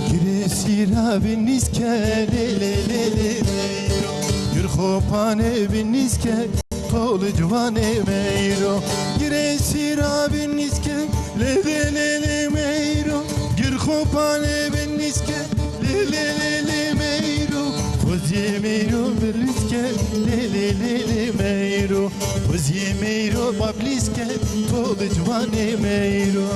Giresira biniske le le le le meyro Gür khopane biniske tol cvane meyro Giresira biniske le le le le meyro Gür khopane biniske le le le le meyro Khozie meyro biniske le le le le meyro Khozie meyro babliske tol cvane meyro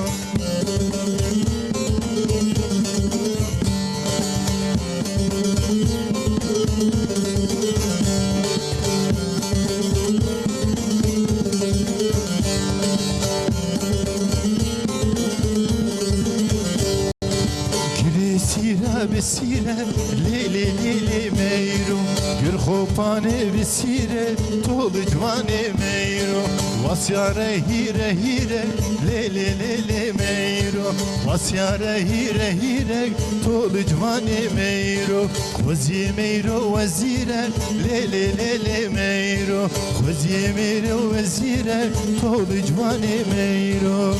بسيرة ليلي ليلي ميرو Gür khopane besire tol cvane meyro Vasyare hire hire le le le le meyro Vasyare hire hire tol cvane meyro Khozie meyro vezire le le le le meyro Khozie meyro vezire tol cvane meyro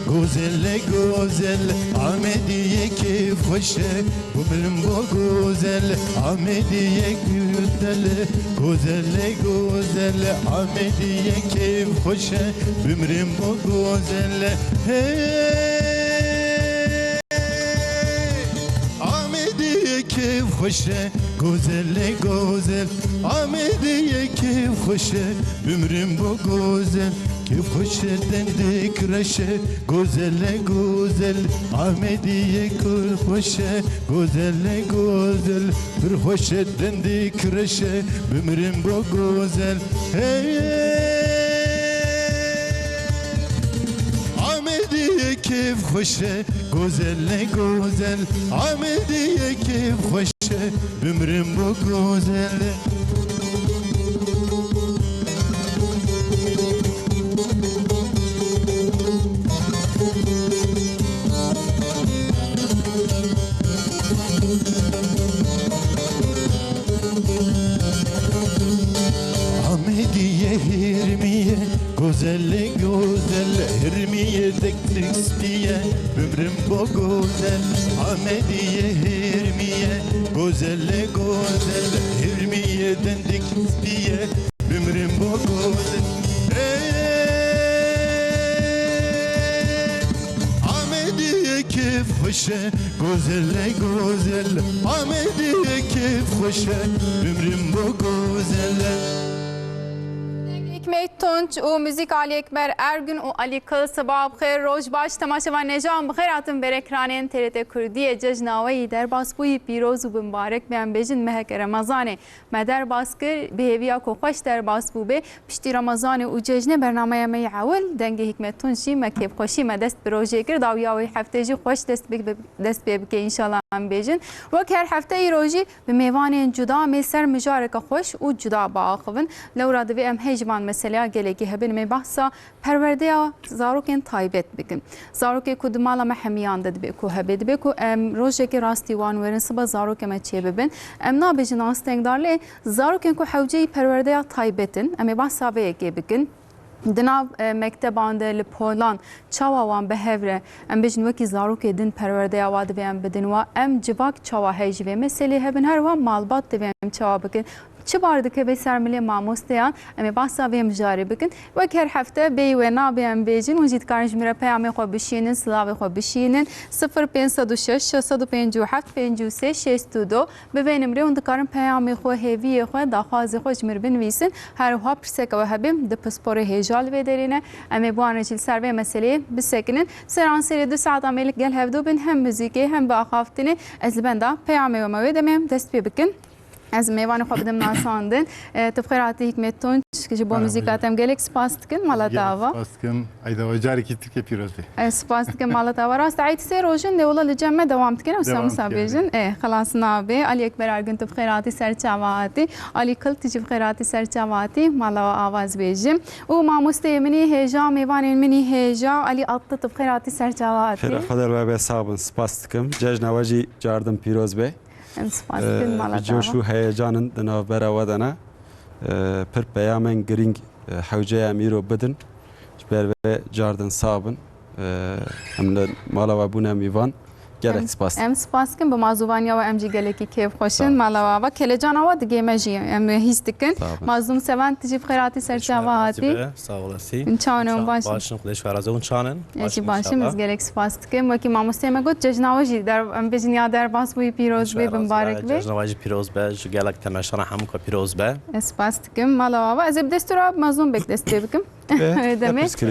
Güzel güzel Ahmediye keyif hoşe Ömrüm bu güzel Ahmediye güzel Güzel güzel Ahmediye keyif hoşe Ömrüm bu güzel Hey Ahmediye keyif hoşe Güzel güzel Ahmediye keyif hoşe Ömrüm bu güzel Keyif hoşeden de kreşe Güzelle güzel Ahmediye kır hoşe Güzelle güzel Bir hoşeden de kreşe Ömrüm bu güzel Hey Ahmediye keyif hoşe Güzelle güzel Ahmediye keyif hoşe Ömrüm bu güzel Güzel güzel Hirmiye dektik diye Ömrüm bu güzel Ahmediye Hirmiye Güzel güzel Hirmiye dendik diye Ömrüm bu güzel Ahmediye keyif hoşe Güzel güzel Ahmediye keyif hoşe Ömrüm bu güzel Hikmet Tunç و موزیک علی اکبر ارگن و علی کل صباح بخیر روز باش تماشا و نجام بخیر اتم برکرانین ترت کردی جشنوایی در باسپوی پیروز و مبارک بیان بجن مهک رمضان مدر باسکر بهویا کو خوش در باسپو به پشتی رمضان و جشن برنامه می عول دنگ حکمت تونچی مکیب خوشی مدست بروجه کرد داویاوی هفته جی خوش دست بک ان شاء الله ام بجن وک هر هفته روزی به میوان جدا می سر مجارک خوش و جدا باخون لو راد و ام هجمان mesela geleki hebin me bahsa perverdeya zaroken taybet bikin zaroke kudmala mahmiyan da be ku hebed be ku rojeke rastiwan verin sabah zaroke me çebebin na bejin astengdarle zaroken ku havceyi perverdeya taybetin me bahsa be bikin Dinav mekteban de Polan çawawan behevre em bejin wekî zarokê din perwerdeya wa divêm bidin wa em civak çawa hêj ve meselê hebin her wan malbat divêm çawa bikin çi bar dike vê sermilê mamosteyan em ê bahsa vê mijarê bikin wek her hefte bêyî wê nabê em bêjin hûn jî dikarin ji me re peyamê xwe bişînin silavê xwe bişînin 0506 657 53 62 bi vê nimrê hûn dikarin peyamê xwe hêviyê xwe daxwazê xwe ji me re binivîsin her wiha pirseka we hebim di pisporê hêjal vê derîne em ê buan jî li ser vê meseleyê bisekinin seran serê 2 saet amêlik gel hevdû bin hem müzîkê hem bi axaftinê ez li benda peyamê we me wê demêm dest pê bikin از میوان خواب بدم ناساندن تفخیراتی حکمتون که با موزیکاتم گلک سپاس کن مالا تاوا Baskın ayda ocağı ki Türkiye piroz be. سپاس کن مالا تاوا راست عيد سير روشن ده والله لجمع دوام تكن وسام سابيجن خلاص نابي علي اكبر ارگن تفخیراتی سرچاواتی علي کل تجي بخیراتی سرچاواتی مالا آواز بیجم و ما مستمنی هجا میوان منی هجا علي اطت تفخیراتی سرچاواتی خدا رو به صابن سپاس کم جشن واجی جاردم پیروز به سپاس کن مالا تاوا جوشو هیجانن دنا برا ودنا پر پیامن گرینگ حوجه امیرو بدن جبر به جاردن صابن امل مالا و بونه میوان گلک سپاس ام سپاس کن به مازوانیا و ام جی گلکی کیف خوشن مالا و کل جانا و دیگه مجی ام هیست کن مازوم سوان تجی بخیراتی سرچاواتی sağ olasın. انچانم باش Başın خودش فرازه اون چانن. یکی باشیم از گلک سپاس کن و کی ماموسته مگوت ججناوجی در ام بجنیا در باس بوی پیروز بی مبارک بی جنواجی پیروز به گلک تماشا هم که پیروز به. سپاس کن مالا و از بدستورا مازوم بک دست بکم demek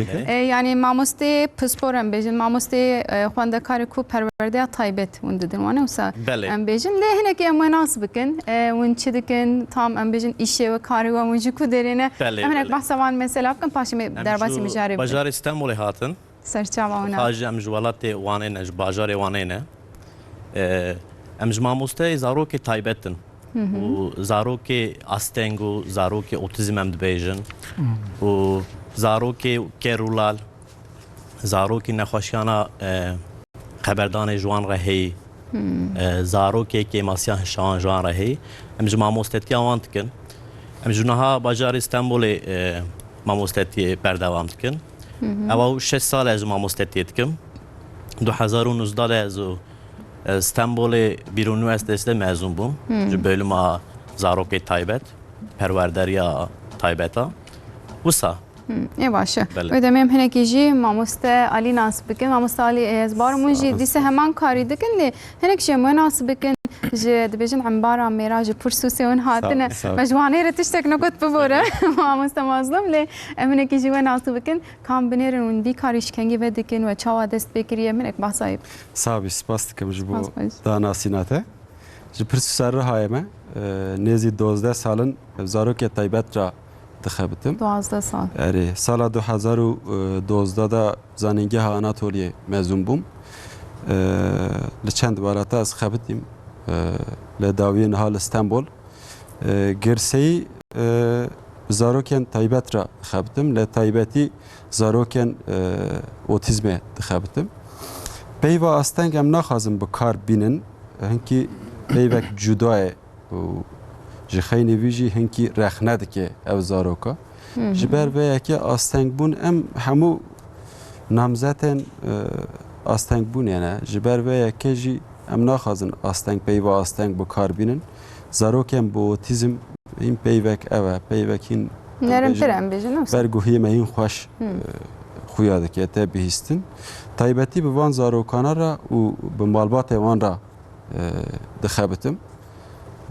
yani mamoste psporem bejin mamoste xwanda karı ku perverde taybet und dedim ona usa em bejin le hinek em nas bikin un çidikin tam em bejin işe ve karı ve mucu ku derine hinek bahsavan mesela kan paşime derbasi mijarib Bajar İstanbul'e hatın. serçava ona Hacı em jwalatê wane ne bajarê wane ne. Em mamoste zarokê taybetin. û zarokê asteng û zarokê otizm em dibêjin û zarokê kerûlal zarokê nexweşiyana xeberdanê ji wan re heye zarokê masiya hişan ji wan re heye em ji mamostetiya wan dikin em ji niha bajarê Stenbolê mamostetiyê berdewam dikin ew 6 sal ji mamostetiyê dikim 2019 de ez Stenbolê Bîrû Üniversitesi'de mezun bum. Ji bölüma zarokê taybet, perwerderiya taybeta. Wisa ای باشه و دمیم هنگی جی ماموسته علی ناس بکن ماموسته علی از بار موجی دیسه همان کاری دکن لی هنگ جی مناس بکن جی دبیجن عمبارا میراج پرسوسی اون هاتنه مجوانی رتشتک نکت ببوره ماموسته مظلوم لی هنگی جی مناس بکن کام بنیرن اون بی کاریش کنگی ودکن و چاوا دست بکریه منک بحثایب صابی سپاس کم جبو داناسیناته جپرس سر هایمه نزی 12 سالن زاروک تایبت را دخبتم 12 سال اری سال 2012 دا زانینگه آناتولیه مزون بوم لچند بالاتا از خبتیم لداوین حال استانبول گرسی زاروکن تایبت را خبتم لتایبتی زاروکن اوتیزم دخبتم پیوا استنگم نخوازم بکار بینن هنکی پیوک جدای ji xeynê wî jî hinkî rexne dike ev zaroka ji ber vê yekê astengbûn em hemû namzetên astengbûnê ne ji ber vê yekê jî em naxwazin asteng peyva asteng bikarbînin zarokên bi otîzm hîn peyvek ev e peyvek hîn neremtir em bêjin berguhiyê me hîn xweş xuya dike te bihîstin taybetî bi van zarokana ra û bi malbatê wan ra dixebitim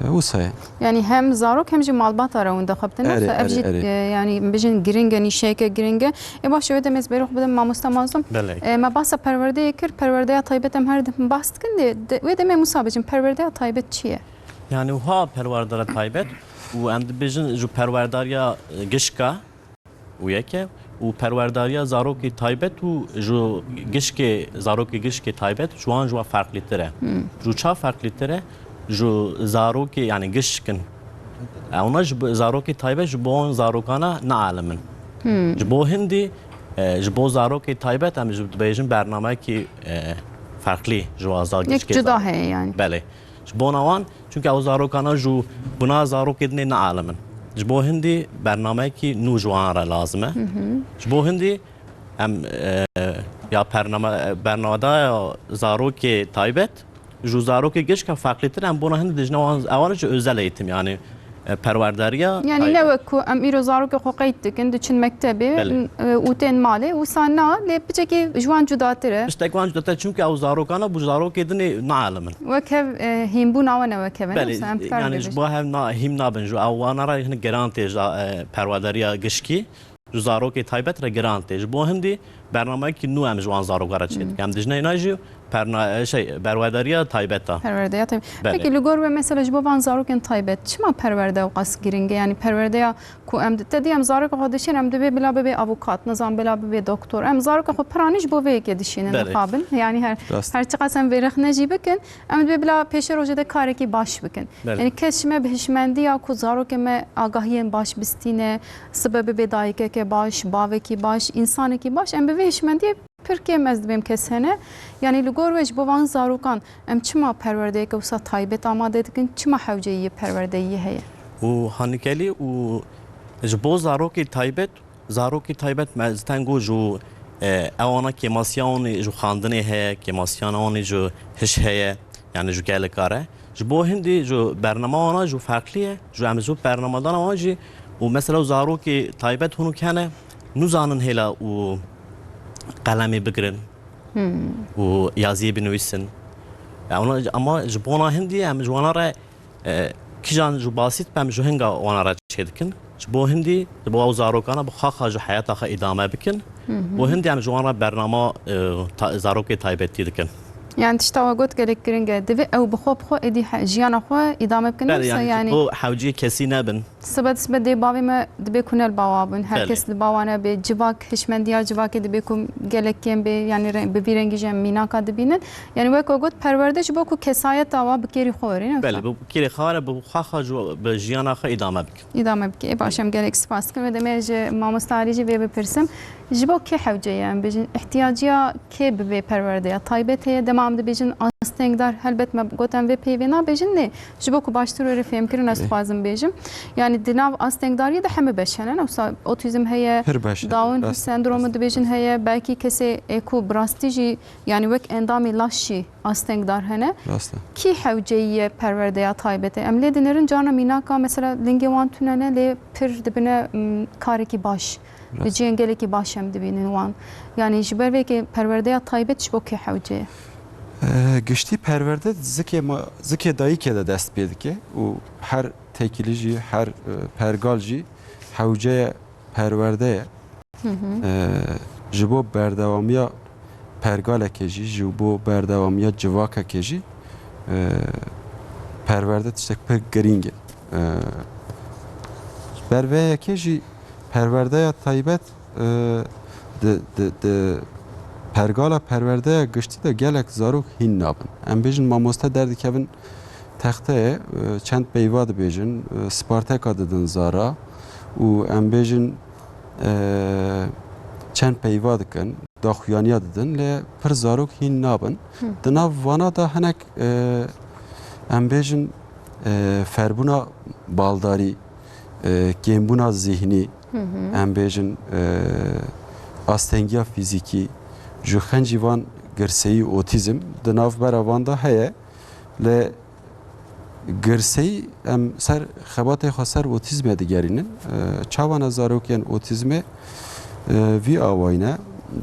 وسه يعني هم زاروك هم جي مالبات راون دخبتنا فابجي يعني بيجن جرينجا شيكه جرينجا باش شويه مز بيروح بدم ما مستمازم ما باسا پرورده كر پرورده طيبتم هر دم باست كندي وده ما مسابجن پرورده طيبت چيه yani ha perwerdara taybet û em dibêjin ji perwerdariya gişka û yeke û perwerdariya zarokê taybet û ji gişkê zarokê gişkê taybet ji wan ji wan farklîtir e ji çav farklîtir e جو زاروکی یعنی گشکن اونا زاروکی تایبت جبون زاروکانا نعلمن جبو هندی جبو زاروکی تایبت هم جب بیجن برنامه کی فرقلی جو ازا گشکی جدا ہے یعنی بله جبو نوان چونکه او زاروکانا جو بنا زاروکی دنی نعلمن جبو هندی برنامه کی نو جوان را لازمه جبو هندی هم یا برنامه دا زاروکی تایبت جو zarokê gişka farklıdır em buna hindi dijne awanı özel eğitim yani perwerdariya yani ne ku em îro zarokê xwe qeyt dikin diçin mektebê û tên malê wisa na lê biçekî ji wan cudatir e işte wan cudatir çünkü ew zarokana bu zarokê dinê naalimin wekev hînbûna we ne wekevin yani ji bo hev hîm nabin ji ew wana ra hin gerantê perwerdariya gişkî ji zarokê taybet re gerantê ji bo hindî bernameyekî nû em ji wan zarokara çêdikin em dijne îna jî berwedariya taybeta. Perverde ya tabii. Bəli. Peki Lugor ve mesela ji bo van zarokên taybet çima perverde û qas giring e? Yani perverdeya ku em te diyem zaroka xwe dişin em dibe bila bibe avukat, nizam bila bibe doktor. Em zaroka xwe piranî ji bo vê yekê dişînin Bəli. dixabin. Yani Rast. her çiqas em vêrexne jî bikin, em dibe bila pêşê rojê de karekî baş bikin. Bəli. Yani kes ji me bi hişmendiya ku zarokê me agahiyên baş bistîne, sibe bibe dayîkeke baş, bavekî baş, insanekî baş, em bi vê hişmendiyê Türkiye ez dibêm kes hene. Yani li gor ve ji bo van zarokan em çima perwerdeyeke wisa taybet amade dikin, çima hewceyî perwerdeyî heye? û hanikelî û ji bo zarokê taybet me ziten got ji ewana kêmasiyanê ji xandinê heye, kêmasiyana wanê ji hiş heye, yani ji gelekar e. Ji bo hindî ji bername wana ji farklî ye, ji em ji bernamadana wan jî û mesela zarokê taybet hûn hene nuzanin hêla û qalemê bigirin û yaziyê binivîsin. Ama ji bona hindî em ji wana re kîjan ji basît pem ji hinga wana re çê dikin. Ji bo hindî ji bo ew zarokana bi xaxa ji heyata xwe îdame bikin. Bo hindî em ji wan re bernama zarokê taybetî dikin. Yani tişta we got gelek giring e divê ew bi xwe bi xwe êdî jiyana xwe îdame bikin Belê wisa yani yani bo hewciyê kesî nebin. sibet dê bavê me dibe ku nel bawa bin. Herkes li bawa nebe civak hişmendiya civakê dibe ku gelekên bê yani bi vî rengî jî em mînaka dibînin. Yani wek got perwerde ji bo ku kesayeta wa bi kêrî xwe werîne. Belê bu kêrê xwe bi xaxa bi jiyana xwe îdame bikin. İdame bike. Baş em gelek spas dikim ve demê ji mamosta Alî jî vê bipirsim. Ji bo kê hewceyê em bêjin ihtiyacıya kê bi vê perwerdeya taybet heye dema em dibêjin astengdar helbet me got em vê peyvê nabêjin lê ji bo ku baştir wêrê fêmkirin ez dixwazim bêjim. Yani di nav astengdariyê de heme beş hene. Wisa otîzm heye, Pir beş e. Down Rast. sendromu dibêjin heye, belkî kesê ku bi rastî jî yani wek endamê laş jî astengdar hene. Rast e. Kî hewceyî perwerdeya taybet e? Em lê dinirin cana mînaka mesela lingê wan tunene lê pir dibine karekî baş. Bi ciyên gelekî baş em dibînin wan. Yani ji ber vê perwerdeya taybet ji bo kê hewceyê? Giştî perwerde zikê dayîkê de dest pê dike û her tekilî jî her pergal jî hewceya perwerde ye. Ji bo berdewamiya pergalekê jî ji bo berdewamiya civakekê jî perwerde tiştek pir giring e. Ber vê yekê jî perwerdeya taybet di pergala perwerdeya giştî de gelek zarok hîn nabin. Em bêjin mamoste derdikevin texteyê çend peyva dibêjin, Sparteka didin zara û em bêjin çend peyva dikin, daxuyaniya didin lê pir zarok hîn nabin. Di nav vana da hinek em bêjin ferbûna baldarî, kêmbûna zihnî, em bêjin astengiya fîzîkî, ji xencî van girseyî otîzm di navbera wan da heye lê girseyî em ser xebatê xwe ser otîzmê digerînin. Çawana zarokên otîzmê vî awayî ne.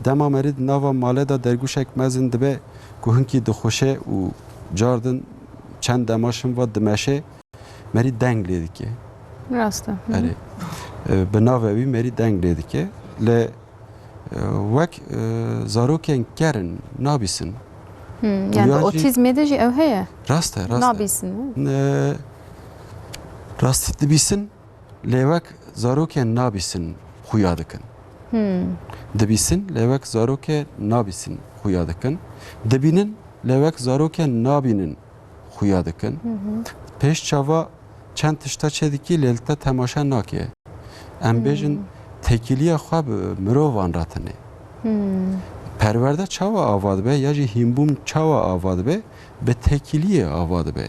Dema merî di nava malê da dergûşek mezin dibe ku hinkî dixweşe û cardin çend demaşin va dimeşe merî deng lê dike. Rast e. Erê. Bi navê wî merî deng lê dike lê wek zarokên kerin nabîsin. Yani Uyancı- otîzmê de jî ew heye? Rast e, rast e. Nabîsin mi? Rastî dibîsin lê wek zarokên nabîsin xuya dikin. Dibîsin lê wek zarokê nabîsin xuya dikin. Dibînin lê wek zarokên nabînin xuya dikin. Pêş çava çend tişta çê dikî lê te temaşa nake. Em bêjin tekiliya xwe bi mirovan re tune. Perwerde çawa ava dibe ya jî hînbûn çawa ava dibe bi tekiliyê ava dibe.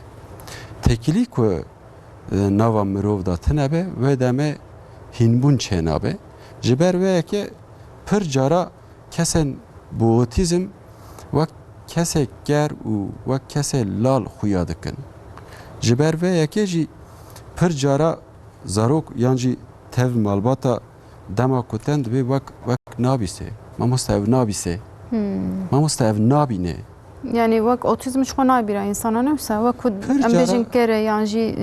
Tekilî ku nava mirov da tune be wê demê hînbûn çê nabe. Ji ber vê yekê pir cara kesên bi otîzm wek kesek ger û wek kesê lal xuya dikin. Ji ber vê yekê jî pir cara zarok yan jî tev malbata dema ku ten dibe wek nabîse. Mamoste ev nabîse. Mamoste ev nabîne. Yani wek otîzm ji xwe nabîra insana ne wisa wek ku em cara- bêjin kere yan jî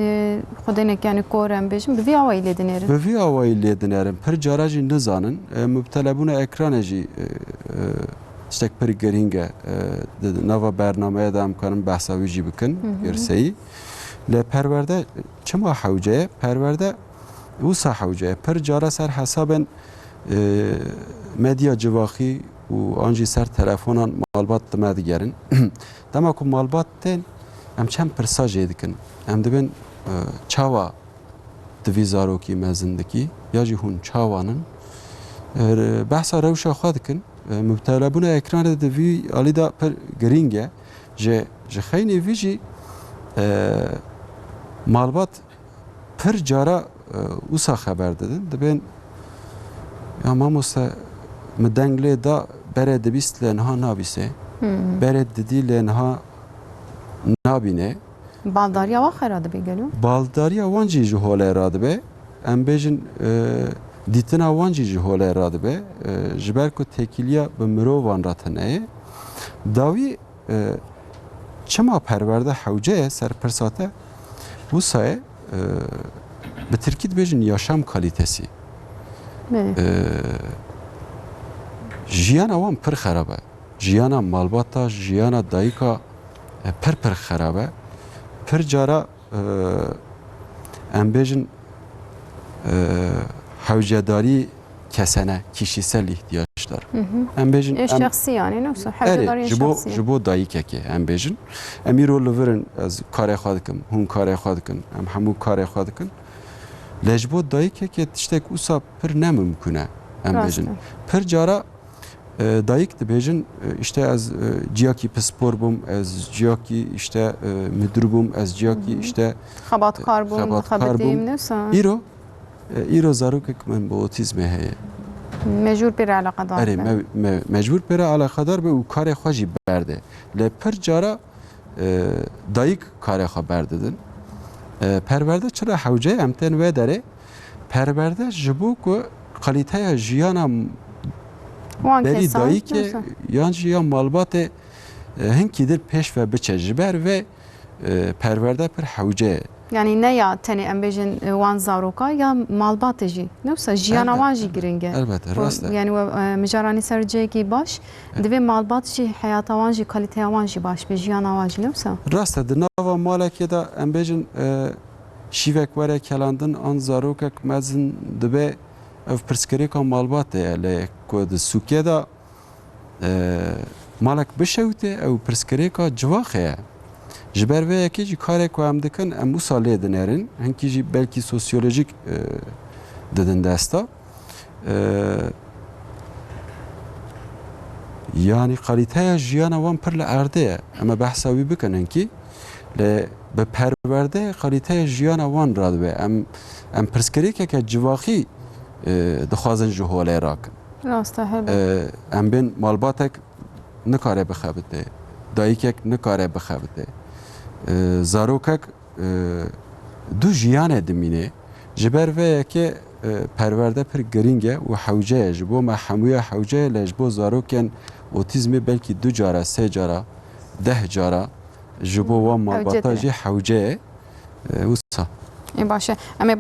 xwedenek yani kor em bêjin bi vî awayî lê dinêrin. Bi vî awayî lê dinerin pir cara jî nizanin mübtelebûna ekranê jî tiştek pir geringe nava bernameye da emkanın behsavi jî bikin girseyi. Le perverde çima hewceye perverde wisa hewceye pir cara ser hesabên medya civaxî û an jî ser telefonan malbat dime digerin. Dema ku malbat tên em çem pirsa jê dikin. Em dibin çawa divî zarokî mezindikî ya jî hûn çawanin behsa rewşa xwe dikin. Müptelebûna ekranê divî alî da pir giring e ji xeynê vî jî malbat pir cara wisa xeber didin dibên ya mamoste mi deng lê da berê dibîst lê niha nabîse berê didî lê niha nabîne Baldariya wa xera dibe gelo. baldariya wan jî ji holê radibe em bêjin dîtina wan jî ji holê radibe ji ber ku têkiliya bi mirovan re teneye dawî çima perwerde hewceye ser pirsate wisa ye bi Tirkî dibêjin yaşam kalitesî jiyana wan pir xerab e jiyana malbata jiyana dayika pir xerab e pir cara em bêjin hewcedarî kesene kişisel ihtiyaçlar em bêjin Eş şahsî yani yoksa hevcedarî ji bo şahsî. ji bo dayîkekê em bêjin em îro li virin ez karê xwe dikim hûn karê xwe dikin em hemû karê xwe dikin lê ji bo dayîkekê tiştek wisa pir nemimkün e em bêjin pir cara dayık dibêjin işte ez ciyakî pispor bûm ez ciyakî işte müdür bûm ez ciyakî işte Xebatkar bûm, xebatkar xebetîm bûm. newsa. îro zarokek min bi otîzmê heye Mecbur bir alaqadar. erê mecbur pere alaqadar be û karê xwe jî berde lê pir cara dayık karê xwe berdidin perwerde çira hewceye em tên wê derê perwerde ji bo ku kaliteya jiyana Wan berî kesan. dayîkê yan jî ya malbatê hinkî dir pêş ve biçe ji ber ve perwerde pir hewce ye Yani ne ya tenê em bêjin wan zaroka ya malbatê jî. Newsa jiyana wan jî giring e. elbette rast e Yani micaranî ser ciyekî baş divê malbat jî heyata wan jî kaliteya wan jî baş be jiyana wan jî newsa. rast e di nava malekê da em bêjin şîvek were kelandin an zarokek mezin dibe ev pirsgirêka malbatê ye lê ku di sûkê da malek bişewite ew pirsgirêka civaxê ye ji ber vê yekê jî karê ku em dikin em wisa lê dinerin hinkî jî belkî sosyolojik didin desta yani kaliteya jiyana wan pir li erdê ye em ê behsa wî bikin hinkî lê bi perwerde kaliteya jiyana wan radibe em pirsgirêkeke civaxî dixwazin ji holê rakin Rast e helbet. em bên malbatek nikare bixebite dayîkek nikare bixebite zarokek du jiyanê dimîne ji ber vê yekê perwerde pir giring e û hewce ye ji bo me hemûya hewce ye lê ji bo zarokên otîzmê belkî 2 cara 3 cara 10 cara ji bo wan malbata jî hewce ye wisa باشه اما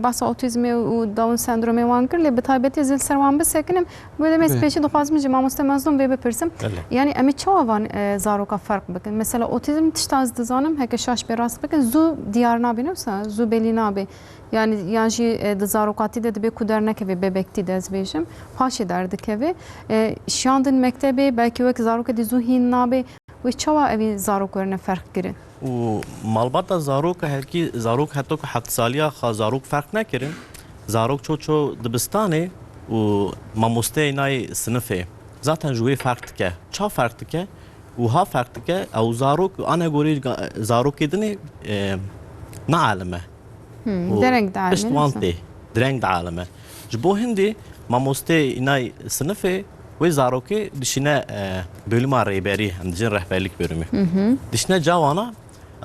بحث اوتیسم و داون سندروم وان کر لی به تایبەتی زل سر وان بسکنم و دم اسپیشی دخوازم جمع مستمزدم به بپرسم یعنی امی چه وان زاروکا فرق بکن مثلا اوتیسم تشتاز دزانم هک شاش به راست بکن زو دیار نابی نوسا زو بلی نابی yani zarokati de be kudernek ve bebekti de ezbejim paşe derdik evi şandın mektebi belki vek zarokati zuhin nabe ve çava evi zaroklarına fark girin و مالباتا زاروک هرکی زاروک حتی که 7 سالیا خا زاروک فرق نکردن زاروک چو دبستانه و ماموسته اینای سنفه zaten جوی فرق که چا فرق که و ها فرق که او زاروک انا گوری زاروک دنی نه عالمه درنگ دعالمه بشت وانتی درنگ دعالمه جبو هندی ماموسته اینای سنفه و زاروکی دشینه bölüm ریبری همدیجن رهبرlik bölümü dişine cavana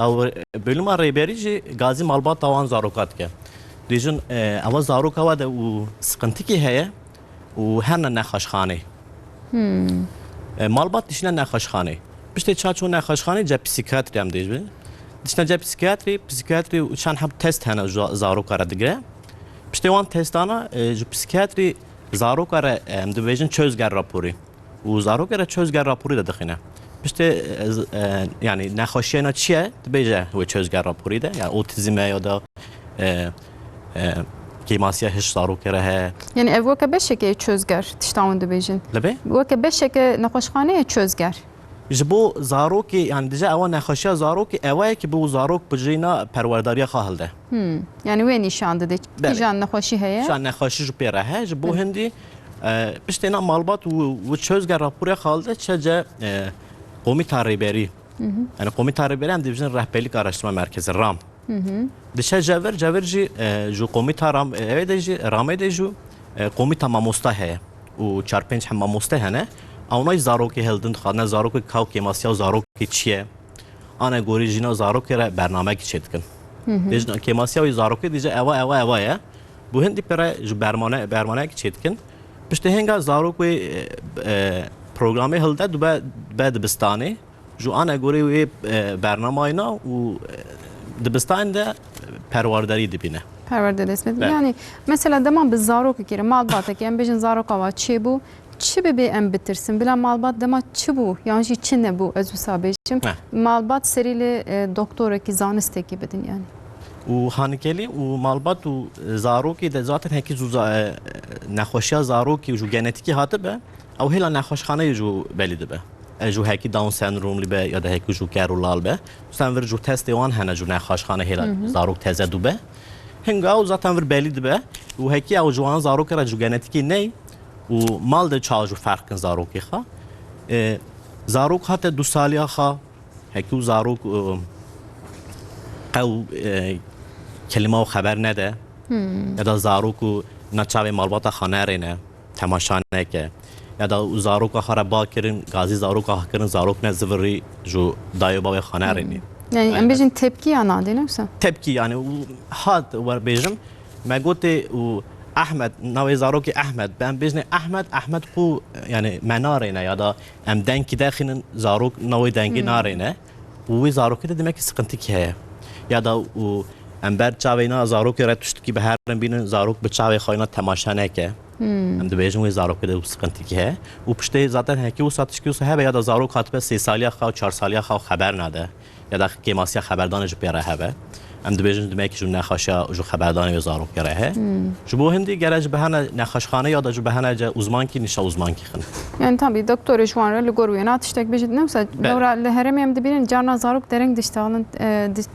او bölüm ریبری gazi malbat tavan zarokat ke dijin ama zarok hava da u sıkıntı ki heye u her ne xaşxane malbat dişine ne xaşxane işte çaço ne xaşxane ce psikiyatri am dijbe dişine ce psikiyatri uçan hab test hene zarok ara digre işte wan testana ju psikiyatri zarok ara am divijin çözger raporu و زاروک را چوزگر راپوری دخینه پشت یعنی نخوشی اینا چیه دبیجه و چوزگر راپوری ده یا اوتیزمه یا دا کیماسیا هش زاروک را یعنی ev که بشه çözger tiştavun dibêjin. لبه Bu ke beşe ke nexweşxaneyê çözger. جبو زاروکی یعنی دیجه اوا نخوشی زاروکی اوایه که بو زاروک بجینا پرورداری خواهل ده Yani wê nîşan dide. Belê. Jan nexweşî heye. شان نخوشی جو پیره ه جبو هندی پشت اینا مالبات و چوزگر راپوری خواهل ده چه قومی تاریبری yani قومی تاریبری هم دیوژن رهبرlik araştırma merkezi RAM دشه جاور جی جو قومی تارام اوه ده جی رامه ده جو قومی تماموستا هه و 4-5 هم ماموستا هنه اونای زاروکی هلدن خانه زاروکی کاو کیماسیا زاروکی چیه آن گوری جینا زاروکی را برنامه کی چیت کن دیجن کیماسیا و زاروکی دیجه اوا یا bu hindi pere ju bermane ki çetkin işte henga zaroku programı hilde du dibistani ju ana göre ve bernamayna u dibistanda pervardari dibine Perverde desmet. Evet. Yani mesela deman biz zarok kere malbat ki em bejin zarok ava çi bu çi be em bitirsin bila malbat dema çi bu yani çi ne bu özü sabejim malbat serili doktora ki zaniste ki bedin yani. و هانکلی و مالبات و زاروکی ده ذاتن هکی جو نخوشیا زاروکی جو ژنتیکی هاته به او هلا نخوشخانه جو بلیده به جو هکی داون سندروم لی به یا ده هکی جو کرولال به سنور جو تست وان هنه جو نخوشخانه هلا زاروک تزه دو به هنگا و ذاتن ور بلیده به و هکی او جوان زاروک را جو ژنتیکی نی و مال ده چال جو فرقن زاروکی خا زاروک هاته دو سالیا خا هکی زاروک او کلمه و خبر نده یا دا زاروک و نچاوی مالبات خانه رینه تماشا نکه یا دا زاروک آخر با کرن گازی زاروک آخر کرن زاروک نه زوری جو دایو باوی خانه رینی Yani em bejin tepki yana değil mi? تبکی یعنی هات ور بیجم ما گوته و احمد نوی زاروک احمد بهم بیجنه احمد قو یعنی منارینه یا دا ام دنکی داخلن زاروک نوی دنگی نارینه و زاروکی ده demek ki sıkıntı ki ya da o امبر چاوینا زاروک را تشت کی به هر بینن زاروک به چاوی خاینا تماشا نکه ام دو بیجن و زاروک ده سقنتی که و پشته zaten هکی و ساتش کی و یا da زاروک هات 3 سالیا خو 4 سالیا خو خبر نده یا da کیماسیا خبردان جو پیره هبه ام دو بیجن demek ki جو نخاشا جو خبردان و زاروک پیره جو بو هندی گرج به هن نخاشخانه یا da جو به هن uzman ki nişa uzman ki خن Yani tabii doktor şu an goruyana atıştek bejid ne mesela devra leherem em de birin carna zaruk dereng diştalın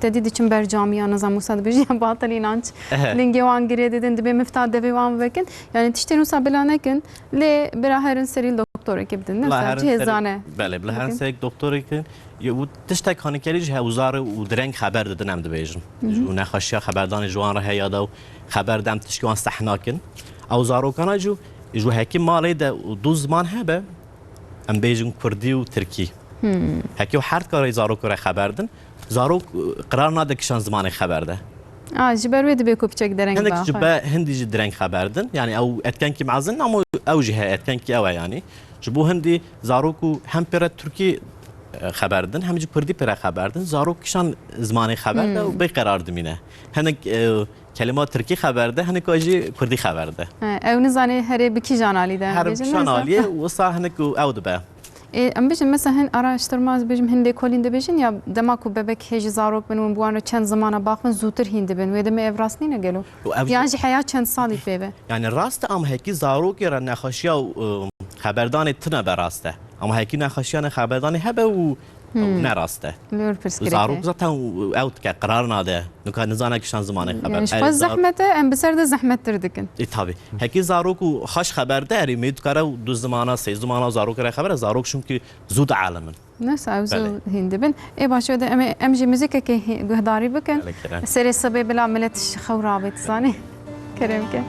dedi için ber camia nazam musad bejid batal inanç lingewan gire dedin de be miftah devan vekin yani tişten usa belanekin le beraherin seril doktor ekibdin ne mesela cihazane bele belaherin seril doktor ekin و تشتک خانه کلیج هزار و درنگ خبر دادن هم دبیجن و نخاشیا خبردان جوان را هیا دو خبر دم تشکیوان سحناکن او زاروکانا جو هکی مالی ده دو زمان هبه ام بیجن کردی و ترکی هکی و هر کاری زاروک را خبر دن زاروک قرار ناده کشان زمان خبر ده جبر وید به کوپچک درنگ هندك جبا هندي جي درنگ خبر دن يعني او اتكن کی معزن اما او جهه اتكن کی او يعني جبو هندي زاروک هم پر ترکی خبردن همینجور کردی پر خبردن زاروک کشان زمانی خبرده و بی قرار دمینه هنگ کلمات ترکی خبرده هنگ کاجی کردی خبرده او نزانی هر بکی جانالی ده هر جانالیه و صح هنگ او دبه ام بیشتر مثلا هن araştırmaz بیشتر هنده کلینده بیشتر یا دماغو ببک هیچ زاروک بنوم بوانه چند زمانه باقن زودتر هنده بن و دم افراس نینه گلو یعنی حیات چند سالی بیبه yani راست ام هکی زاروک را نخاشیا خبردان تنه براسته اما هکی نخاشیان خبردانی هبه و نراسته زاروک zaten اوت که قرار ناده نکه نزانه کشان زمانه خبر yani şu zahmete em beser de zahmettir dikin tabi هکی زاروک و خاش خبرده اری مید کاره دو زمانه سه زمانه زاروک را خبره زاروک شون که زود عالمن نسا اوزو هنده بن ای باشه ده ام جی موزیک که گهداری بکن سری سبی بلا ملت خورابت زانی کریم که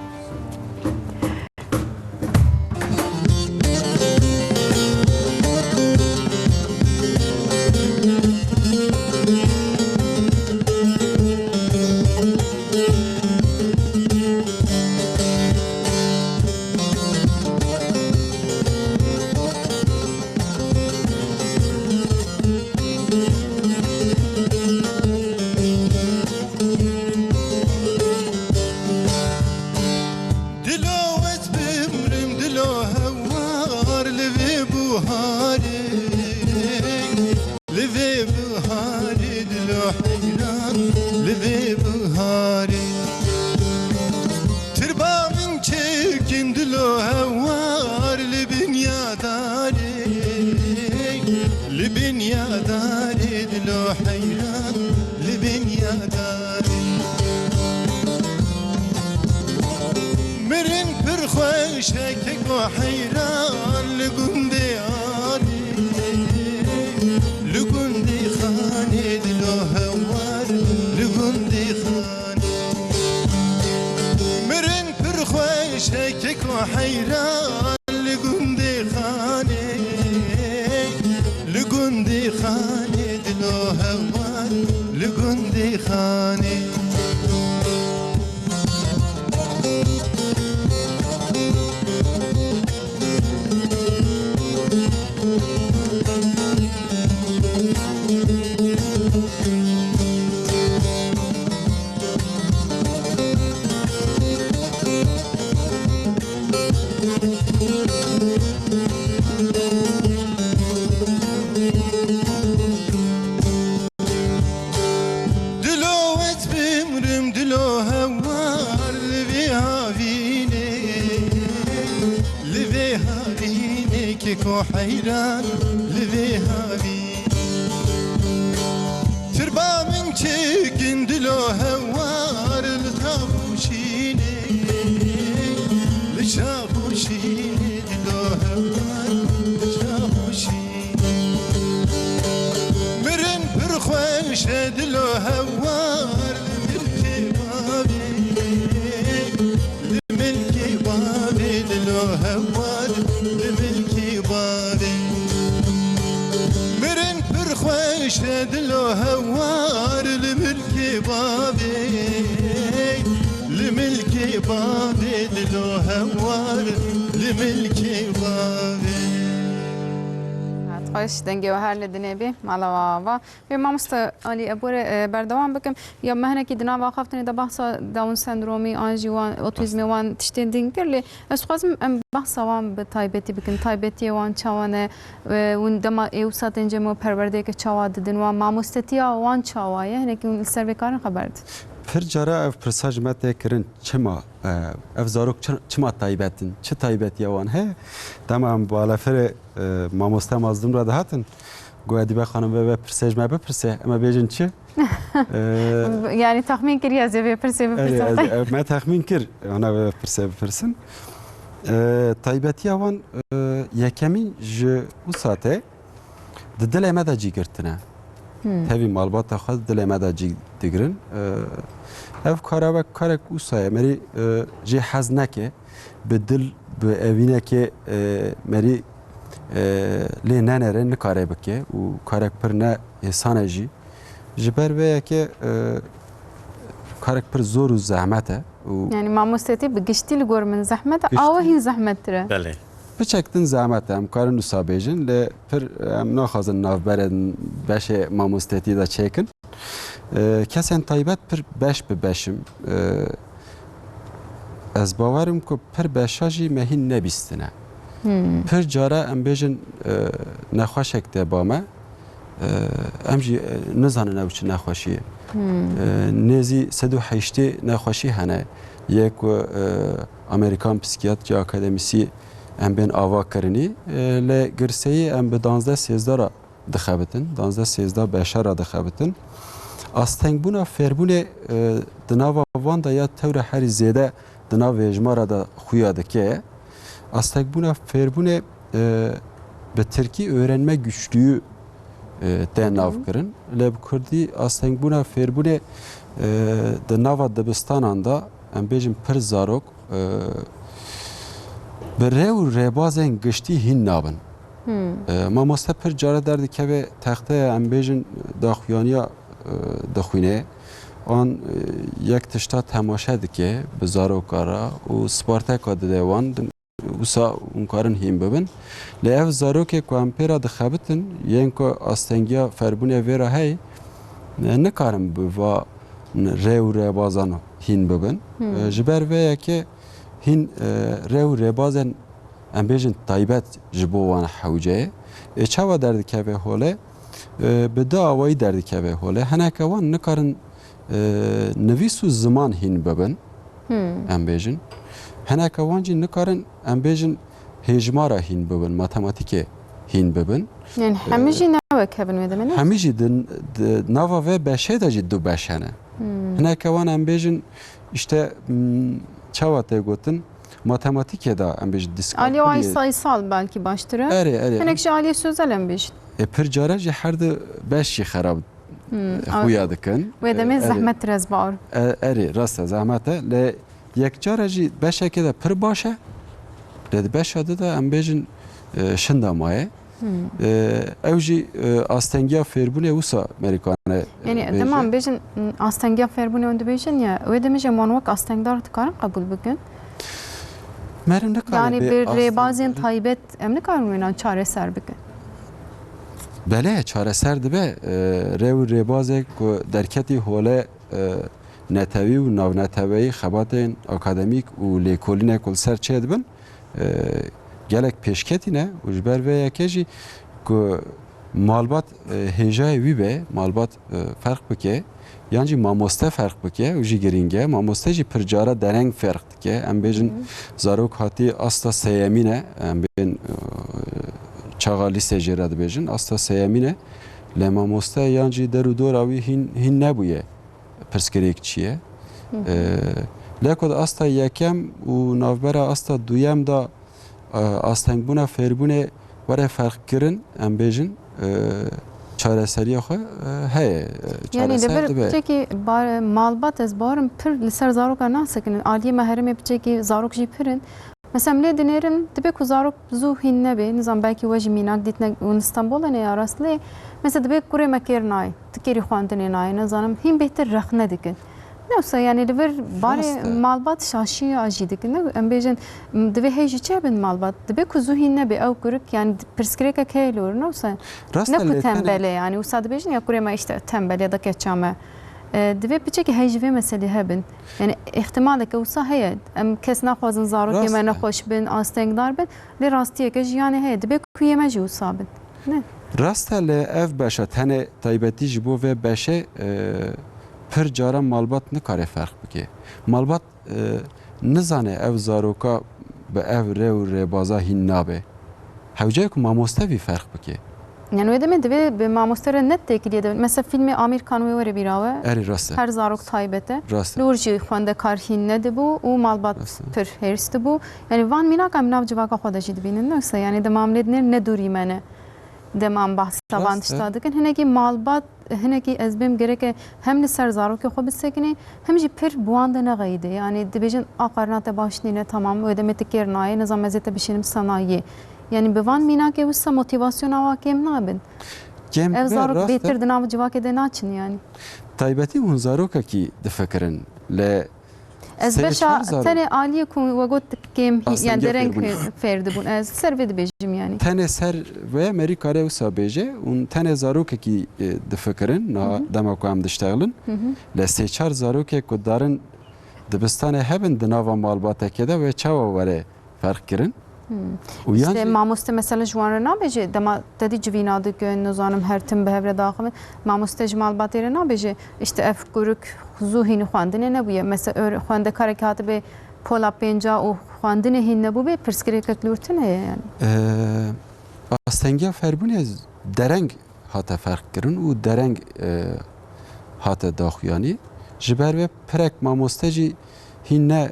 Dilo شکک و حیران لگنده آنی لگنده خانه دلو هوار لگنده خانه مرن پر خواه شکک و حیران لگنده خانه لگنده خانه دلو هوار لگنده خانه دلوت بمرم دلو هوار لبي هاويني لبي هاويني كيكو حيران لبي هاويني تربا من چكن دلو هوار لتابوشيني لشابوشيني دلو هوار لشابوشيني مرن برخوش دلو هوار لملكي بابي لملكي بابي دلو هوار لملكي بابي مرن برخوش دلو هوار لملكي بابي لملكي بابي دلو هوار لملكي بابي خوش دنگی و هر لدنه بی مالا و ما مست علی ابور بردوام بکم یا مهنه کی دنا و خفتنی دا بحث داون سندرومی آنجی وان اوتیزمی وان تشتین دینگر لی از خواستم بحث وان به تایبتی بکن تایبتی وان چوانه اون دما ایو ساتنجه مو پرورده که چواد دن و ما مستتیا وان چوایه هنه کی اون سر بکارن خبرد پر جاره اف پرساج مت کرن چما اف زاروک چما تایبتن چه تایبتی وان he tamam bu alafere mamosta mazlum ra dahatın goyadi be xanım ve prsej me bepirse ama bejin çi yani tahmin kiriye zeve perse me tahmin kir ona ve bepirsin taybeti avan yekemin ji u sate de dileme da cigirtine tabi malbata xaz dileme da cigdigirin ev kara ve karek u saye meri ji hazneke be dil به اوینه که مری لی ننره نکاره بکه و کارک پر نه انسانه جی جبر ویا که کارک پر زور و زحمته yani mamosteti بگشتی لگور من زحمت آوه هی زحمت تره بله بچکتن زحمته هم کارن و سابیجن لی پر هم نخوازن ناف برد بشه مامosteti دا چیکن کسین طایبت پر بش به بشم از باورم که پر بشاجی مهین نبیستنه پر جاره ام بیجن نخواشک ده بامه امجی نزانه نو چه نخواشیه نزی 108 نخواشی هنه یک امریکان پسیکیاتری اکادمیسی ام بین آوا کرنی لگرسهی ام به 12-13 را دخابتن 12-13 بشر را دخابتن استنگبونا فربونه دناوا وان دا یا تور هر زیاده دناو اجمارا دا خویاده که استنگبونا فربونه به ترکی öğrenme güçlüğü tenav kirin. Leb Kurdî astengibûna fêrbûnê di nava dibistanan da em bêjin pir zarok bi rê û rêbazên giştî hîn nabin. Mamoste pir care derdikeve texteya em bêjin daxuyaniya dixwîne an yek tişta temaşe dike bi zarokara û sparteka dide wan wisa hûn karin hîn bibin. Li ev zarokê ku em pêra dixebitin yên ku astengiya ferbûnê vê ra hey nikarin bi va rê û rêbazan hîn bibin. Ji ber vê yekê hîn rê û rêbazên em bêjin taybet ji bo wan hewceyê çawa derdikeve holê bi di awayî derdikeve holê hineke wan nikarin nivîs û ziman hîn bibin em bêjin. Hineke wan jî nikarin em bêjin hêjmara hîn bibin, matematîkê hîn bibin. Yani hemî jî navek hebin wê demê ne? Hemî jî di nava vê beşê de jî du beş hene. Hineke wan em bêjin işte çawa tê gotin matematikê da em bêjin Ali o ay diskalküliyê sayısal belki baştıra. erê Hinek ji aliye sözel em bêjin. pir care jî her du beş jî xerab xuya dikin. Ve demê zehmet rez bağır. Erê rast e zehmet e lê yekcara jî beşekê de pir baş e lê di beşa de em bêjin şinda maye ew jî astengiya fêrbûnê wisa Amerikanê Yani demam bêjin astengiya ferbûnê hûn dibêjin ya wê demê ji wan wek astengdar dikarin qebûl bikin. merim nikarin Yani bir rêbazên taybet em nikarin wênan çareser bikin. Belê çareser dibe rêw û rêbazek ku derketî hole netewî û navneteweyî xebatên akademîk û lêkolînek û ser çê dibin gelek pêşketîne û ji ber vê yekê jî ku malbat hêjayê wî be malbat ferq bike yan jî mamoste ferq bike û jî giring e mamoste jî pir cara dereng ferq dike em bêjin zarok hatî asta seyemîne em bên çağa lîse jê re dibêjin asta seyemîne lê mamoste yan jî der û dora wî hîn nebûye pirsgirêk çi ye lê ku asta yekem û navbera asta duyem da astengbûna fêrbûnê were ferqkirin em bêjin çareseriya xwe heye Yani çareser de dibe bir ki malbat ez barım pir li ser zaroka nasekinin aliye meheremê biçekî zarok jî pirin. Mesela lê dinêrin dibe ku zarok zû hîn nebe nizam belkî we jî mînak dîtine û İstanbolê ne ya rastlê mesela dibe kurê me kêr nayê tu kêrî xwandinê nayê nizanim hîn bêhtir rexne dikin. Neyse yani li vir barê malbat şaşiya jî dikin em bêjin divê hê jî çê bin malbat dibe ku zû hîn nebe ew kurik yani pirsgirêkek heye li wir neyse ne ku tembele yani wisa dibêjin ya kurê me işte tembel ya da keçame divê biçekî hê ji vê meselê hebin yani ihtimaleke wisa heye em kes naxwazin zarokê me nexweş bin astengdar bin lê rastiyeke jiyanê heye dibe ku yê me jî wisa bin ne rast e lê ev beşa tenê taybetî ji bo vê beşê pir cara malbat nikare ferq bike malbat nizane ev zaroka bi ev rê û rêbaza hîn nabe hewce ku mamoste vî ferq bike yani wê demê divê bi mamostera net têkiliye de mesela filmê Amîr Khan wê were bîrawe erê rast e her zarok taybete rast e Lûr jî xwendekar hîn nedibû û malbat pir hêrs dibû yani van mînak em nav civaka xwe de jî dibînin neyse yani demam lê dinêr nedûrî me ne demam bahsa van tişta dikin hinekî malbat hinekî ez bêm gereke hem li ser zarokê xwe bisekinî hem jî pir buwan de neğeyîde yani dibêjin a qarna te baş nîne tamam wê demê tu kêr nayê nizam ez ê te bişînim sanayî yani bi van mînakê wisa motivasyona wa kêm nabin ev zarok bêtir di nav civakê de naçin yani taybetî hûn zarokekî difikirin lê ez beşa tenê aliyê ku we got kêm yani dereng fêr dibûn ez ser vê dibêjim yani tenê ser vê Amerîkarê wisa bêje û tenê zarokekî difikirin na dema ku em dişteğilin lê sê çar zarokek ku darin dibistanê hebin di nava malbatekê de wê çawa were ferq kirin İşte mamoste mesela ji wan re nabêje dema te dî civîna dikin nizanim her tim bi hev re daxivin mamoste ji malbatê re nabêje işte ev kurik zû hîn xwendinê nebûye mesela xwendekarek hatibe pola pênca û xwendinê hîn nebû bê pirsgirêkek li wir tune ye yani astengiya ferbûnê dereng hate ferq kirin û dereng hate daxuyanî ji ber vê pirek mamoste jî hîn ne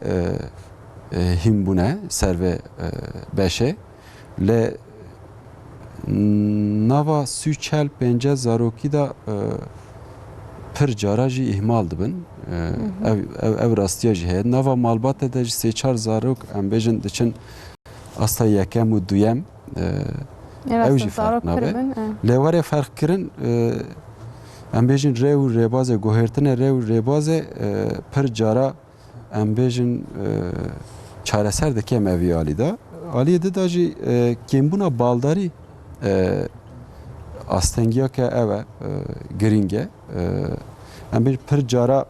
hîn bûne ser vê beşê lê nava sû çel pênce zarokî da pir cara jî ihmal dibin ev rastiya jî heye nava malbatê de jî sê çar zarok em bêjin diçin asta yekem û duyem ew jî ferq nabe lê were ferq kirin em bêjin rê û rêbazê guhêrtinê rê û rêbazê pir cara em bêjin çareser dike em evî alî da aliyê de da jî kêmbûna baldarî astengiyake ev e giring e em bêjin pir cara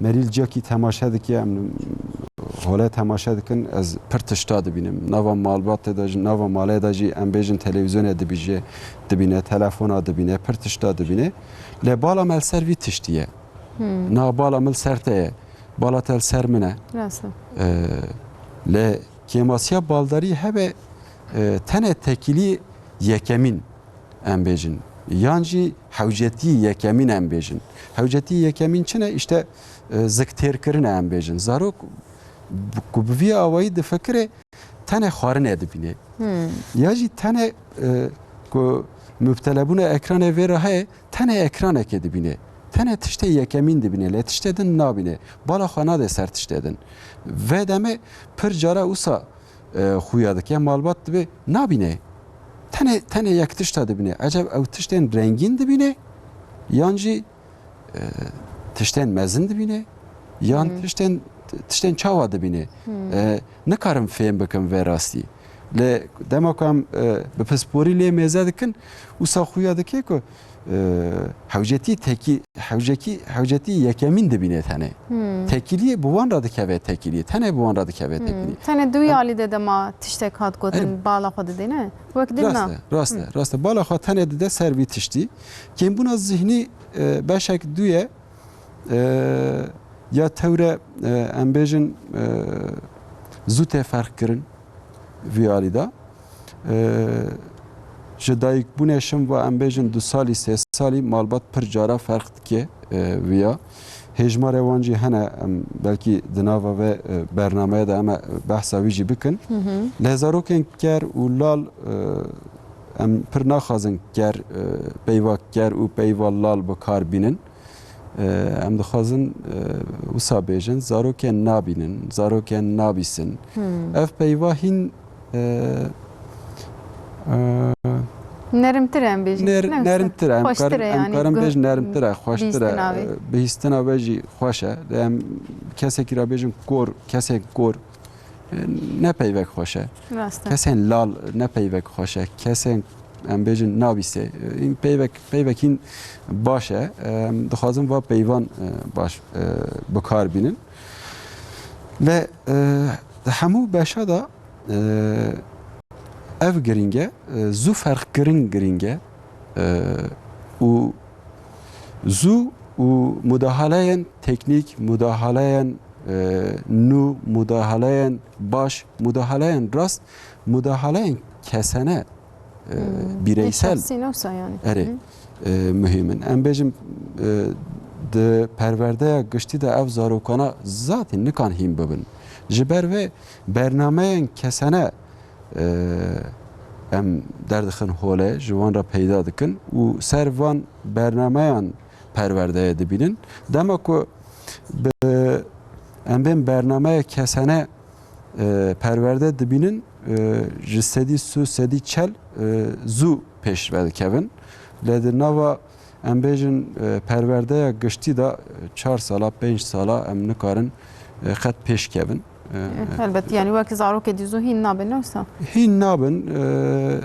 merîlciyekî temaşe dike em hole temaşe dikin ez pir tişta dibînim nava malbatê de jî nava malê de jî em bêjin televîzyonê dibîne telefona dibîne pir tişta dibîne lê bala me li ser vî tiştî ye na bala me li ser te ye bala te li ser min e lê kêmasiya baldarî hebe tenê tekilî yekemîn em bêjin yan jî hewcetî yekemîn em bêjin hewcetî yekemîn çi ne işte ziktêrkirin em bêjin zarok ku bi vî awayî difikire tenê xwarinê dibîne ya jî tenê ku müptelebûna ekranê vê re heye tenê ekranekê dibîne tenê tiştê yekemîn dibîne lê tiştê din nabîne bala xwe nade ser tiştê din vê demê pir cara wisa xuya dike malbat dibe nabîne tenê yek tişta dibîne eceb ew tiştên rengîn dibîne yan jî tiştên mezin dibîne yan tiştên çawa dibîne nikarim fêm bikim vê rastî lê dema ku em bi pisporî lê mêze dikin wisa xuya dike ku hewcetî yekemîn dibîne tenê tekiliyê bi wan re dikeve tekiliyê tenê bi wan re dikeve tekiliyê tenê duî alî de dema tiştek hat gotin bala xwe dide ne wek dina rast e bala xwe tenê dide ser vî tiştî kêmbûna zihnî beşek duye ya tewre em bêjin zû tê ferqkirin vî alî da ji dayîkbûnê şim ve em bêjin 2 salî 3 salî malbat pir cara ferq dike vîya hêjmarê wan jî hene em belkî di nava vê bernameya de em behsa wî jî bikin lê zarokên ker û lal em pir naxwazin ker peyva ker û peyva lal bikar bînin em dixwazin wisa bêjin zarokên nabînin zarokên nabîsin ev peyva hîn nerimtir em bêjin nerimtir em karim bêjin nerimtir e xweştir e bihîstina wê. bihîstina we jî xweş e em kesekî re bêjin kor kesek kor ne peyvek xweş e rast e kesên lal ne peyvek xweş e kesên em bêjin nabîse hîn peyvek hîn baş e em dixwazin va peyvan baş bikar bînin lê di hemû beşa da ev giring e zû ferqkirin giring e û zû û mudahaleyên teknîk mudahaleyên nû mudahaleyên baş mudahaleyên rast mudahaleyên kesene bireysel erê mühîmin em bêjin di perwerdeya giştî de ev zarokana zatî nikan hîn bibin ji ber vê bernameyên kesene em derdixin holê ji wan re peyda dikin û ser van bernameyan perwerdeye dibînin dema ku em bên bernameya kesene perwerde dibînin ji sedî sû sedî çel zû pêş vedikevin lê di nava em bêjin perwerdeya giştî da 4 sala 5 sala em nikarin xet pêş kevin elbet yani wekî zarokê dîzo hîn nabin wisa hîn nabin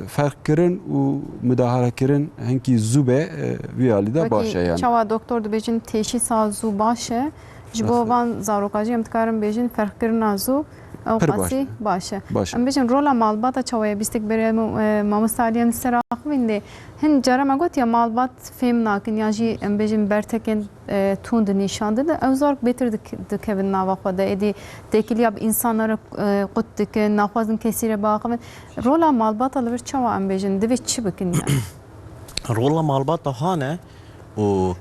ferqkirin û müdahalekirin hinkî zû be vî alî de baş e yani çawa doktor dibêjin teşîsa zû baş e ji bo van zarokajî em dikarin bêjin ferqkirina zû ew Pir baş qasî baş e baş e em bêjin rola malbata çawaya bîstek berê mamoste aliyan ser axivîn dê hin cara me gotiye malbat fêm nakin ya jî em bêjin bertekên tund nîşandin ew zarok bêtir dikevin nava xwe de êdî tekiliya bi însanlara qut dikin naxwazin kesî re biaxivin rola malbata li vir çawa em bêjin divê çi bikin yani rola malbata hane û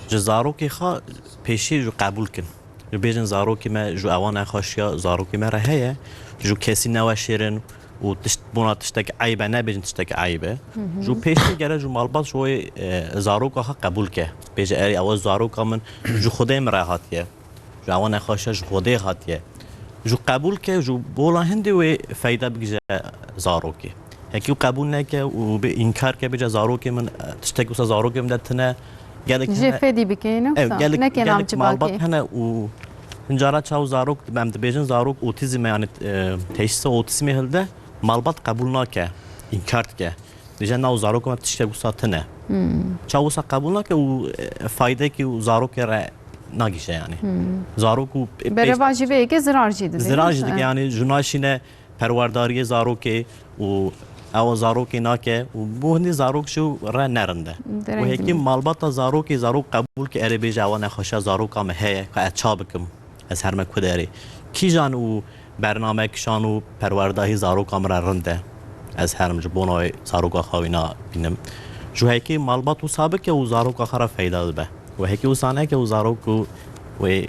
ji zarokê xwe pêşî jû qebûl kin ji bêjin zarokê me ji ewan nexweşiya zarokê me re heye ji kesî neweşêrin û bûna tiştekî eyb e nebêjin tiştekî eyb e ji pêşî gere ji malbat ji wê zaroka xwe qebûl ke bêje erê ew zaroka min ji xwedê min re hatiye ji ewan nexweşiya ji xwedê hatiye ji qebûl ke ji bola hindê wê feyda bigije zarokê hekî qebûl neke û bê înkar ke bêje zarokê min tiştek wisa zarokê min de tune gelek jê fêdî bikene wisa neke nam çi malbat bakê hene û hincara çaw zarok em dibêjin zarok otîzm yani teşhîsa otîzmê hilde malbat qebûl nake înkar dike dije nav zarok me tiştek wisa tune çaw wisa qebûl nake û faydekî û zarokê re nagîşe yani zarok û bereva jî vê yekê zirar jî dide zirar jî dike yani ji naşîne perwerdariyê zarokê û ew zarokê nake û bu hindî zarok jî re nerin de û hekî malbata zarokê zarok qebûl ke erê bêje ewa nexweşiya zaroka me heye ka ez ça bikim ez herme ku derê kîjan û bernamekişan û perwerdahî zaroka me re rind e ez herim ji bo navê zaroka xwe wî nabînim ji hekî malbat wisa bike û zaroka xwe re feyda dibe û hekî wisa neke û zarok û wê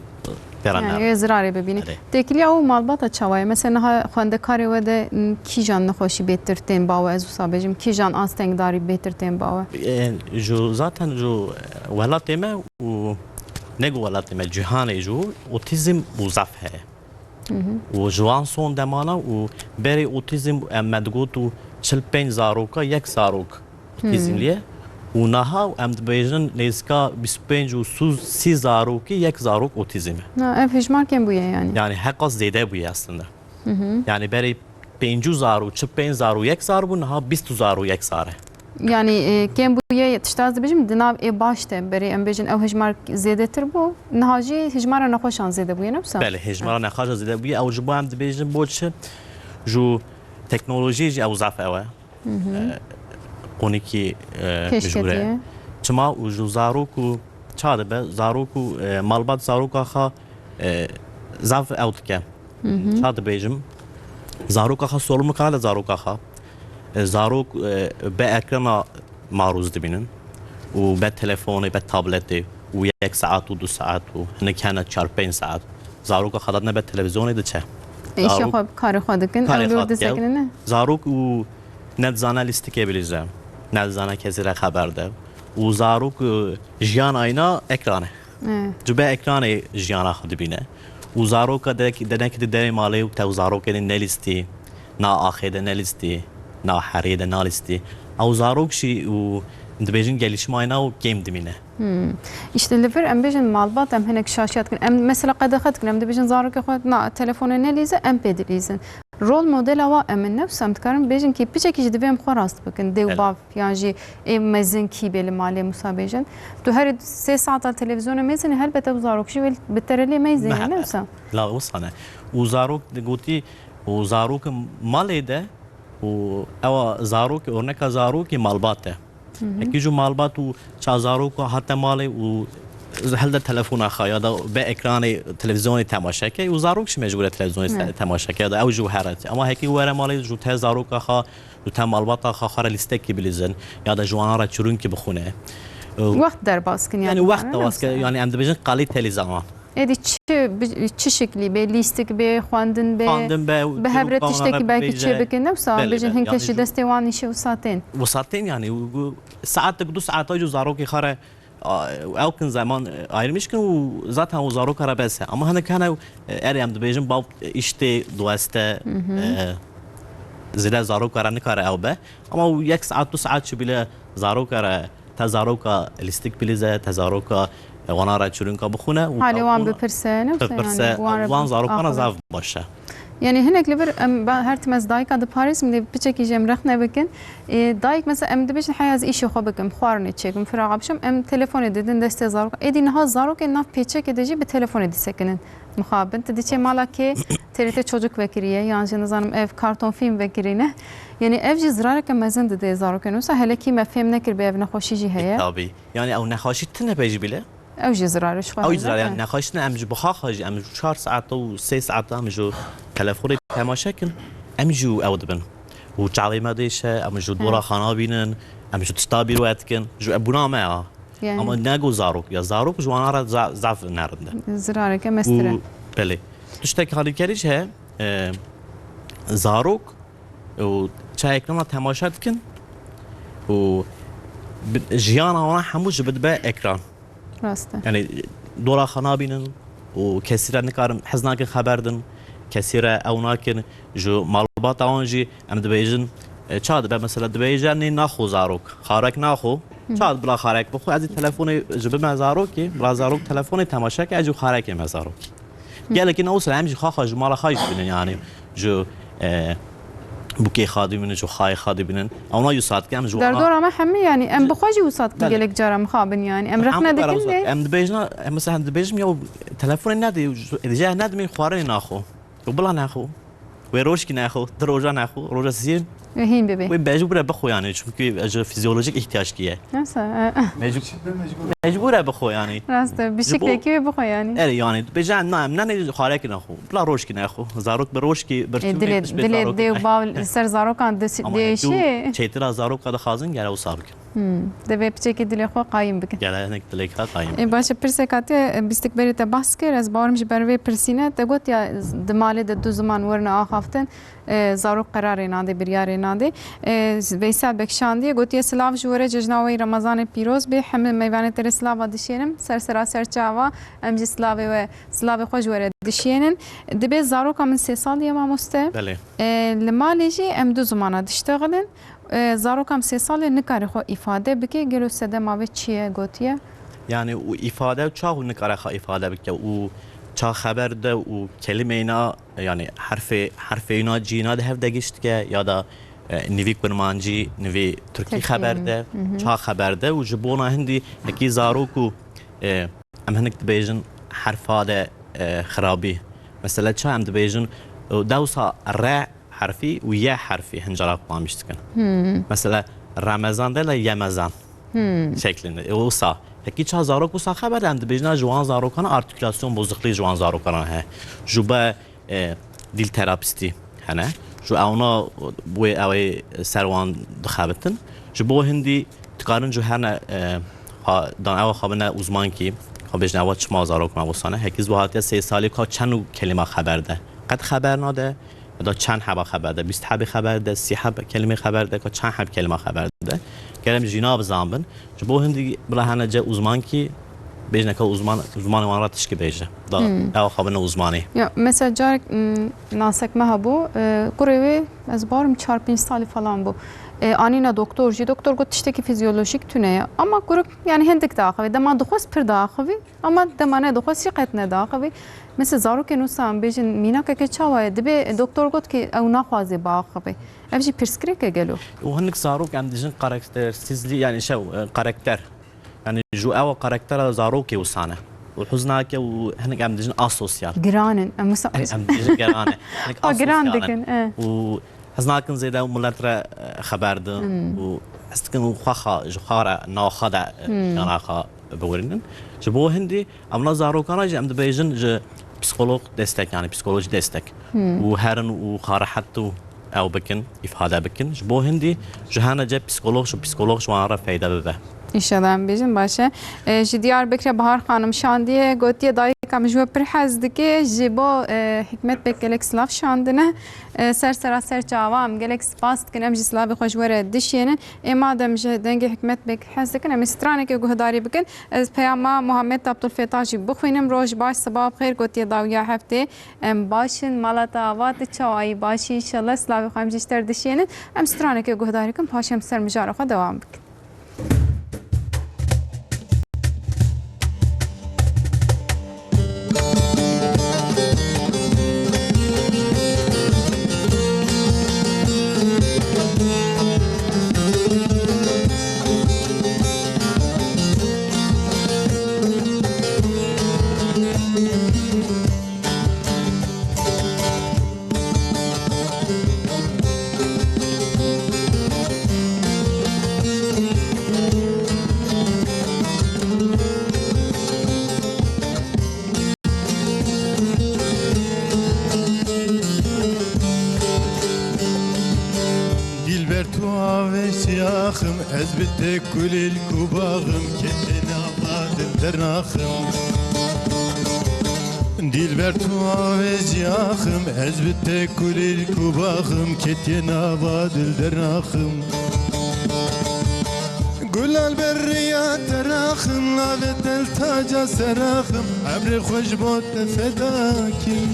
یعنی زراری ببینی آره. تکلیه او مالبات چوای مثلا خواندکاری و ده کی جان نخوشی بهتر تن باو از صابجم کی جان آستنگ داری بهتر تن باو جو ذاتا جو ولاتمه و نگو ولاتمه جهان جو اوتیزم وظف ہے و جوان سون دمانا و بری اوتیزم مدگو تو 45 زاروکا یک زاروک اوتیزم لیه و نها ام دبیجن لیسکا 25 و 30 زاروکی یک زاروک اوتیزمه نه اف هجمار کم بویه yani yani حقا زیاده بوی aslında yani beri 5 زارو 45 زارو یک زار bu naha 20 زارو یک زاره yani kem bویه تشتاز بجم دناب ای باشته بری ام بجن او هجمار زیاده تر بو نهاجی هجمار نخوشان زیاده بویه نفسه بله هجمارا نخواجه زیاده بوی او جبو هم دبیجن بولشه جو تکنولوژی جی او ضعف اوه اونی که مجبوره چما و جو زاروکو چاده به زاروکو مالبات زاروکا خا ضعف اوت که چاده بیجم زاروکا خا سولمو کنه زاروکا خا زاروک به اکرانا معروض دبینن و به تلفونی به تابلتی و یک ساعت و 2 ساعت و هنکنه 4-5 ساعت زاروکا خدادنه به تلویزیونی دچه ایشی خوب کار خودکن اولور دستکنه نه زاروک و نتزانه لیستی که بلیزم نتزانه کسی را خبر ده و زاروک جیان اینا اکرانه جو به اکران جیان خود بینه و زاروک دنه که دری مالی و تو زاروک نلیستی نا آخیده نلیستی نا حریده نلیستی او زاروک شی و دبیجن gelişme ayna o game dimine. İşte lever em bejin malbat em hinek şaşiyat kin em mesela qadaxat kin em debejin zarok xod na telefonu ne lize em pedilizin. Rol model ava em nefsem tkarim bejin ki piçek ji dibem xarast bikin dev bav yani em mezin ki beli mali musabejin. Tu her 3 saat televizyona mezin helbete bu zarok ji vel beterli mezin nefsem. La وصانه و زاروک گوتی و زاروک مالیده و او زاروک اورنکا زاروک مالباته. اکی جو مالبات و چا زاروک حتی مالی و هل تلفن خواهی دا به اکران تلویزیونی تماشا که و زاروکش مجبور تلویزیونی تماشا که دا او جو هرت اما هکی وره مالی جو ته زاروک خوا جو ته مالبات خوا خار لیستکی بلیزن یا دا جوانا را چرون کی بخونه وقت در باز کن yani وقت باز کن yani ام دبیجن قالی تلویزیون edi çi şekli be listik be xwandin be hebret tiştekî belkî çê bikin newsa bêjin hin keşî destê wan îşe wîsatin وساطين يعني ساعات 2 ساعات جو زاروكي خاره او كن زمان ayrılmışken و zaten o zarok arabese ama hani kana eriyam dibêjin bav işte duaste zile zarok ara nikare ew be ama o 1 saat 2 saat bile zarok ara ta zaroka listik bilize ta zaroka وانا را چورونکا بخونه و حالی وان بپرسه بپرسه وان زاروکانا زاف باشه yani hinek lever ben her temez dayık adı Paris mi de biçeki jem rexne bikin dayık mesela em de beşin hayaz işi xo bikim xwarne çekim firağa bişim em telefon edin deste zarok edin ha zarok en naf peçek edici bir telefon edisekinin muhabin tediçe mala ki TRT çocuk vekiriye yani zanım ev karton film vekirine yani ev zirare ke mezin de zarok ensa hele ki mefhem nekir be ev nexoşici heye tabii yani o nexoşi tne beji bile او زراره شو او زراره يعني نخاشنا ام جو بخاخج ام جو 4 ساعات و 3 ساعات ام جو تلفوني تماشا كن ام جو اودبن و تعلي ما ديشه ام جو دورا خانا بينن ام جو تستابي رواتكن جو ابونا ما اما ناغو زاروك يا زاروك جو انا ضعف نارنده زراره كمستره بله تشتك هذه كاريج هي زاروك و تشايكنا تماشا كن و جيانا وانا حموج بدبا اكران راسته يعني دورا خنا بينن وكثيرا نكارم حزناك خبردن كثيرا او ناكن جو معلومات اونجي ام دبيجن چاد به مثلا دبيجن ناخو زاروك خارك ناخو چاد بلا خارك بخو از تلفن جب مزاروكي بلا زاروك تلفن تماشا که جو خارك مزاروكي قال لك انه وصل امجي خاخ مال خايف بينن يعني جو بوكي خادي من جو خاي خادي بينن او يسات كام جو در دور ما حمي يعني ام بخواجي وسات قالك جرى مخابن يعني ام رخنا دكن ام دبيجنا مثلا دبيجم يو تلفون نادي جا نادمي خواري ناخو وبلا ناخو ويروشكي ناخو دروجا ناخو روجا زين هين بيبي ومجبوره بخو يعني çünkü فيزيولوجيك احتياج كيه مجبوره بخو يعني راسته بشكل كيف بخو يعني يعني بجان نام ناني خارك ناخو بلا روشكي ناخو زاروك بروشكي دل دل باول سر زاروك عند ديشي چيترا زاروك هذا خازن گره وسابك دەبێ بچێکی دلێ خۆ قایم بکەن. گەلایەنێک دلێکا قایم. باشە پرسێک هاتێ بیستکبەری te باس کر ez barim ji ber vê pirsîne te gotiya di malê de du ziman werine axaftin zarok qerarê nadê biryarê nadê Veysel Bekşandiye gotiye silav ji were cejna wê Remezanê pîroz bê hemû meyvanê te rê silava dişênin ser seraser çava em jî silavê we silavê xwe ji were dişênin dibe zaroka min 3 sal ye mamoste بله. li malê jî em du zimana dişteğilin zarokam 3 salê nikare xwe îfade bike gelo sedema ve çi ye gotiye Yani o ifade çağ nikare ifade bike o çağ haberde o kelimeyna yani harfeyna cina de hevde geçtike ya da nevi kurmancı nevi Türkiye haberde çağ haberde o jibona hindi ki zaroku em henik dibêjin harfade xirabi mesela çağ em dibêjin dewsa r harfi و ي harfi hincala kullanmıştık. Mesela Ramazan değil Yemezan şeklinde. Olsa Eki çağ zarok bu haber hem dibêjina ciwan zarokana artikülasyon bozukluğu ciwan zarokana he. Juba dil terapisti hene. Ju ona bu ev serwan dixabitin. Ji bo hindi tikarin ju herne dan ev xabine uzman ki xabêjina ev çima zarok mavusane. Hekiz bu hatiye 3 salî ka çend kelime haberde. Qed haber nade da çend heba haberde. 20 heba haberde, 30 heba kelime haberde ka çend heba kelime haberde. Gelem jina bizanbin. Ji bo hindi bila hene ce uzman ki bêjne ka uzman wan ra tişkî bêje. Da ew xabine uzmanî. Ya mesela carek nasekme hebû kurê wê ez barim 4-5 salî falan bû. Anîna doktor jî doktor got tiştekî fizyolojik tune ye ama kuruk yani hindik daxivî dema dixwest pir daxivî ama dema ne dixwest jî qet ne daxivî. Mesela zarokên wisa em bêjin mînakeke çawa ye dibe doktor got ki ew naxwaze baxivî. Ev jî pirsgirêk e gelo. O hindik zarok em dijin karaktersizliği yani karakter. Yani ju ev karaktera zarokê wisane. O huznake û hinek em dijin asosyal. Giranin em wisa Em dijin gerane. giran dikin. û ez nakin zêde millet re xeber din û ez dikim û xwe ji xwe re naxa de yanaxa biwirînin. Ji bo hindî em na zarokana jî em dibêjin ji psikolog destek yani psikoloji destek. û herin û xarahet û ew bikin, ifade bikin. Ji bo hindî ji hene ce psikolog ji wan re feyda bibe. İnşallah em bêjin baş e. Ji Diyarbekirê Bahar xanim şandiye gotiye dayîkam ji we pir hez dike ji bo Hikmet Bek gelek silav şandine ser seraser çawa em gelek spas dikin em jî silavê xwe ji were dişênin ê madem ji dengê Hikmet Bek hez dikin em ê stranekê guhdarî bikin ez peyama Muhammed Abdülfetah jî bixwînim roj baş sabah xêr gotiye dawiya heftê em başin mala te ava te çawayî başî inşallah silavê xwe em jî ji ter dişênin em stranekê guhdarî bikin paş em ser mijara xwe dewam bikin. سياخم أزبتك كل الكباغم كتنا بادل درناخم ديل برتو وزياخم أزبتك كل الكباغم كتنا بادل درناخم قول البريات تراخم لابد التاجا سراخم عمري خوش بوت فداكم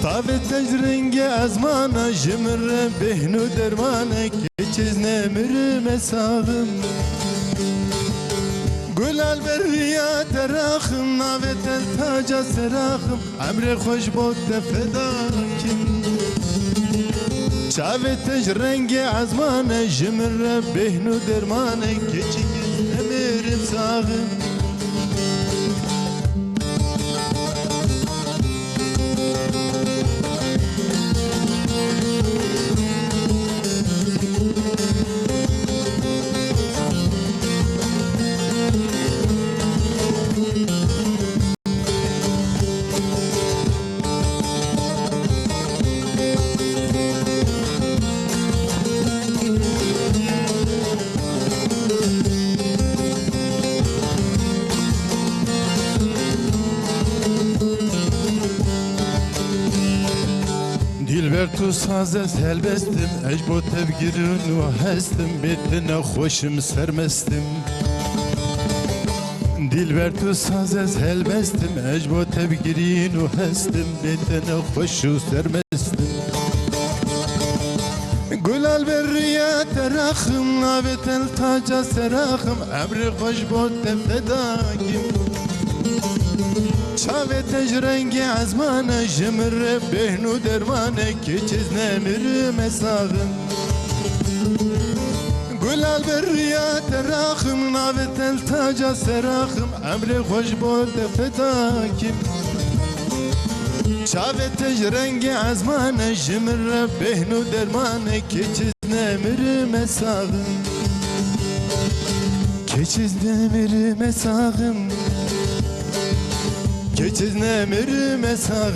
طابت تجرنگ ازمانا جمر بهنو درمانه که چیز نمر مساغم گلال بریا تراخم ناوت التاجا سراخم عمر خوش بود فداکم شابت تجرنگ ازمانا جمر بهنو درمانه که چیز نمر مساغم tu sazes helbestim Ej bo tevgirin ve hestim Bitine hoşum sermestim Dilber tu sazes helbestim Ej bo tevgirin ve hestim Bitine hoşu sermestim Gülal berriye terahım Navet el taca serahım Emri hoş bo tevdedakim Çavet ecrengi azmane Jimre behnu dermane Keçiz nemir mesağım Gülal berriye terahım Navet el taca serahım Emri hoş bo tevdedakim Çavet ecrengi azmane Jimre behnu dermane Keçiz nemir mesağım Keçiz nemir mesağım Keçiz nemir mesağım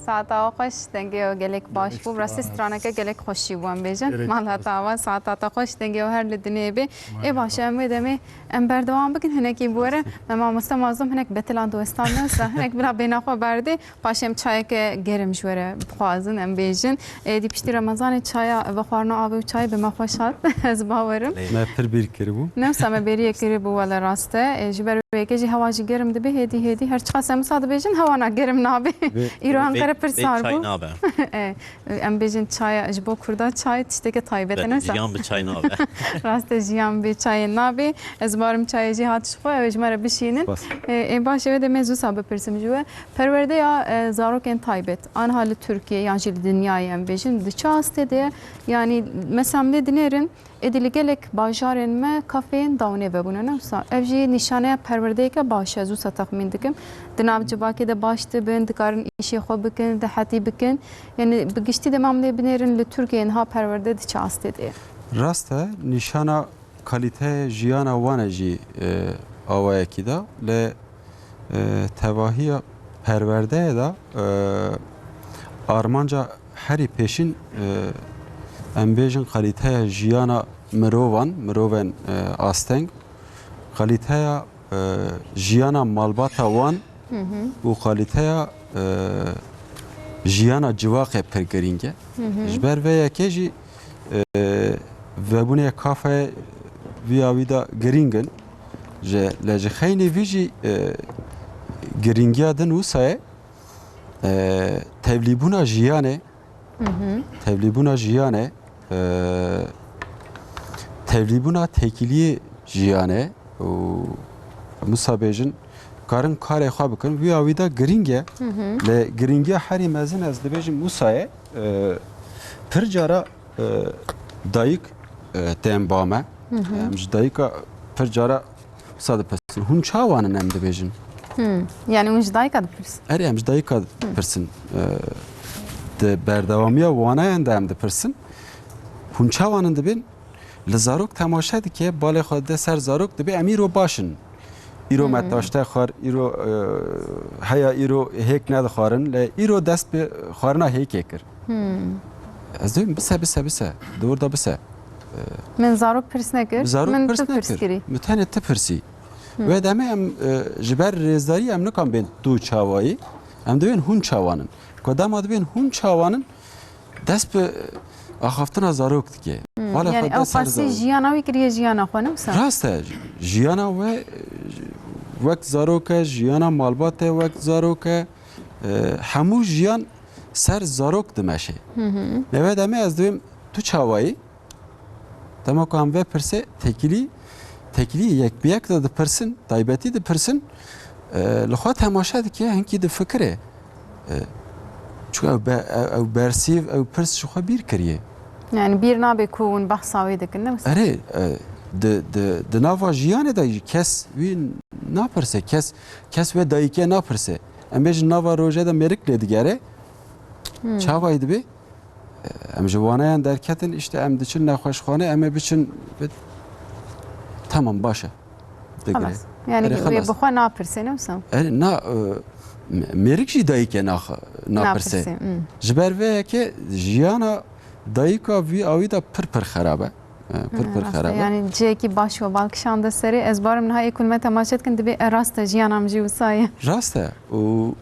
ساعتا خوش دنگی و گلک باش بود راستی استرانه که گلک خوشی بوم بیجن مال هتا و ساعتا خوش دنگی و هر لدنیه بی ای باشه ام بدمی ام بردوام بکن هنکی بوره مما مستمازم هنک بتلان دوستان نسا هنک بلا بینا خو بردی پاشم چای که گرم جوره بخوازن ام بیجن دی پشتی رمضان چای و خوارنا آبی و چای به ما خوشات از باورم نه پر bir kere bu. نفسم بریه کری بو ولا راسته جبر بيجي هواجي گرم دبي هدي هر چقا سمساد بيجن هوانا گرم نابي ایران قره پر سار çay بو nabe. ام بیجن چای اجبو کردا چای تشته که تایبت نسا Jiyan bir çay nabe. راسته جیان بی چای نابی از بارم چای جی هات شخو اجمره بشینن Bas. این باشه و دمزو سابه پرسم جوه پرورده یا زاروکن تایبت آن حال Türkiye yani jil dünyayı em bejin de çaste de yani mesela dinerin edili gelek bajarın me kafein davne ve bunu nefsa evji nişane perverde ke baş azu tahmin dikim dinav cebake de baştı ben dikarın işi xo bikin de hati bikin yani bigişti de mamle binerin le Türkiye'nin ha perverde de çaste de Rast e nişana kalite jiyana wane jî awayekî da le tevahiya perverdeye da armanca herî pêşîn em bêjin kaliteya jiyana mirovan asteng kaliteya jiyana malbata wan û kaliteya jiyana civaqê pir girîng e ji ber vê yekê jî vebûnê kafeyê vîya wî da girîngin le ji xeynê vî jî girîngiya din wisa tevlîbûna jiyanê tevlîbûna tekiliyê jiyanê û Musa bêjin karin karê xwe bikin vîya wî da girîng e le girîngiya herî mezin ez dibêjim Musayê pir cara dayık tem bame em ji dayıka pir cara Musa dipirsin hûn çawanin em dibêjin yani unj dayka dipirsin erê em ji dayıka dipirsin di berdewamiya wanayan de em dipirsin hûn çawanin dibin li zarok temaşe dike balê xwe de ser zarok dibe em îro başin îro me taşte xwar îro heya îro hêk nedixwarin le îro dest bi xwarina hêkê kir ez dibim bise dor da bise من زارو پرس نکر من تو پرس کری متنه te pirsî ve deme em ji ber rêzdarî em nikan bên du çawayî em dibên hûn çawanin ku dema dibên hûn çawanin dest bi axaftina zarok dike yani ew qasî jiyana wî kiriye jiyana xwe ne wisa rast e jiyana we wek zarok e jiyana malbat e wek zarok e hemû jiyan ser zarok dimeşe ve deme ez dibim tu çawayî dema ku em vê pirse tekilî yek bi yek de dipirsin taybetî dipirsin li xwe temaşe dike hinkî difikire çünkü ew bersîv ew pirs ji xwe bîr kiriye yani bir nabe kuun bahsa wê dikin ne wisa erê di nava jiyanê de kes wî napirse kes wê dayîkê napirse em bêjin nava roje de mêrik lê digere çavayî dibe em ji wanayan derketin işte em diçin nexweşxane em ê biçin tamam baş e digire yani Erê, wê xelas. bixwe napirse ne wisa erê na mêrik jî dayîkê napirse ji ber vê yekê jiyana dayîka vî awî da pir xerab e pir xerab e yani ceki baş ve balkışan da seri ez barım niha ekul me temaşet kin dibe rasta jiyanam jî wisa ye rast e û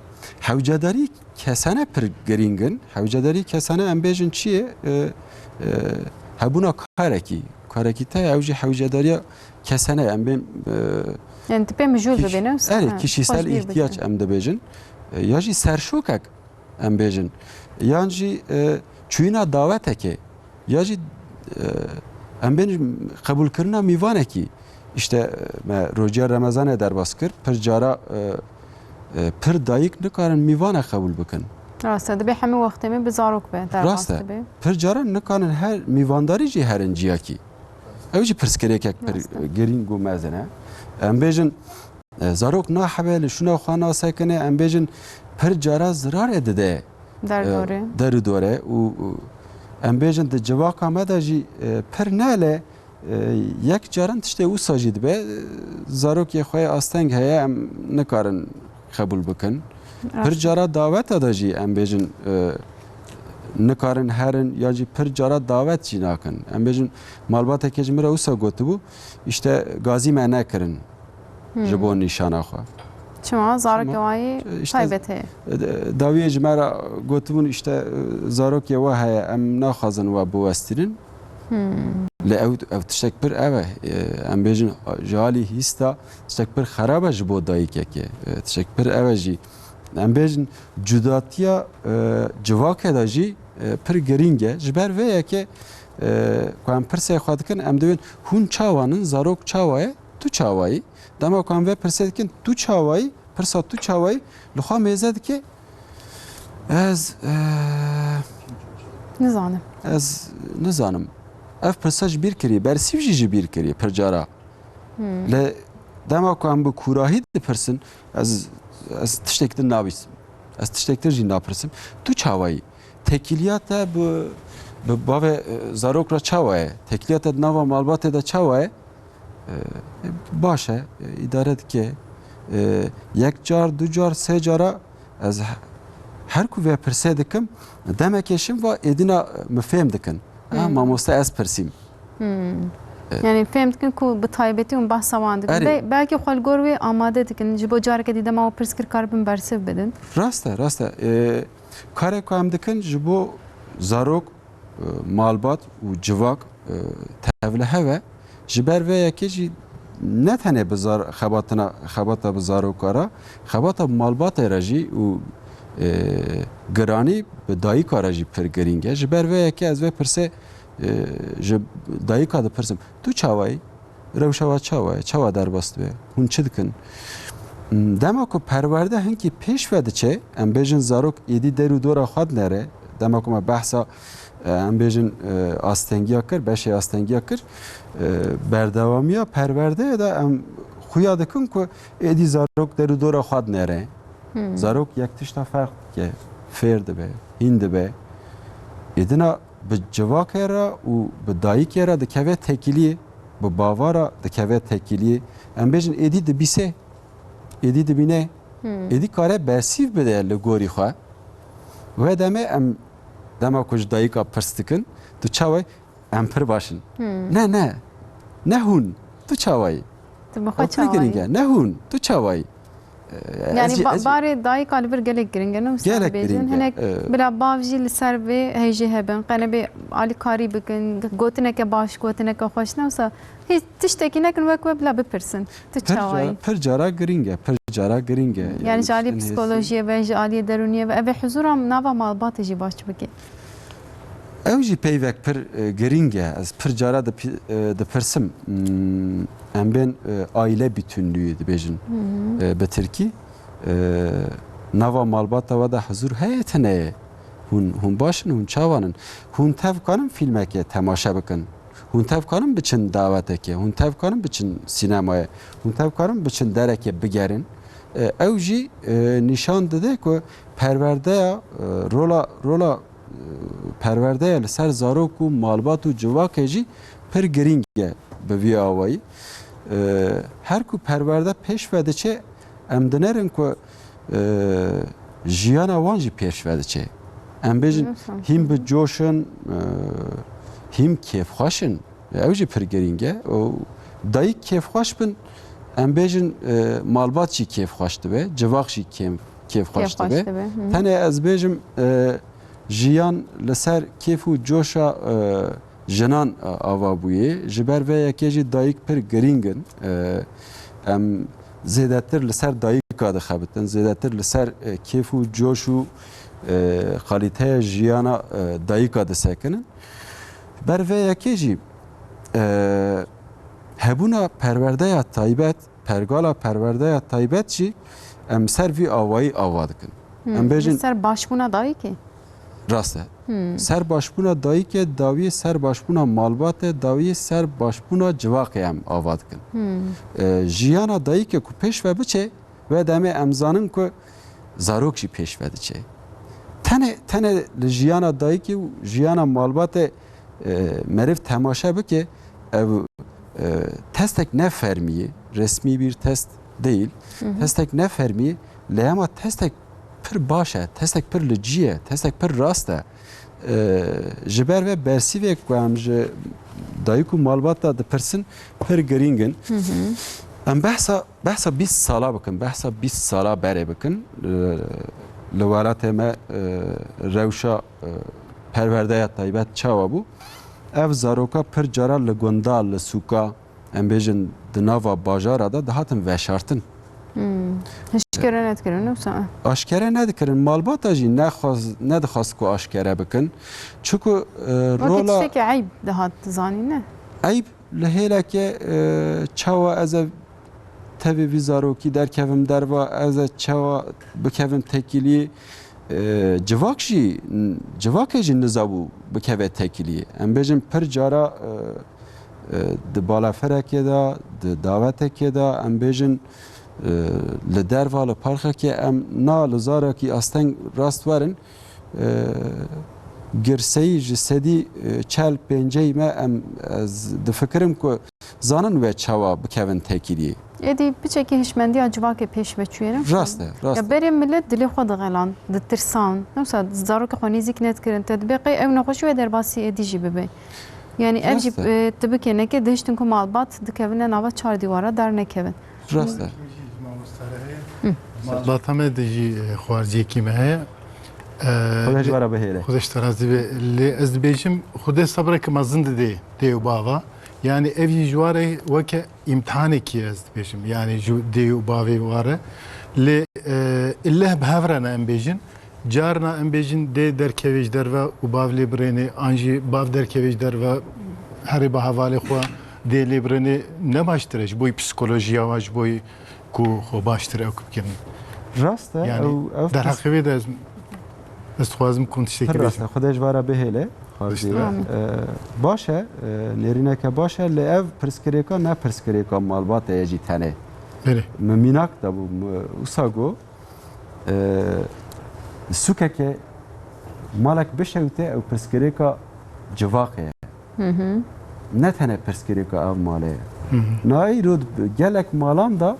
hewcedari kesene pir giringin. Hewcedari kesene em bêjin çi ye? Hebûna karekî te ew jî hewcedariya kesene em bên Yani tipe mijûl bibîne. evet, kişisel ihtiyaç em dibêjin. Ya jî serşokek em bêjin. Yan jî çûyîna dawetekê ya jî em bên qebûlkirina mîvanekî. İşte me rojiya Remezanê derbas kir, pir cara pir dayîk nikarin mîvane qebûl bikin. Rast e, dibe hemû wextê min bi zarok be. Rast e. Pir cara nikarin her mîvandarî jî herin ciyakî. Ew jî pirsgirêkek pir girîng û mezin e. Em bêjin zarok nahebe li şuna xwe nasekine, em bêjin pir cara zirarê dide derû dore û em bêjin di civaka me de jî pir nele yek caran tiştê wisa jî dibe zarokê xwe asteng heye em nikarin qebûl bikin. Pir cara daveta da jî em bêjin nikarin herin ya jî pir cara davet jî nakin. Em bêjin malbatekê ji me re wisa gotibû işte gazî me nekirin ji bo nîşana xwe. Çima zarokê wayî taybet heye. Dawiyê ji me re gotibûn işte zarokê we heye em naxwazin we biwestînin. Li ew tiştek pir ev e em bêjin ji alî hîsta tiştek pir xerab e ji bo dayîkekê. Tiştek pir ev e jî em bêjin cudatiya civakê de jî pir giring e ji ber vê yekê ku em pirsê xwe dikin em dibin hûn çawanin zarok çawa ye tu çawayî dema ku em vê pirsê dikin tu çawayî pirsa tu çawayî li xwe mêze dike ez nizanim ev pirsa ji bîr kirî bersîv jî bîr kirî pir cara li dema ku em bi kurahî dipirsin ez tiştek din nabîsim ez tiştek jî napirsim tu çawayî tekiliya te bi bavê zarok ra çawa ye tekiliya te nava malbatê de çawa ye baş e îdare dike yek car du car sê cara ez her ku vê pirsê dikim demekê şim ve êdîna me fêm dikin mamoste ez pirsîm. Yani fêm dikin ku bi taybetî û behsa wan dikin. Belkî xwelgor wê amade dikin ji bo carekê dîdema û pirskir karibin bersiv bidin. Rast e. Karê ku em dikin ji bo zarok malbat û civak tevle heve ji ber vê yekê jî ne tenê bi xebata bi zarokara xebata bi malbatê re jî û giranî bi dayîka re jî pir giring e ji ber vê yekê ez vê pirsê ji dayîka dipirsim tu çawayî rewşa çawa ye çawa derbas dibe hûn çi dikin dema ku perwerde hinkî pêş ve diçe em bêjin zarok êdî derû dora xwe dinere dema ku me behsa em bêjin astengiya kir beşê astengiya kir berdewamiya perwerdeyê de em xuya dikin ku êdî zarok derû dora xwe dinere zarok yek tişta ferq dike fêr dibe hîn dibe êdina bi civakê re û bi dayîkê re dikeve tekiliyê bi bavara dikeve tekiliyê em bêjin êdî dibîse êdî dibîne êdî kare bersîv bide li gorî xwe ve deme em dema ku ji dayîka pirs dikin tu çawayî em pir başin ne hûn tu çawayî ne hûn tu çawayî yani barê dayîka li vir gelek giring e gelek giring hinek bila bav jî li ser vê hêjî hebin qenebê alîkarî bikin gotineke baş gotineke xweş ne wisa hiç tiştekî nekin wek we bila bipirsin tu çawayî pir cara giring e pir cara giring e yani ji alî psikolojiye ve ji alî derûniye ve ev huzura nava malbatê jî baş bike ew jî peyvek pir giring e ez pir cara dipirsim em bên aile bütünlüğü dibêjin bi Tirkî nava malbata we de huzur heye tenê hûn başin hûn çawanin hûn tev karin fîlmekê temaşe bikin hûn tev karin biçin dawetekê hûn tev karin biçin sînemayê hûn tev karin biçin derekê bigerin ew jî nîşan dide ku perwerdeya rola perwerdeya li ser zarok û malbat û civakê jî pir giring e bi vî awayî her ku perwerde pêş ve diçe em dinerin ku jiyana wan jî pêş ve diçe em bêjin hîn bi coşin hîn kêfxweşin ew jî pir giring e dayîk kêfxweş bin em bêjin malbat jî kêfxweş dibe civak jî keyf hoş Keyf hoş dibe. dibe. Tane ez bejim jiyan leser keyf u coşa jinan ava buye jiber ve yekêjî dayık pir giringin em zêdetir li ser dayîka dixebitin zêdetir li ser keyf û coş û kaliteya jiyana dayîka disekinin ber vê yekê jî hebûna perwerdeya taybet pergala perwerdeya taybet jî em ser vî awayî ava dikin em bêjin Ser başbûna dayî ki. rast e ser başbûna dayîkê dawiyê ser başbûna malbatê dawiyê ser başbûna civakê em ava dikin jiyana dayîkê ku pêş ve biçe ve demê em zanin ku zarok jî pêş ve diçe tenê li jiyana dayîkê û jiyana malbatê meriv temaşe bike ev testek ne fermiye resmi bir test değil testek ne fermiye leyama testek pir baş e testek pir li ciye testek pir rast e ji ber ve bersîvê ku em ji dayîk û malbata dipirsin pir giringin em behsa 20 sala bikin behsa 20 sala berê bikin li welatê me rewşa perwerdeya taybet çawa bû ev zaroka pir cara li gunda li sûka em bêjin di nava bajara da dihatin veşartin Hişkere netkirin yoksa? aşkere nedikirin malbata jî nedixwast ku aşkere bikin çuku Vakit rola tiştekî eyb dihat zanî ne? eyb li hêlekê çawa ez ev tevê vî zarokî derkevim derva ez ê çawa bikevim tekîliyê civakê jî nizabû bikeve tekîliyê em bêjin pir cara di balaferekê da di dawetekê da em bêjin li derva li parxekê em na li zarekî asteng rast werin girseyî ji sedî çel pênceyî me em ez difikirim ku zanin ve çawa bikevin tekîliyê Êdî biçekî hişmendiya civakê pêş veçûyerin? rast e rast Ya berê millet dilê xwe digelan, ditirsan. Yoksa zarokê xwe nêzik netkirin te dibe qey ew nexweşî ve derbasî êdî jî bibe. Yani ev jî tibike neke dihiştin ku malbat dikevine nava çar dîwara dernekevin. rast e malbata me de jî xwarziyekî me heye Xweş were bihêle خودش ترازی به لی از بیشم خود صبر که مزند دیو باوا یعنی اوی جواره وکه امتحانی کی از بیشم یعنی جو دیو باوی واره لی الله به هفرنا ام بیشن جارنا ام بیشن دی در کویج در و باولی برینی آنجی باو در کویج در و هری به حوالی خو دی لیبرینی نباشترش بوی پسیکولوژی آواج بوی کو خو باشتره اکب کنی rast e yani در حقیقت از استخوازم کن تشتکی pir rast e بیشم xweş were bihêle baş e nêrîneke baş e li ev pirskirêka ne pirskirêka malbatê jî tenê بله min mînak da bû wisa got sûkeke malek bişewte ew pirskirêka civakê ye ne tenê pirskirêka ev malê ye nayî rûd gelek malan da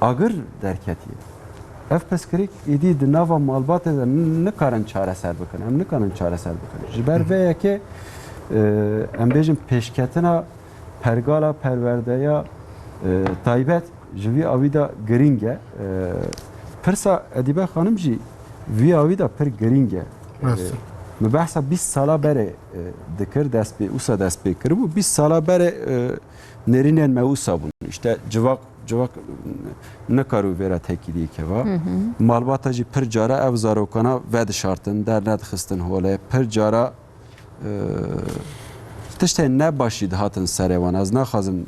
agir derketiye ev piskirik êdî di nava malbatê de nikarin çareser bikin em nikarin çareser bikin ji ber vê yekê em bêjin pêşketina pergala perwerdeya taybet ji vî avî da giring e pirsa Edîbe xanim jî vî avî da pir giring e راست mi behsa 20 sala berê dikir dest pê wisa dest pê kiribû 20 sala berê nêrînên me wisa bûn işte civak nekarû vêra tekîliyê keva malbata jî pir cara ev zarokana vedişartin der nedixistin holê pir cara tiştê ne başî dihatin serê wan ez naxwazim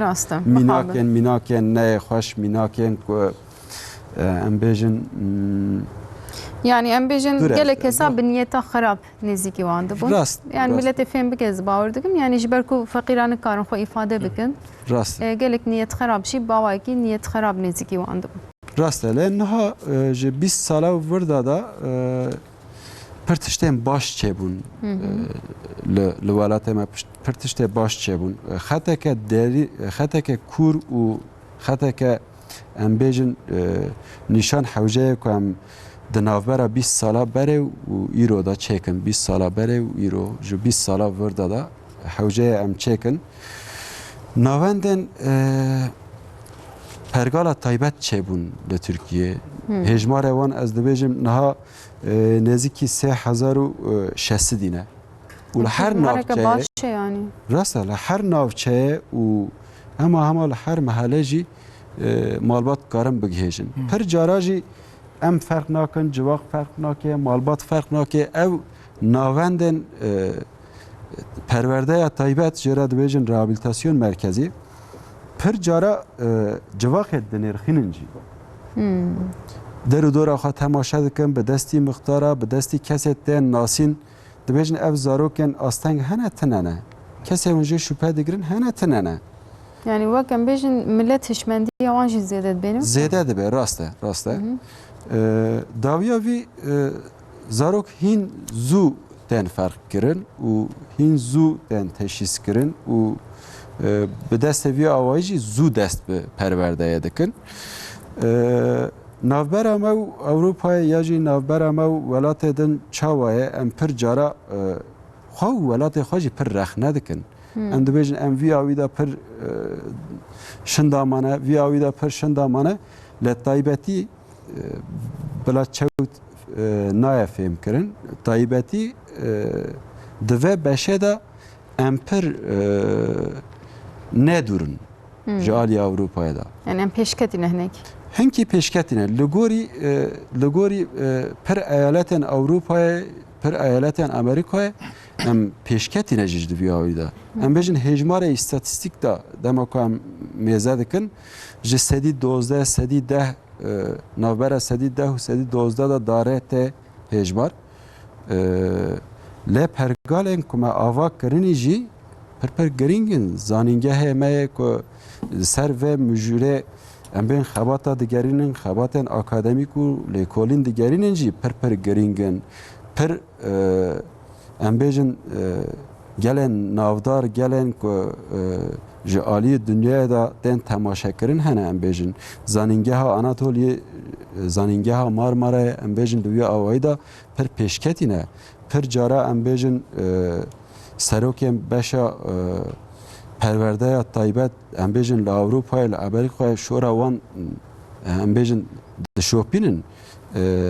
Rast e. mînakên neyê xweş mînakên ku em bêjin Yani em bêjin Dur, gelek evet. hesa bi niyeta xerab nêzîkî wan dibûn. rast Yani rast, milletê fêm bike ez bawer dikim yani ji ber ku feqîran nikarin xwe îfade bikin. rast Gelek niyet xerab jî bawayekî niyet xerab nêzîkî wan dibûn. rast e lê niha ji 20 sala virda da pir tiştên baş çêbûn li welatê me pir tiştê baş çêbûn xeteke derî xeteke kûr û xeteke em bêjin nîşan hewceyê ku em di navbera 20 sala berê û îro da çêkin 20 sala berê û îro ji 20 sala virda da hewceyê em çêkin navendên pergala taybet çebun le Türkiye. Hejmar evan ez dibêjim niha nezikî 3060 dîne. û li her navçeyê baş yani. rasta li her navçeyê û hema li her mehele jî malbat karin bigihêjin. Pir cara jî em ferq nakin, civak ferq nake, malbat ferq nake. Ev navendên perwerdeya taybet jê re dibêjin rehabilitasyon merkezî pir cara civakê dinêrxînin jî. Der û dora xwe temaşe dikin bi destî mixtara, bi destî kesê tên nasîn dibêjin ev zarokên asteng hene tinene. Kesê hûn jê şüphe digirin hene tinene. Yani wek em bêjin millet hişmendiya wan jî zêde dibêne. Zêde dibe rast e. Dawiya vî zarok hîn zû tên ferq kirin û hîn zû tên teşhîs kirin û bi destê vî awayî jî zû dest bi perwerdeye dikin. Navbera me û Ewropayê ya jî navbera me û welatê din çawa ye em pir cara xwe û welatê xwe jî pir rexne dikin. Em dibêjin em vî awî de pir şinda mane, vî awî de pir şinda mane li taybetî bila çewt naye fêm kirin. Taybetî divê beşê de em pir nedûrin ji alî Ewropayê de. Yani em pêşketîne hinek. Hinkî pêşketîne li gorî pir eyaletên Ewropayê, pir eyaletên Amerîkayê em pêşketîne jî ji vî awî de. Em bêjin hejmarê îstatîstîk de dema ku em mêze dikin ji sedî 12, sedî 10 navbera sedî 10 û sedî 12 da dare tê hejmar. Lê pergalên ku me ava kirinî jî pir giringin. Zanîngehê me ye ku ser vê mijûrê em bên xebata digerînin, xebatên akademîk û lêkolîn digerînin jî pir giringin. Pir em bêjin gelên navdar, gelên ku ji aliyê dunyaya da tên temaşekirin hene em bêjin. Zanîngeha Anatoliyê, zanîngeha Marmarayê em bêjin di wî awayî da pir pêşketîne. Pir cara em bêjin serokên beşa perwerdeya taybet em bêjin li Ewropayê, li Amerîkayê şora wan em bêjin dişopînin.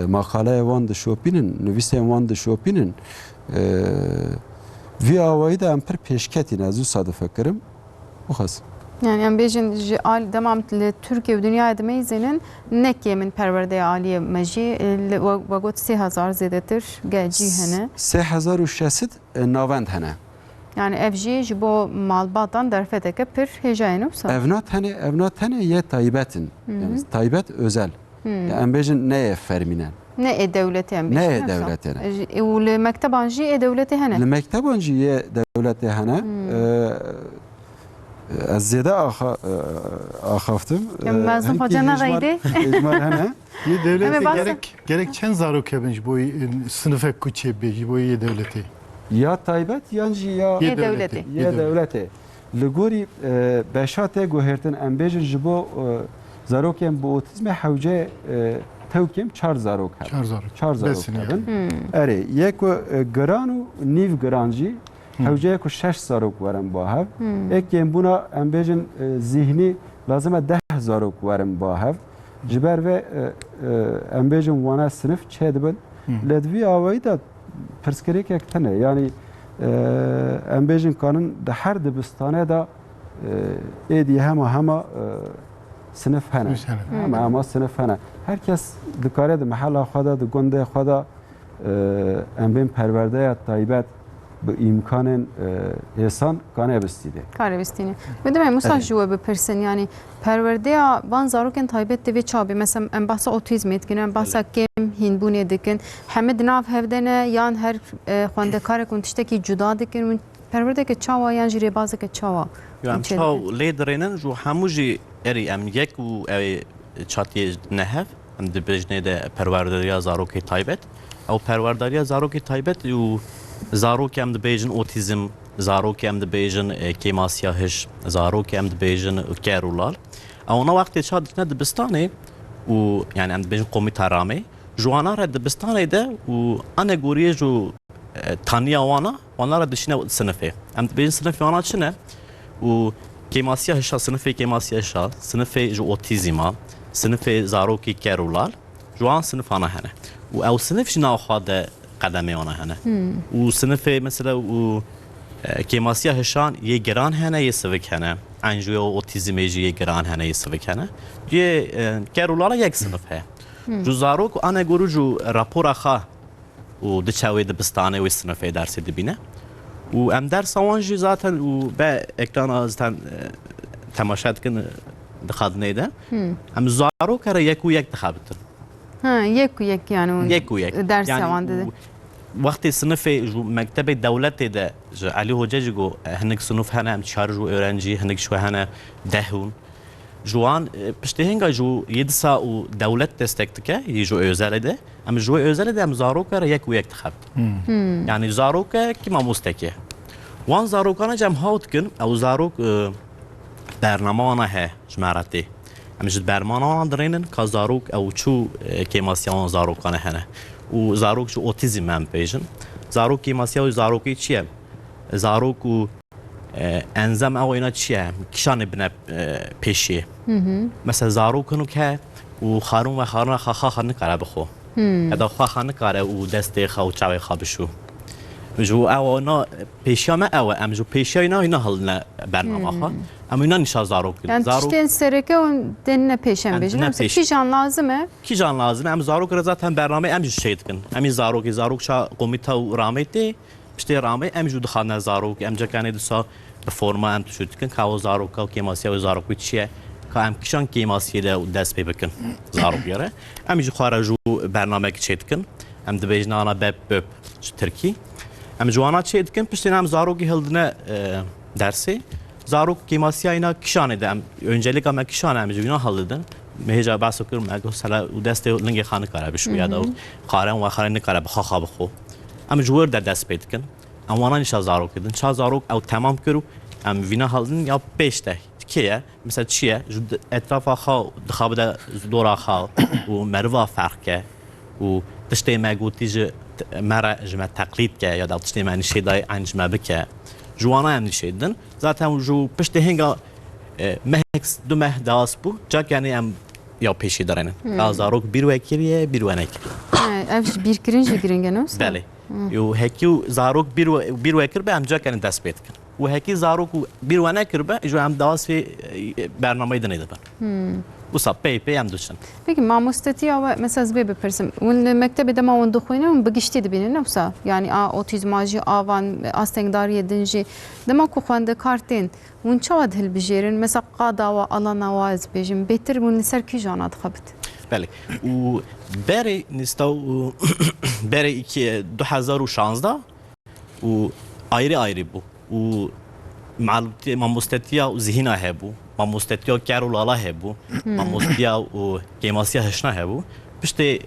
Makaleye wan dişopînin, nivîsên wan dişopînin. Vî awayî de em pir pêşketîne ez wisa difikirim. Xas. Yani em bêjin ji al demam li Türkiye û dünyayê dimeyzînin nekê min perwerdeya aliyê me jî we got 3000 zêdetir gecî hene. 3600 navend hene. Yani ev jî ji bo malbatan derfeteke pir hêjayên wisa. Evnat hene ye taybetin. Yani taybet özel. Em bêjin neye fermînen. Ne e-devletê em bêjin. Ne e-devletê hene. û li mekteban jî e-devletê hene. Li mekteban jî ye devletê hene. Ez zêde axaftim. Mezun hoca neğeydi? Hejmar hene. Yê devletê Em ê bahs- gerek çend zarok hebin ji bo sinifek ku çêbê ji bo yê devletê. Ya taybet yan jî ya E-devletê. ye devletê. Li gorî beşa tê guhertin em bêjin ji bo zarokên bi otîzmê hewce tewkêm 4 zarok hebin. Çar zarok. 4 zarok hebin. Erê yek ku giran û nîv giran jî hewceyê ku 6 zarok werin ba hev. Ekên bûna em bêjin zîhnî lazim e 10 zarok werin ba hev. Ji ber vê em bêjin wana sinif çê dibin. Lê di vî awayî de pirsgirêkek tune. Yani em bêjin kanin di her dibistanê da êdî hema sinif hene. Hema sinif hene. Herkes dikare di mehela xwe de, di gundê xwe de em bên perwerdeya taybet bi imkanên êsan kane bistîde. Karevistîne. Ve demek Musa ji we bipirsin yani perwerdeya van zarokên taybet divê çabê mesela em bahsa otîzmê dikin, em bahsa kêm hînbûnê dikin, hemê di nav hevde ne yan her xwendekarek û tiştekî cuda dikin, perwerdeke çawa yan jî rêbazeke çawa. Em çaw lê dirênin ji hemû jî erî em yek û ew çatiyê nehev em dibêjinê de perwerdariya zarokê taybet. Ew perwerdariya zarokê taybet û zarokê em dibêjin otîzm, zarokê em dibêjin kêmasiya hişk, zarokê em dibêjin ker û lal. Ew ona wextê çar dikine dibistanê û yani em dibêjin komîta ramê ji wan re dibistanê de û ane goriyê ji taniya wana wan re dişine sinifê. Em dibêjin sinifê wana çi ne? û کیماسیا هشا صنف کیماسیا هشا صنف جو اوتیزما صنف زاروکی کرولال جوان صنف انا هنه و او صنف جنا خواده قدمه انا هنه و صنف مثلا و کیماسیا هشان یه گران هنه یه سوک هنه انجوی اوتیزم یه گران هنه یه سوک هنه یه کرولال یک صنف هه جو زاروک انا گرو جو راپور خا و دچاوی دبستانه و صنف درس دبینه و ام درس وانجی ذاتن و به اکران ازتن تماشات کن دخاد نیده ام زارو کره یک و یک دخابتن ها یک و یک yani اون یک و یک درس وان داده وقتی صنف جو مکتب دولت ده علی حجاج جو هنگ صنف هنه ام چهار جو öğrenci هنگ شو هنه دهون جوان پشت هنگا جو یدسا و دولت دستکت که جو özel ده ام جو özel ده ام زارو کره یک و یک دخابتن yani زارو که کی ما مستکی وان زاروکانه جم هاوت کن او زاروک برنامه آنها هه جمعراتی همجد برنامه آنها درینن که زاروک او چو کیماسیان زاروکانه هنه و زاروک جو اوتیزم هم پیجن زاروک کیماسیا و زاروکی چیه زاروک و انزم او اینا چیه کشان بنه پیشیه مثلا زاروکنو که و خارون و خارون خا نکاره بخو ادا خا نکاره و دست خا و چاوی خا بشو جو او نا پیشیامه او ام جو پیشیاینا اینا حل برنامه ها اما اینا نشا زاروک yani tişten sereke on denine peşen bejin ne mesela peşin. kişan lazım he کی جان لازم ام زاروک را zaten برنامه ام جو شید کن امی زاروک شا قومیتا و رامتی پشتی رامه ام جو دخانه زاروک ام جکانه دسا به فرما ام تشوت کن که زاروک و کیماسیا و زاروک چیه که ام کشان کیماسیا ده دست پی بکن زاروک یاره ام جو خارجو برنامه کی شید kın ام دبیجنا انا بب ترکی ام جوانا شید kın پشتی ام زاروکی هلدنه dersi زاروک کیماسیا اینا کشانه ده ام öncelik ama کشانه ام جو اینا هلدن مهجا بحث کرد مگه سلا و دست لنگ خانه کاره بشو یا دو قارن و خارن نکاره بخا خا بخو ام جوور در دست پید کن ام وانا نشا زاروک کدن شا زاروک او تمام کرو ام وینا هلدن یا پیشته کیه مثلا چیه اطراف خا دخاب ده دورا خا و مروا فرق که و تشتی مگوتی ج مرا جمع تقلید که یا دل تشتی معنی شیدای انجمه بکه جوانا هم نشیدن zaten جو پشت هنگا مهکس دو مه داس بو جاک یعنی ام یا پیشی دارن زاروک bir و ekiriye bir و nekir ev bir girince giringen o بله یو هکیو زاروک bir و ekir به ام جاک یعنی دست بید کن و هکی زاروک bir و nekir به جو ام داس فی برنامه دنیده بر bu sap pey ام دوشن Peki mamostetiya ve mesela zbe bepirsim. Un mektebe de ma un dukhuyne un bigişti de binin nefsa. Yani a otizmajı avan astengdar yedinci. Dema ku khwande kartin. Un çavad hil bijerin mesela qada ve alana vaz bejim. Betir un ser ki janat khabit. بله و بری نستو بری iki 2016 و ayrı bu و ماموستتیا و ذهنا هبو ماموستتیا کارولala هبو ماموستیا و کیماسیا هشنا هبو پشتی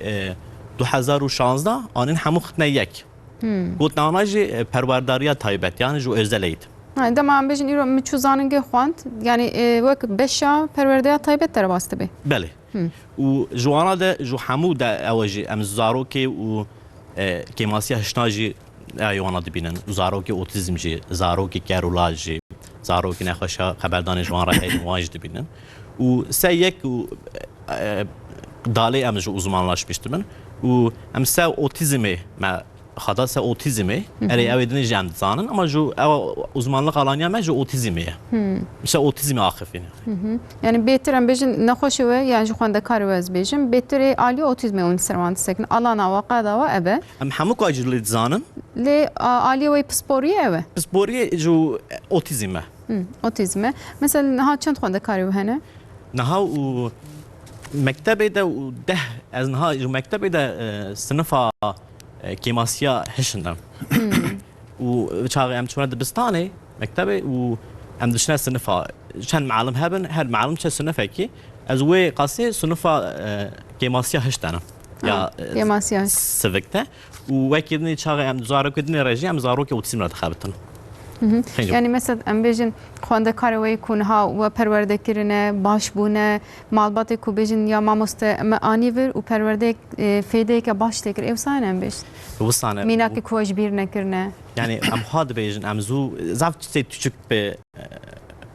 2016 آنین همو ختنه یک گوت ناناجی پرورداریا تایبت یعنی جو ازدلید Ha dema bejin iro miçuzanın ge khwant. Yani vek beşa perverdeya taybet der bastı be. بله و جوانا ده جو همو ده اوجی ام زاروکی و کیماسیا هشناجی ایوانا دبینن زاروکی اوتیزم جی زاروکی کارولال جی زاروکی نخوشا خبردان جوان را هی واج دبینن و سه یک و دالی ام جو uzmanlaşmıştım و ام سه اوتیزمی ما خدا سه اوتیزمی اری اودن جند زانن ama جو uzmanlık alanı ama جو اوتیزمیه میشه اوتیزم آخفینه Yani betir em bejin naxoşi ve yani şu khwande kar vez bejim betir ali otizme un servant sekin alana ve qada ve ebe. ام همو کاجلی زانن Le ali ve psporiye eve. بس بوری جو اوتیزمه Otizme. Mesela ha çend khwande kar ve hene. نها و مكتبه ده و ده از نها جو مكتبه ده صنفا كيماسيا هشندم و چاغي ام چونه دبستاني مكتبه و ام دشنا صنفا چند معلم هبن هر معلم چه صنفه كي از وي قاسي صنفا كيماسيا هشتنا يا Kemasya. سيفكته و وكيدني چاغي ام زارو كدني رجي ام زارو كي اوتيزم را خابتن Yani mesela em bejin khwande kar ve kun ha ve perverde kirine baş bune malbate ku bejin ya mamoste me ani ver u perverde feyde ke baş tekir efsane em bej. وصانا Minak ki kuaj bir nekirne. يعني ام هاد بيجن ام زو زاف تسي تشك ب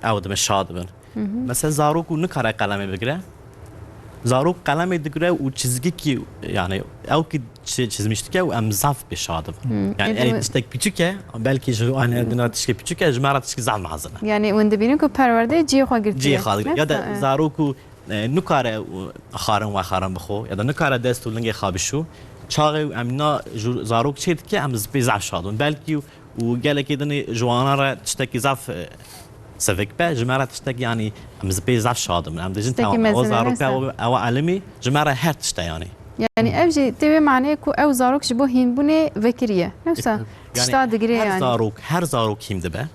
او دم شاد بن مثلا زاروک و نکاره قلمه بگیره زاروک قلمه دگیره و چیزی که یعنی او که چیزمیشتی که و امزاف بشاد بن یعنی تشتک پیچکه بلکه جو آن دنا تشک پیچکه جمعه تشک زال مازنه یعنی اون دبینیم که پرورده جی خو گرتی جی خالد یا دا زاروک و نکاره خارم و خارم بخو یا دا نکاره دست و لنگ خابشو چاقی و امنا زاروک چید که امز بیزاف شادون بلکه و گله که دنی جوانا را تشتکی زاف سفك با جماعة تشتكي يعني أمز بيزعف شادم أم دجنت أو زاروك أو علمي جماعة هات تشتا يعني أبجي تبي معناه كو أو زاروك شبه هين بني ذكرية نفسها تشتا دقري يعني هر زاروك هيم دبا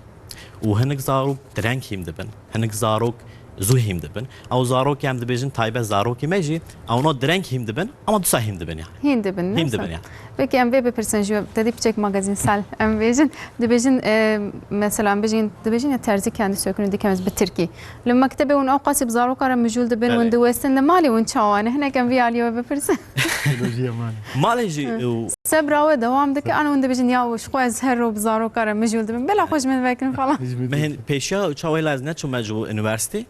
وهنك زاروك درانك هيم دبن هنك زاروك زو هيم دبن أو زاروك هم دبيجن تايبة زاروك ماجي أو نو درانك هيم دبن أما دوسا هيم دبن يعني هين دبن هيم دبن يعني بكي ام بي برسنجو تدي بچك ماغازين سال ام بيجن دبيجن مثلا دبيجن ترزي كان سوكن دي كمز بالتركي لما كتبوا ان اوقات بزاروك راه مجول دبن وند ويستن مالي وان شاوان هنا كان في عليو بفرس مالي جي سبرا ودوام دك انا وند بيجن يا وش خو زهر وبزاروك راه مجول دبن بلا خوش من فكر فلا مهن بيشا تشاوي لازم تشو مجو يونيفرسيتي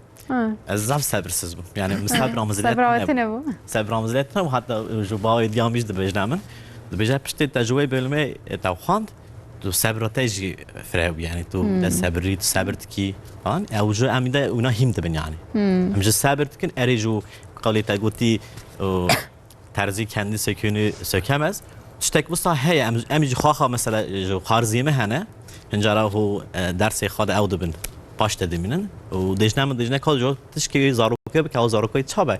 زاف صبرسız bu. Yani sabramız letna ve hatta جو باوی دیامیش دبیجنامن دبیجه پشت تجربه بلمه تاوخاند تو صبراتجی فرو يعني تو ده صبری تو صبرت کی آن او جو امیده اونا هم دبن يعني امج صبرت کن اریجو قالی تگوتی ترزی کندی سکونی سکمز تشتک وسط هي امج خاخه مثلا جو خارزیمه هنه هنجرا هو درس خود او دبن باش دمینن و دجنه کال جو تشکی زاروکه بکاو زاروکه چابه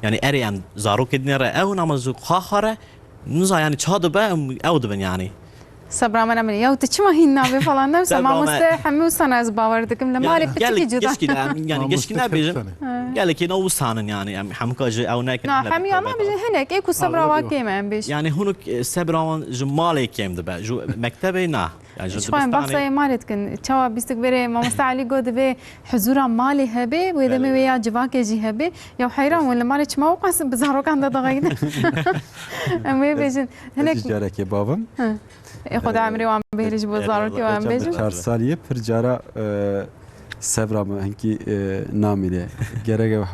يعني اري ام زاروكه دنيره او نمازو خاخره نوزا يعني çadı be او دبن يعني صبر ما نعمل يا وتشما هنا falan نفسه ما مستحمي وسنة از باوردكم لما لي بتشكي جدا يعني جشكي نبيجن قال لك انه وسانن يعني ام حمكاج او ناك لا حمي ما بيجن هناك ايكو صبر واكيم ام بيش يعني هناك صبر جمالي كيم دبا جو مكتبي نا يعني جو شوين بس مالتكن تشوا بيستكبري ما مستعلي قد به حضور مالي هبي واذا ما ويا جواك جي هبي يا حيران ولا مالك موقع بزاروك عند دغيد ام بيجن هناك جارك يا بابام خود عمري وعم بهرج بزاروك وعم بيجن 4 سالیه پر جارا صبر ما هنکی نامیده گرگ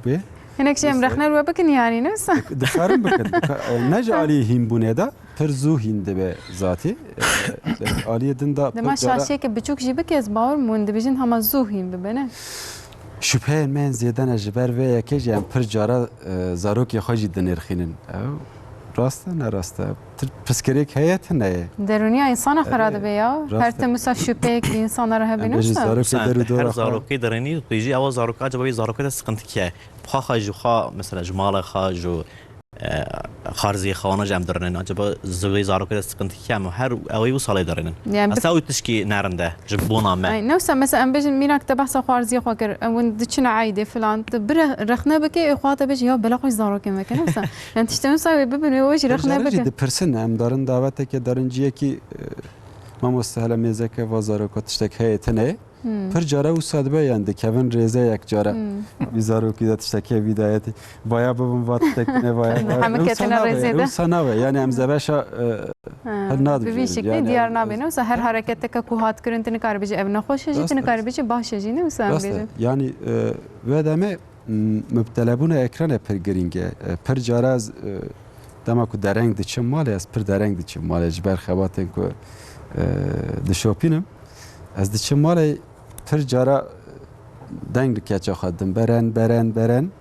به هناك شيء مرخنا وبكن يعني نفس دفارم بكن نجا علي هين بنيدا پرزو هين دبه ذاتي علي دندا ما شاشة كبتشوك جيبك يزباور من دبيجن هما زوهين ببنه شبه من زيدان جبر و يكيج يعني پر جارا زاروك يخاجي دنرخينن او راسته نه راسته پسکریک هیت نه درونی انسان خراد بیا هر تمسا شبه که انسان راه بینوش هر زاروکی درونی تيجي او زاروکا جوی زاروکا سقنت کیه خا جو خا مثلا جمال خا جو خارزي خانه جام درنن اجبا زوي زاروكه سقنت كام هر اوي وصل درنن اساوي تشكي نارنده جبونا ما نفس مثلا بيجن مينك تبحث خارزي خاكر وين دچنا عايده فلان بره رخنا بك اخواته بيج يا بلا خوش زاروكه مكن نفس يعني تشتم ساوي ببن وش رخنا بك دي پرسن ام دارن دعوته که درنجیه کی ما مستحل میزه که وزاروکه تشتک هیتنه پر جاره و صدبه یعنی کevin رزه یک جاره بیزارو کی داشته بدایتی بایا ببم وقت تکنه بایا همه کتنا رزه ده سناوه یعنی امزبشا هناد به شکلی دیار نبینه و هر حرکت که کوهات کردن تن کار بچه ابن خوش جی تن کار بچه باشه جی نه وسام بیه یعنی و دمه مبتلبون اکران پر گرینگه پر جاره از دما کو درنگ دچ مال از پر درنگ دچ مال جبر خباتن کو دشوپینم از دچ مال پر جارا دنگ کچا خدم برن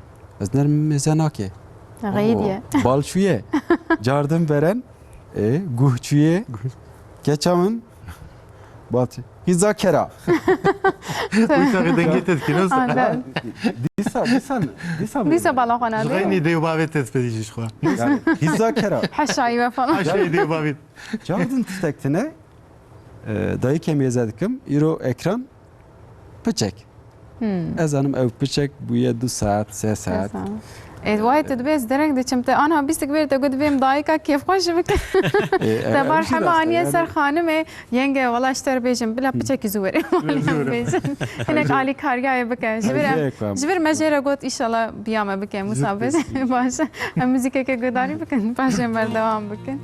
از نرم مزناکه غیبیه بالچویه جاردم برن گوهچویه کچامن بات هیزا کرا ويساقي دنگیت کنوس دیسا بالا خانه غینی دیو باویت تسپدیش خوا هیزا کرا حشایی و falan حشایی دیو باویت جاردن تستکتنه dayı kemiğe zedim. İro ekran pıçek. Ezanım ev pıçek bu 7 saat, 3 saat. وايد تدبيس درك دي شمت انا بيست كبير تقول بيم دايكا كيف خوش بك تبار حمانيه سر خانمه ينجا والله اشتر بيجم بلا بچك زوري هناك علي كاريا بك جبر مجرى قلت ان شاء الله بياما بك مسابس باشا موزيكا كي قداري بك باشا مردوام بك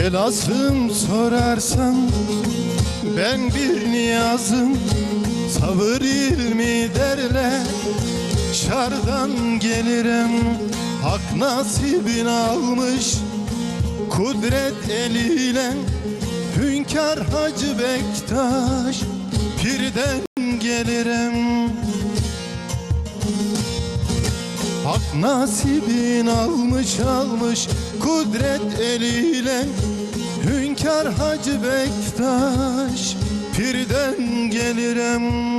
Velhasım sorarsan ben bir niyazım, sabır ilmi derler, şardan gelirim. Hak nasibin almış kudret eliyle, Hünkar Hacı Bektaş pirden gelirim. Hak nasibin almış kudret eliyle, Hünkar Hacı Bektaş pirden gelirim.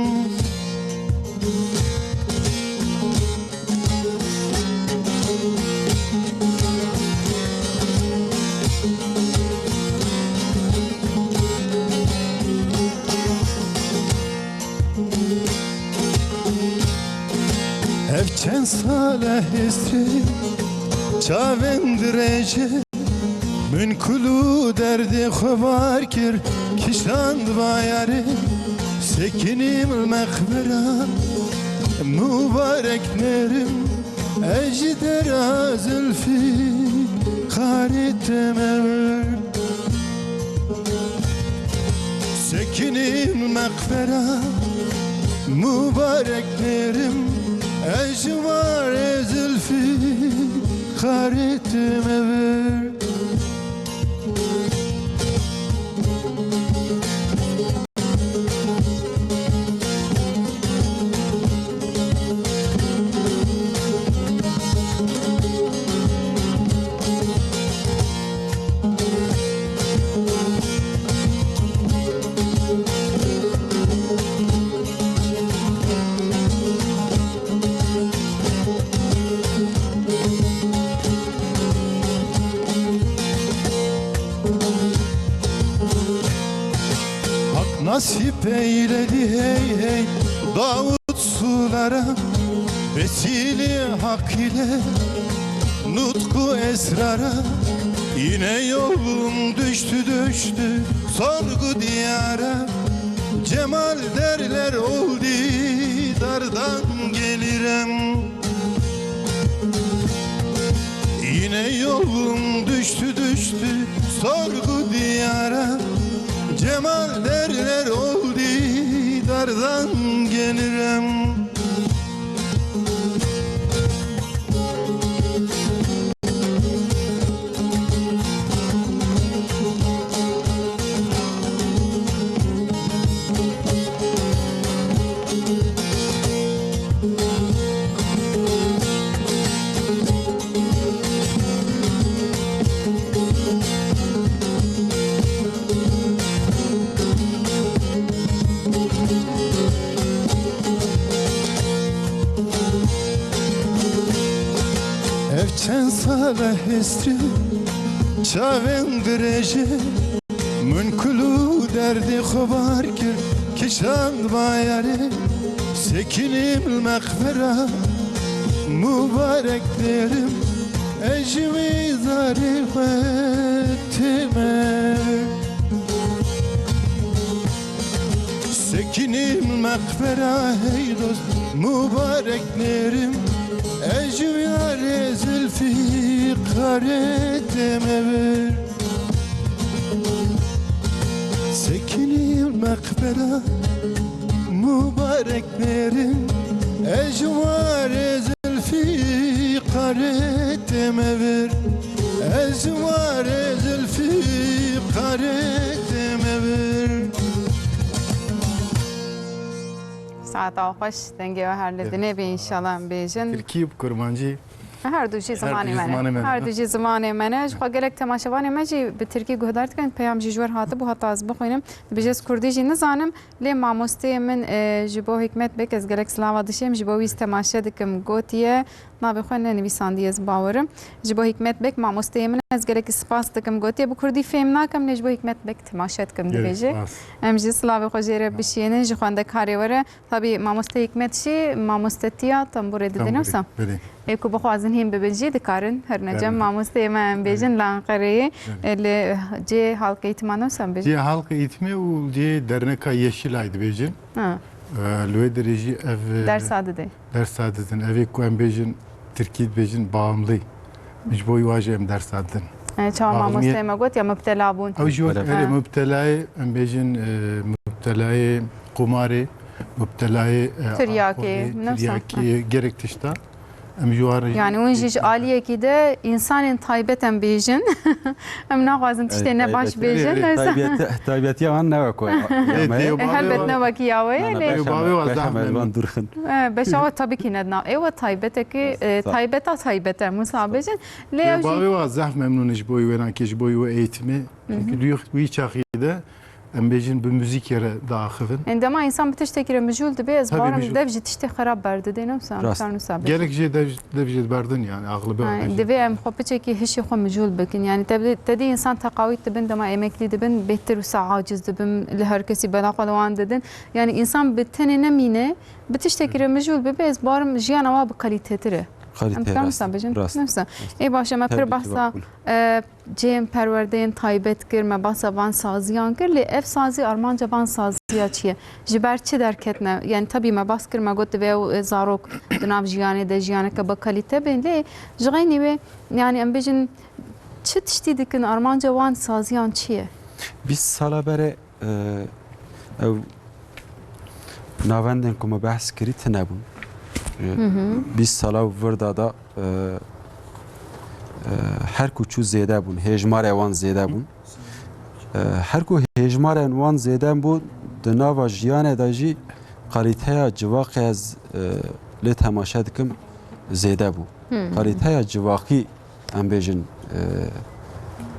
Evçen saleh istri çavendrece, münkulu derdi xabar kir kişand bayarı, sekinim mekbera mübarek nerim, ejdera zülfi karitemem. Sekinim mekbera mübarek nerim, ecvar zülfi karitime ver. Nasip eyledi hey hey Davut sulara, vesile hak ile nutku esrara. Yine yolum düştü sorgu diyara, cemal derler oldu dardan gelirim. Yine yolum düştü sorgu diyara, cemal derler oldu dardan gelirim. Evçen saleh istri çavendrece, münkulu derdi xabar kir kişand bayarı, sekinim mekbera mübarek derim, ecmi zarifetime. Sekinim mekbera hey dost mübarek derim, ecmi zülfi karetime ver. Sekinim mekbera mübarek derim, ecmi zülfi karetime ver. Ecmi zülfi karetime ver. Saat hoş denge ve herledine bir inşallah bejin. Türkiye kurmancı. هر دو چیز زمانی زمانی منه منه. هر دو چیز زمانی منه خو گلک تماشاوانی مجی به ترکی گهدارت کن پیام جیجور هاته بو حتی از بخوینم بجز کردی جی نزانم لی ماموسته من جبو حکمت بک از گلک سلاوا دشیم جبو ویس تماشا دکم گوتیه ما بخوین نویساندی از باورم جبو حکمت بک ماموسته من از گلک سپاس دکم گوتیه بو کردی فهم ناکم نجبو حکمت بک تماشا دکم دیجی ام جی سلاوی خو جیره بشینه جی خوانده کاری وره طبی ماموسته حکمت شی ماموسته تیا تنبور دیدنوسم اكو بخوازن هم ببنجي دكارن هر نجم ماموسته ما بيجن لانقري اللي جي halk eğitmeni olsam bejin. Ci halk eğitimi u ci derneka Yeşilay'dı bejin. Ha. Lüve derece ev Ders adı de. ders adedin evi ku em bejin Türkiye bejin bağımlı. Mecburi vaje em ders adedin. چاوا مامۆستای مەگوت یا مبتلا بوون ئەو ژۆک بەڵێ. ئەرێ مبتلای ئەم بێژن مبتلای قمارێ مبتلای تریاکێ، نەفسا. گەرێک تشتا ئەم ژوارە yani اون جیج عالیەکی de insanên taybet em bêjin em naxwazin tiştê ne baş bêjin تایبەتی ئەوان نەوە helbet nevekî yawe lê درخن beşawa tabii ki nedna êwa taybetekî taybeta taybet em wisa bêjin lê ew jî باوێ وا زەح مەمنونش بۆی وێناکێش بۆی و ئەیتمێ وی چاخیدە ئەم بێژن bi müzîkere daxivin endema insan bir tiştekî re mijûl dibe ez Tabii barim mijûl. dev jî tiştê xerab berdide newsa Rast. gelek jê devjê berdin yani aglibê divê em xwe piçekî hişê xwe mijûl bikin yani tedî insan teqawît dibin dema emeklî dibin bêhtir wisa aciz dibin li her kesî bela xwe li wan didin yani insan bi tenê nemîne bi tiştekî re mijûl bibe ez barim jiyana wa bi kalîtetir e em خەریتێ newsa bêjin newsa ê baş em pir behsa cêm perwerdeyên taybet kir me behsa van saziyan kir lê ev sazî armanca van saziya çi ye ji ber çi derketine yani tabî me bas kir me got divê ew zarok di nav jiyanê de jiyaneke bi kalîte bên lê ji xeynî wê yani em bêjin çi tiştî dikin armanca wan saziyan çi ye 20 سالا بره او ناوندن که ما بحث کری تنبون 20 سالا وردا دا هر کو چو زیده بون هجمار وان زیده بون هر کو هجمار وان زیده بون دناوا جیان داجی قالیته جواقی از لی تماشا دکم زیده بو قالیته جواقی ام بیجن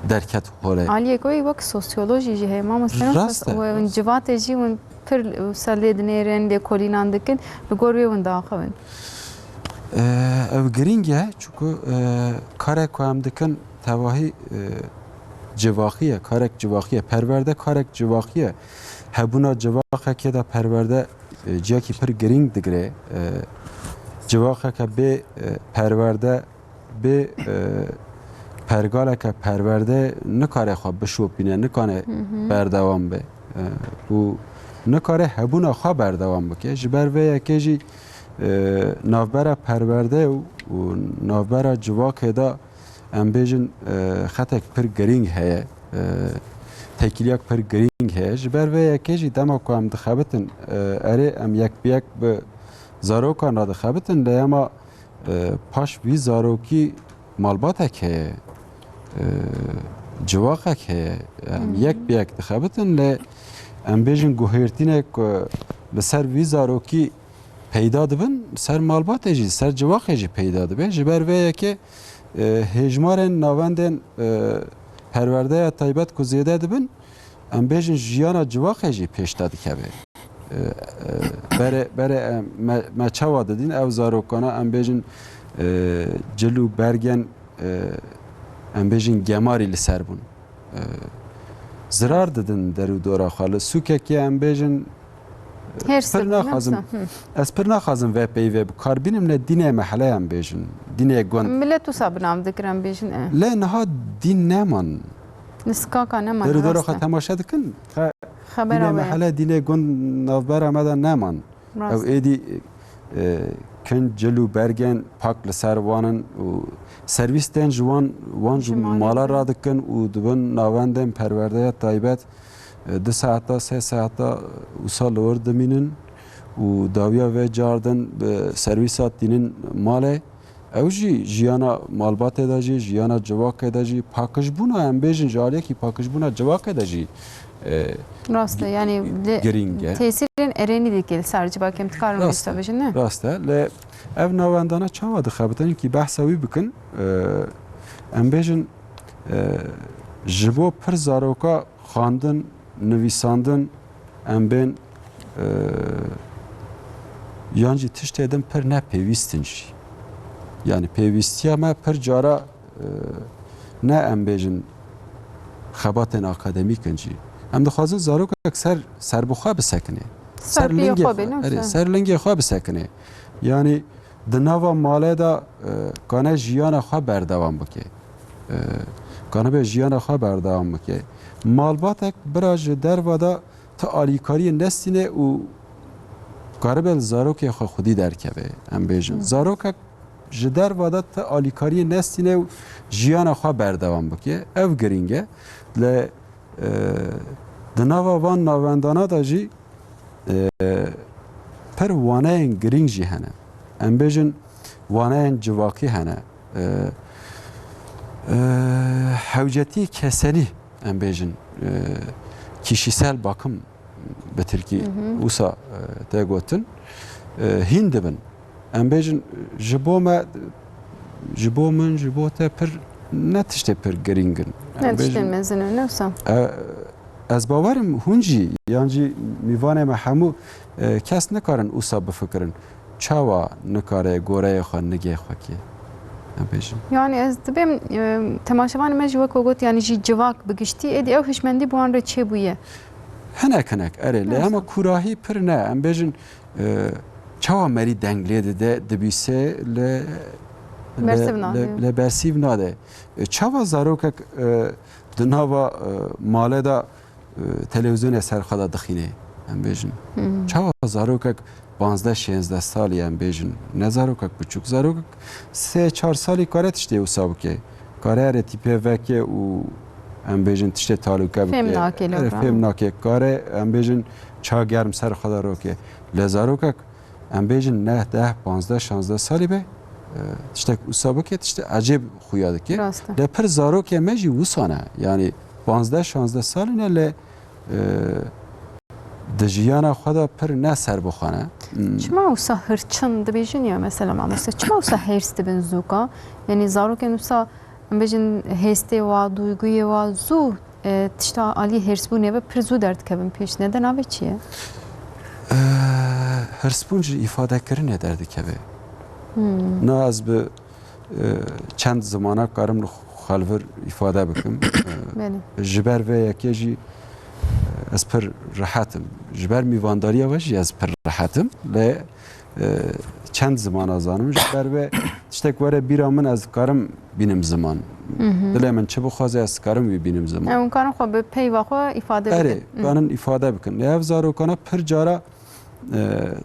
درکت خوره Aliye goyî wek sosyolojî jî heye mamoste Rast e. hûn civatê jî hûn pir wisa lê dinêrin lê kolînan dikin li gor wê hûn daxivin ev giring e çünkü karek ku em dikin tevahî civaxiye karek civaxiye perverde karek civaxiye hebûna civaqekê de perverde ciyekî pir giring digire civaqeke bê perverde bê pergaleke perverde nikare xwe bişopîne nikane berdewam be û nikare hebûna xwe berdewam bike ji ber vê yekê jî navbera perverde û navbera civakê de em bêjin xetek pir giring heye tekîliyek pir giring heye ji ber vê yekê jî dema ku em dixebitin erê em yek bi yek bi zarokan re dixebitin lê ema paş vî zarokî malbatek heye civaqek heye em yek bi yek dixebitin lê em bêjin guhêrtînek li ser vî zarokî peyda dibin ser malbatê jî ser civaqê jî peyda dibe ji ber vê yekê hejmarên navendên perwerdeya taybet ku zêde dibin em bêjin jiyana civaqê jî pêşta dikeve berê me çawa didîn ew zarokana em bêjin cil û bergen em bêjin gemarî li ser bûn zirar didin derû dora xwe li sûkekê em bêjin pir naxwazim ez pir naxwazim vê peyvê bikarbînim lê dînê mehelê em bêjin dînê gund millet wisa bi nav dikir em bêjin lê niha dîn neman li skaka neman derû dora xwe temaşa dikin xebera dînê mehelê dînê gund navbera me de neman ew êdî kin cil û bergen pak li ser wanin û servîs tên ji wan ji mala radikin û dibin navendên perwerdeya taybet 2 saata 3 saata wisa li wir dimînin û dawiya vê cardin bi servîsa tînin malê ew jî jiyana malbatê de jî jiyana civakê de jî pakijbûna em bêjin ji aliyekî pakijbûna civakê de jî rast e yani giring e tesirên erênî dikil ser civakê em dikarin Rast e. wîsta bêjin ne rast e lê ev navendana çawa dixebitin kî behsa wî bikin em bêjin ji bo pir zaroka xandin nivîsandin em bên yan jî tiştê din pir nepêwîstin jî yani pêwîstiya me pir cara ne em bêjin xebatên akademîkin jî em dixwazin zarokek serbixwe bisekine ser lingê xwe bisekine yani di nava malê de gane jiyana xwe berdewam bike gane bê jiyana xwe berdewam bike malbatek bira ji derva da ti alîkariyê nestîne û garibel zarokê xwe xwedî derkeve em bêjin zarokek ji dervada te alîkariyê nestîne û jiyana xwe berdewam bike. Ev giring e. Li di nava van navendana da jî pir waneyên giring jî hene. Em bêjin waneyên civakî hene. Hewcetî keselî em bêjin. Kişisel bakım bi Tirkî wisa te gotin. Hîn dibin. Em bêjin ji bo me ji bo min ji bo te pir ne tiştê pir giringin. Ne tiştên mezin ne wisa? Ez bawerim hûn jî yan jî mîvanê me hemû kes nikarin wisa bifikirin. Çawa nikare goreyê xwe nigê xwe kê. Em bêjin. Yani ez dibêm temaşevanê me ji wek got yani jî civak bigiştî êdî ew hişmendî bi wan re çêbûye. Hinek erê lê hema kurahî pir ne. Em bêjin çawa merî denglê dide dibîse li bersîv nade. Çawa zarokek di nava malê da televizyonê serxwe da dixîne. Em bêjin. Çawa zarokek 15-16 salî em bêjin. Ne zarokek biçûk zarokek 3-4 salî kare tiştê wisa bike. Kare erê tîpê veke û em bêjin tiştê talûke bike. Fêm nake fêm nake. Kare em bêjin ça germ ser xwe da roke. Lê zarokek em bêjin 10-15-16 salî be tiştek wisa bike tiştê ecêb xuya dike. Lê pir zarokê me jî wisa ne. Yani 15-16 salî ne lê di jiyana xwe da pir ne serbixwe ne. Çima wisa hirçin dibêjin ya mesela mamoste çima wisa hêrs dibin zûka? Yani zarokên wisa em bêjin hêstê wa duyguyê wa zû tişta alî hêrsbûnê ve pir zû derdikevin pêş. Neden avê çi ye? Hirsbûn ji îfadekirinê derdikeve. Na ez bi çend zimana karim li xwe li vir îfade bikim. Ji ber vê yekê jî ez pir rehetim. Ji ber mîvandariya we jî ez pir rehetim. Lê çend zimana zanim. Ji ber vê tiştek were bîra min ez dikarim bînim ziman. Dilê min çi bixwaze ez dikarim wî bînim ziman. Ew karin xwe bi peyva xwe îfade bikin. Erê, karin îfade bikin. Lê ev zarokana pir cara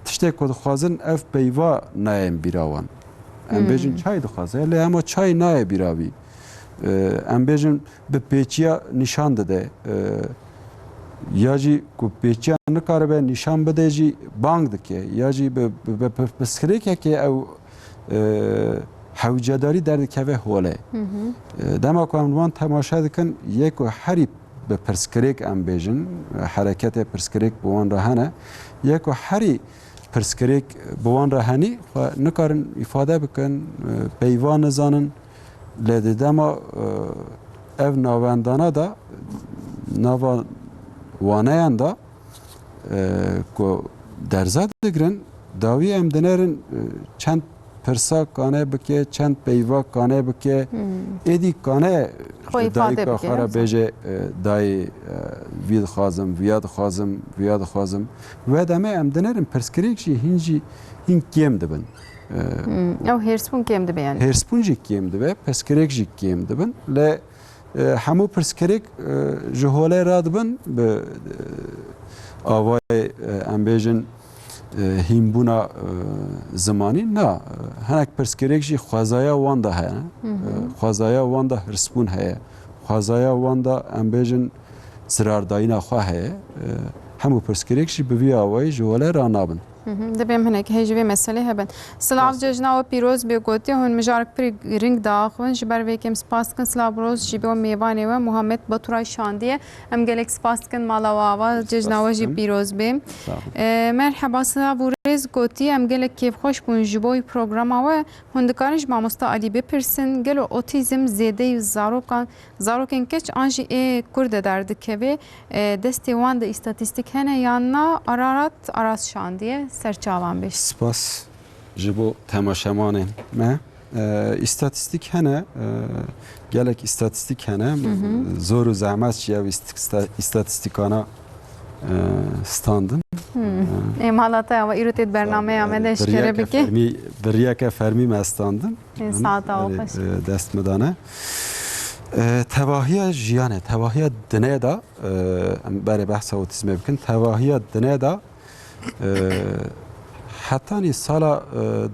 tiştek ku dixwazin ev peyva nayên bîra wan. Em bêjin çay dixwaze lê hema çay naye bîra wî. Em bêjin bi pêçiya nîşan dide. Ya jî ku pêçiya nikaribe nîşan bide jî bang dike. Ya jî bi pirsgirêkekê ew hewcedarî derdikeve holê. Dema ku em wan temaşe dikin yê ku herî bi pirsgirêk em bêjin hereketê pirsgirêk bi wan re hene yê ku herî pirsgirêk bi wan re henî xwe nikarin îfade bikin peyva nizanin lê di dema ev navendana da nava waneyan da ku derza digirin dawî em dinerin çend pirsa kane bike çend peyva kane bike êdî kane dayîka xwe re bêje dayê vî dixwazim viya dixwazim viya dixwazim ve demê em dinerin pirsgirêk jî hîn kêm dibin. Ew hêrsbûn kêm dibe yani. Hêrsbûn jî kêm dibe pirsgirêk jî kêm dibin lê hemû pirsgirêk ji holê radibin bi avayê em bêjin hînbûna zimanî na hinek pirsgirêk jî xwezaya wan da heye xwezaya wan da hirsbûn heye xwezaya wan da em bêjin zirardayîna xwe heye hemû pirsgirêk jî bi vî awayî ji holê ranabin. Dibêm hinek hê ji vê meselê hebin. Silav cejna we pîroz bê gotiye hûn mijarek pir giring daxivin ji ber vê kem spas dikin silav roz ji bo mêvanê we Muhammed Baturay şandiye em gelek spas dikin mala wawa cejna we jî pîroz bê. Merheba silav rêz gotiye em gelek kêfxweş bûn ji bo programa we hûn dikarin ji mamosta Alî bipirsin gelo otîzm zêdeyî zarokên keç an jî ê Kurd de derdikeve destê wan de îstatîstîk hene yan na Ararat Aras şandiye serçavan beş. Spas ji bo temaşemanên me îstatîstîk hene gelek îstatîstîk hene zor û zehmet jî ev îstatîstîkana standin. Em halataya ve îrotê bernameya me de eşkere bike. Biryeke fermî me standin. Saata dest me dane. Tevahiya jiyanê, tevahiya dinê da em berê behsa otîzmê bikin, tevahiya dinê da حتی سال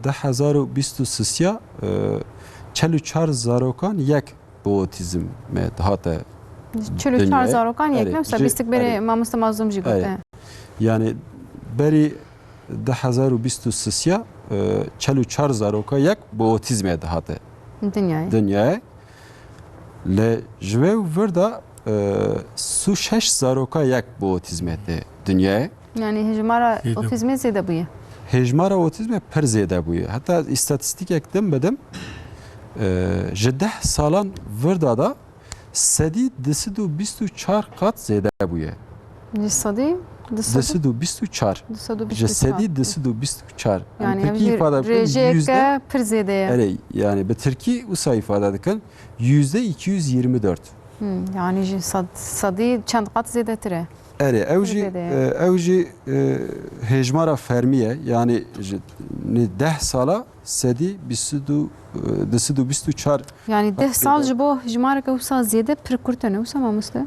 2023 44 زاروکان یک با اوتیزم دهاته 44 زاروکان یک آره. نفس بیستک بری ماموستا مازم جی گفته یعنی بری 2023 44 زاروکا یک با اوتیزم دهاته دنیای لجوه وردا 36 زاروکا یک با اوتیزم دنیای یعنی هجمارا اوتیزم زیاده بویه هجمارا اوتیزم پر زیاده بویه حتی استاتستیک اکدم بدم جده سالان وردا دا سدی 224 قات زیاده بویه صدی 224 جسدی 224 yani Türkiye bir ifade rejeke pir zede. Evet yani bir Türkiye usa ifade ederken %224. Yani sadi çend kat zedetire. Evet evji hejmara fermiye yani ne 10 sala sedi 224 Yani 10 sal jibo hijmara ke usa zede pir kurtene usa mamusta.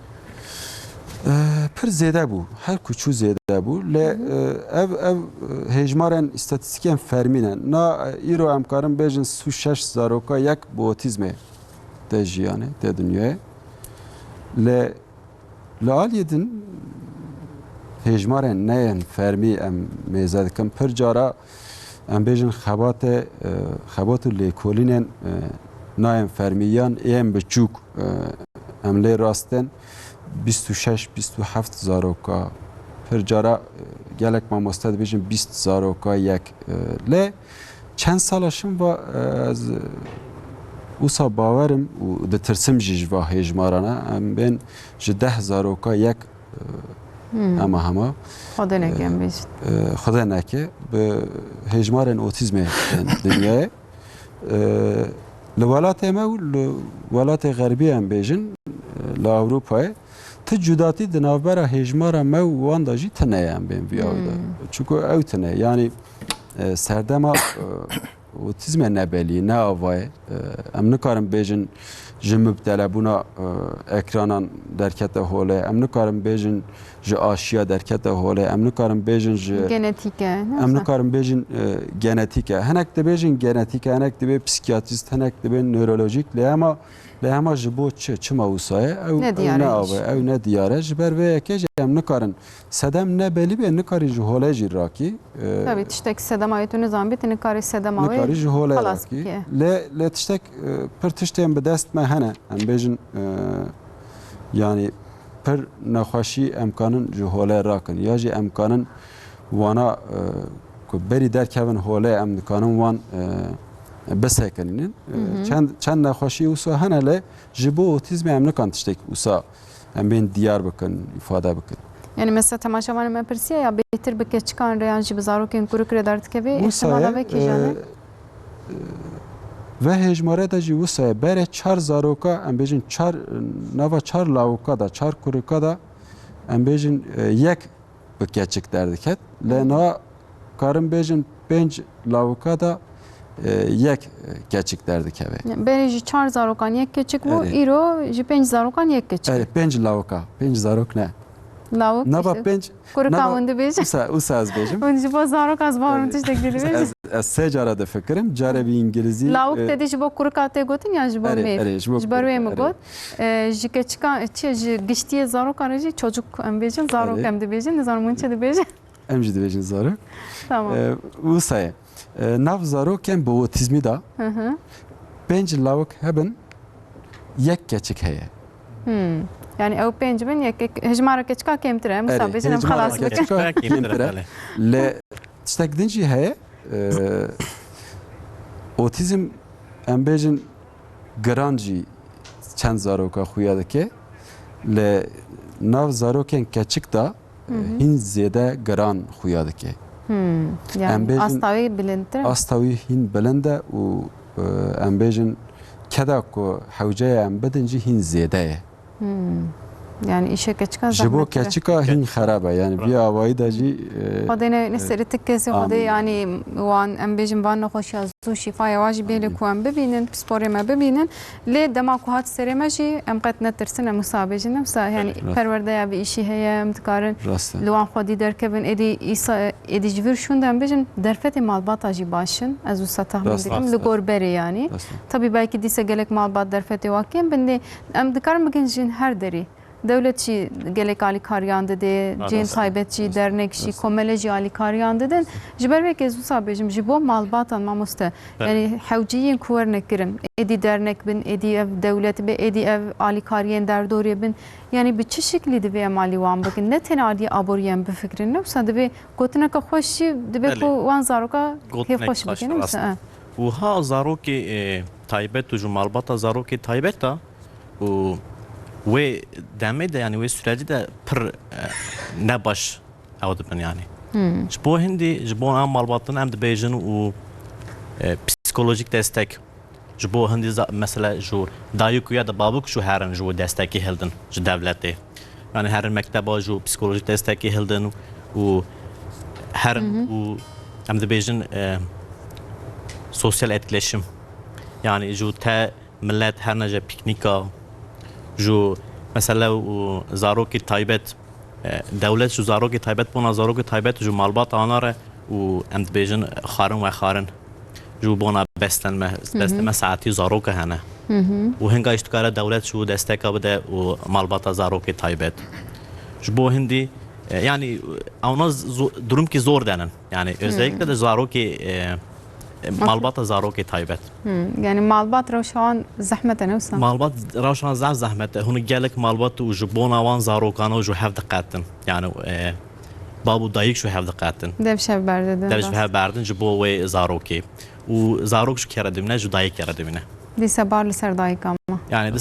پر زیاده بو هر کوچو زیاده بو ل ev hejmaren istatistiken ferminen na iro emkarın bejin su 6 zaroka yak bu otizme de jiyane de dünyaya le aliyedin hejmaren neyen fermi em mezadikan per cara em bejin xabatu lekolinen nayen fermiyan em beçuk em le rasten 26-27 zaroka per cara gelek mamosta dibêjin 20 zaroka yek lê çend salaşım va wisa bawerim û ditirsim jî ji va hêjmarana em bên ji 10 zaroka yek hema hema Xwedê neke em bêjin. Xwedê neke bi hêjmarên otîzmê dinyayê li welatê me û li welatê xerbî em bêjin li Ewropayê ti cudatî di navbera hêjmara me û wan da jî tune ye em bên vî awda. Çunku ew tune yani serdema otîzmê nebelî ne avayê em nikarin bêjin ji mübtelebûna ekranan derkete holê em nikarin bêjin ji aşiya derkete holê em nikarin bêjin ji Genetike. em nikarin bêjin genetîke hinek dibêjin genetîke hinek dibê psikiyatrîst hinek dibê nörolojîk lê hema ji bo çima wîsaye ew ne ave ew ne diyare ji ber vê yekê jî em nikarin sedem nebelî bê nikarî ji holê jî rakî Tabii tiştek sedema tu nizam bit nikarî sedema wê nikarî ji holê xelas rakî bike. lê tiştek pir tiştên bi dest me hene em bêjin yani pir nexweşî em kanin ji holê rakin ya jî em kanin wana ku berî derkevin holê em dikanin wan bisekinînin çend nexweşî wisa hene lê ji bo otîzmê em nikan tiştek wisa em bên diyar bikin ifade bikin. Yani mesela temaşavanı me pirsiye ya betir bike çıkan reyan jî bi zarokên kuruk re derdikeve ihtimala ve kîjane. Ve hejmare de jî wisa bere 4 zaroka em bêjin 4 nava 4 lawka da 4 kuruka da em bêjin yek bi keçik derdiket lê na karin bêjin 5 lawka da yek keçik derdikeve. Berê jî 4 zarokan yek keçik bû îro ji 5 zarokan yek keçik. Evet 5 lawka 5 zarok ne? Lawk Nava 5 kuruk hûn dibêjin. Wisa ez bêjim. Hûn ji bo zarok ez baron tiştek dibêjin. Ez sê cara difikirim care bi îngilîzî Lawk dedi ji bo kuruka tê gotin ya ji bo mêv. Ji ber wê min got. Ji keçikan çi ji giştiyê zarokan re jî çocuk em bêjin zarok em dibêjin nizanim hûn çi dibêjin. em jî dibêjin zarok. Tamam. Wisa ye. Nav zarokên bi otîzmî da 5 lawk hebin yek keçik heye. Yani ew pênc bin yek hejmara keçika kêmtir e misal bêjin em xelas bikin. Lê tiştek din jî heye otîzm em bêjin giran jî çend zaroka xuya dike lê nav zarokên keçik da hîn zêde giran xuya dike. Yani astawî bilindtir. Astawî hîn bilind e û em bêjin keda ku hewceya em bidin jî hîn zêde ye. yani işe keçika ji bo keçika hin xerabe yani bir avayî de jî خدينا نسرت كاسي خدي يعني وان ام بيجن بان خوش زو شفاء واجي بيلي كوان ببينن سبوري ما ببينن لي دما كوهات سري ماشي ام قد نترسنا مسابجن نفسها يعني پرورده يا بيشي هي متقارن rast e. لوان خدي دركبن ادي ادي جبر شون دم بيجن درفت مالبات اجي باشن از وسطه من Rast, دكم rast. لغوربري يعني Rast e. tabii belki dise gelek malbat derfeti vakken ben de em dikar mı gençin her deri devletçi gelek ali karyandı de cin taybetçi dernekçi komeleci ali karyandı den jiber ve kezu sabecim jibo malbatan mamuste yani havciyin kuvernek kirin edi dernek bin edi ev devlet be edi ev ali karyen derdoriye bin yani bir şekilde de ve mali wan bakın ne tenadi aboryen bu fikrin ne olsa de be gotuna ka hoşi de be ko wan zaroka hep hoş bakın olsa و ها زاروکی تایبت و جو مالباتا زاروکی تایبت تا و و دمه ده یعنی و سرعتی ده پر نباش او دبن yani. جبو هندی جبو هم مالباتن هم دبیجن و psikolojik destek جبو هندی مثلا جو دایوکو یا da babuk şu herin جو desteki hildin جو devleti. Yani herin mekteba جو psikolojik desteki hildin و herin و hem debijin sosyal etkileşim. Yani جو te millet her nece piknika جو مثلا زاروکی تایبت دولت جو زاروکی تایبت بونا زاروکی تایبت جو مالبات آناره و امد بیجن خارن و خارن جو بونا بستن ساعتی زاروک هنه و هنگا اشتکار دولت جو دستکا بده و مالبات زاروکی تایبت جو بو هندی yani ona durum ki zor denen. Yani özellikle de zaroki malbata zaroki taybet. Yani malbat roşan zahmete ne olsa. Malbat roşan zahmete. Hunu gelek malbat u jubona wan zarokana ju hev diqqatin. Yani babu dayık şu hev diqqatin. Devşev berdedin. Devşev berdin jubo ve zaroki. U zarok şu keradim ne ju dayık keradim ne. Dise barlı ser dayık ama. Yani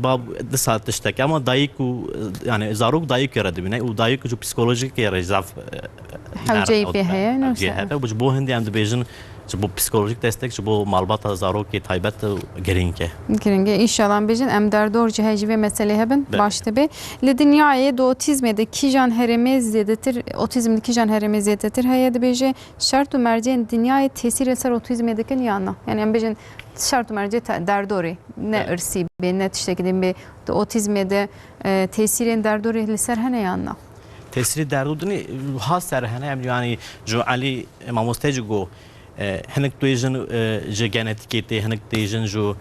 bab disa tiştek ama dayık u yani zarok dayık keradim ne. U dayık ju psikolojik yere zaf. Havceyi bihe ne olsa. Bu bu hindi am dibejin bu psikolojik destek bu malbata zaroki taybet gerinke. Gerinke inşallah bejin em derdor ciheci ve mesele hebben başta be. Le dünyaya da otizmde kijan heremez zedetir otizmde kijan heremez zedetir hayede beje şart merceğin dünyaya tesir eser otizmdeki yana. Yani em bejin şart merce derdori ne ırsi be ne tiştekidin be otizmde tesirin derdori liser hene yana. Tesiri derduduni has serhene yani jo ali mamosteci go hinek duyjin je genetiketi hinek duyjin jo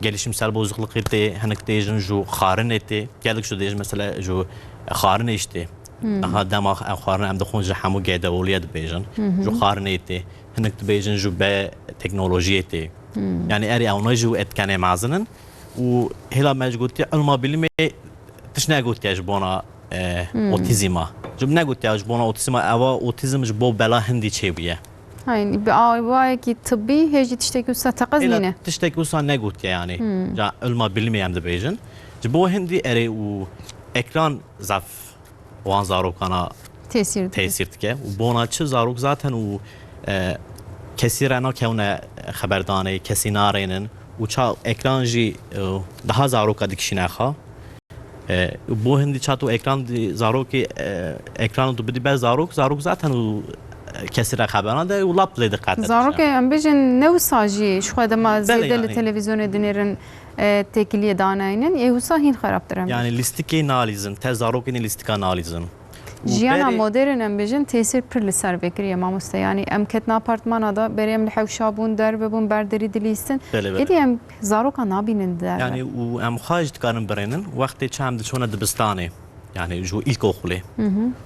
gelişimsel bozukluk eti hinek duyjin jo xarın eti gelik şu duyjin mesela jo xarın işte daha dema xarın am dxun je hamu gede oliyad bejin jo xarın eti hinek duyjin jo be teknoloji eti yani eri ona jo etkane mazının u hela mecguti ilma bilimi tişne gutiyaj bona otizma جب نگویی از بنا otizma اوا otizm جو بلا هندی چه بیه Hayır, bir ki tıbbi heci tişteki usta takazline. Tişteki usta negutya yani. Ja ilma bilmeyem de bejin. Bu hindi ere u ekran zaf o zarokana tesir tike. Bona çı zarok zaten u kesirana kevne haberdane kesinarenen uça ekran ji daha zaroka dikişine kha. Bu hindi çatı ekran zaroki ekranı dubdi be zarok zaten u kesire haberana da ulap le dikkat. Zarok em bejin ne usaji şu kadar zedeli televizyon edinirin tekiliye danayının yehusa hin xaraptır em. Yani listike analizin te zarokin listike analizin. Jiyana modern em bejin tesir pirli ser vekriye mamuste yani em ketna apartmana da berem li hevşabun der ve bun berderi dilistin. Edi em zaroka nabinin der. Yani u em xaj dikarin berenin vakti çam de çona dibistane. Yani جو ilk okulu.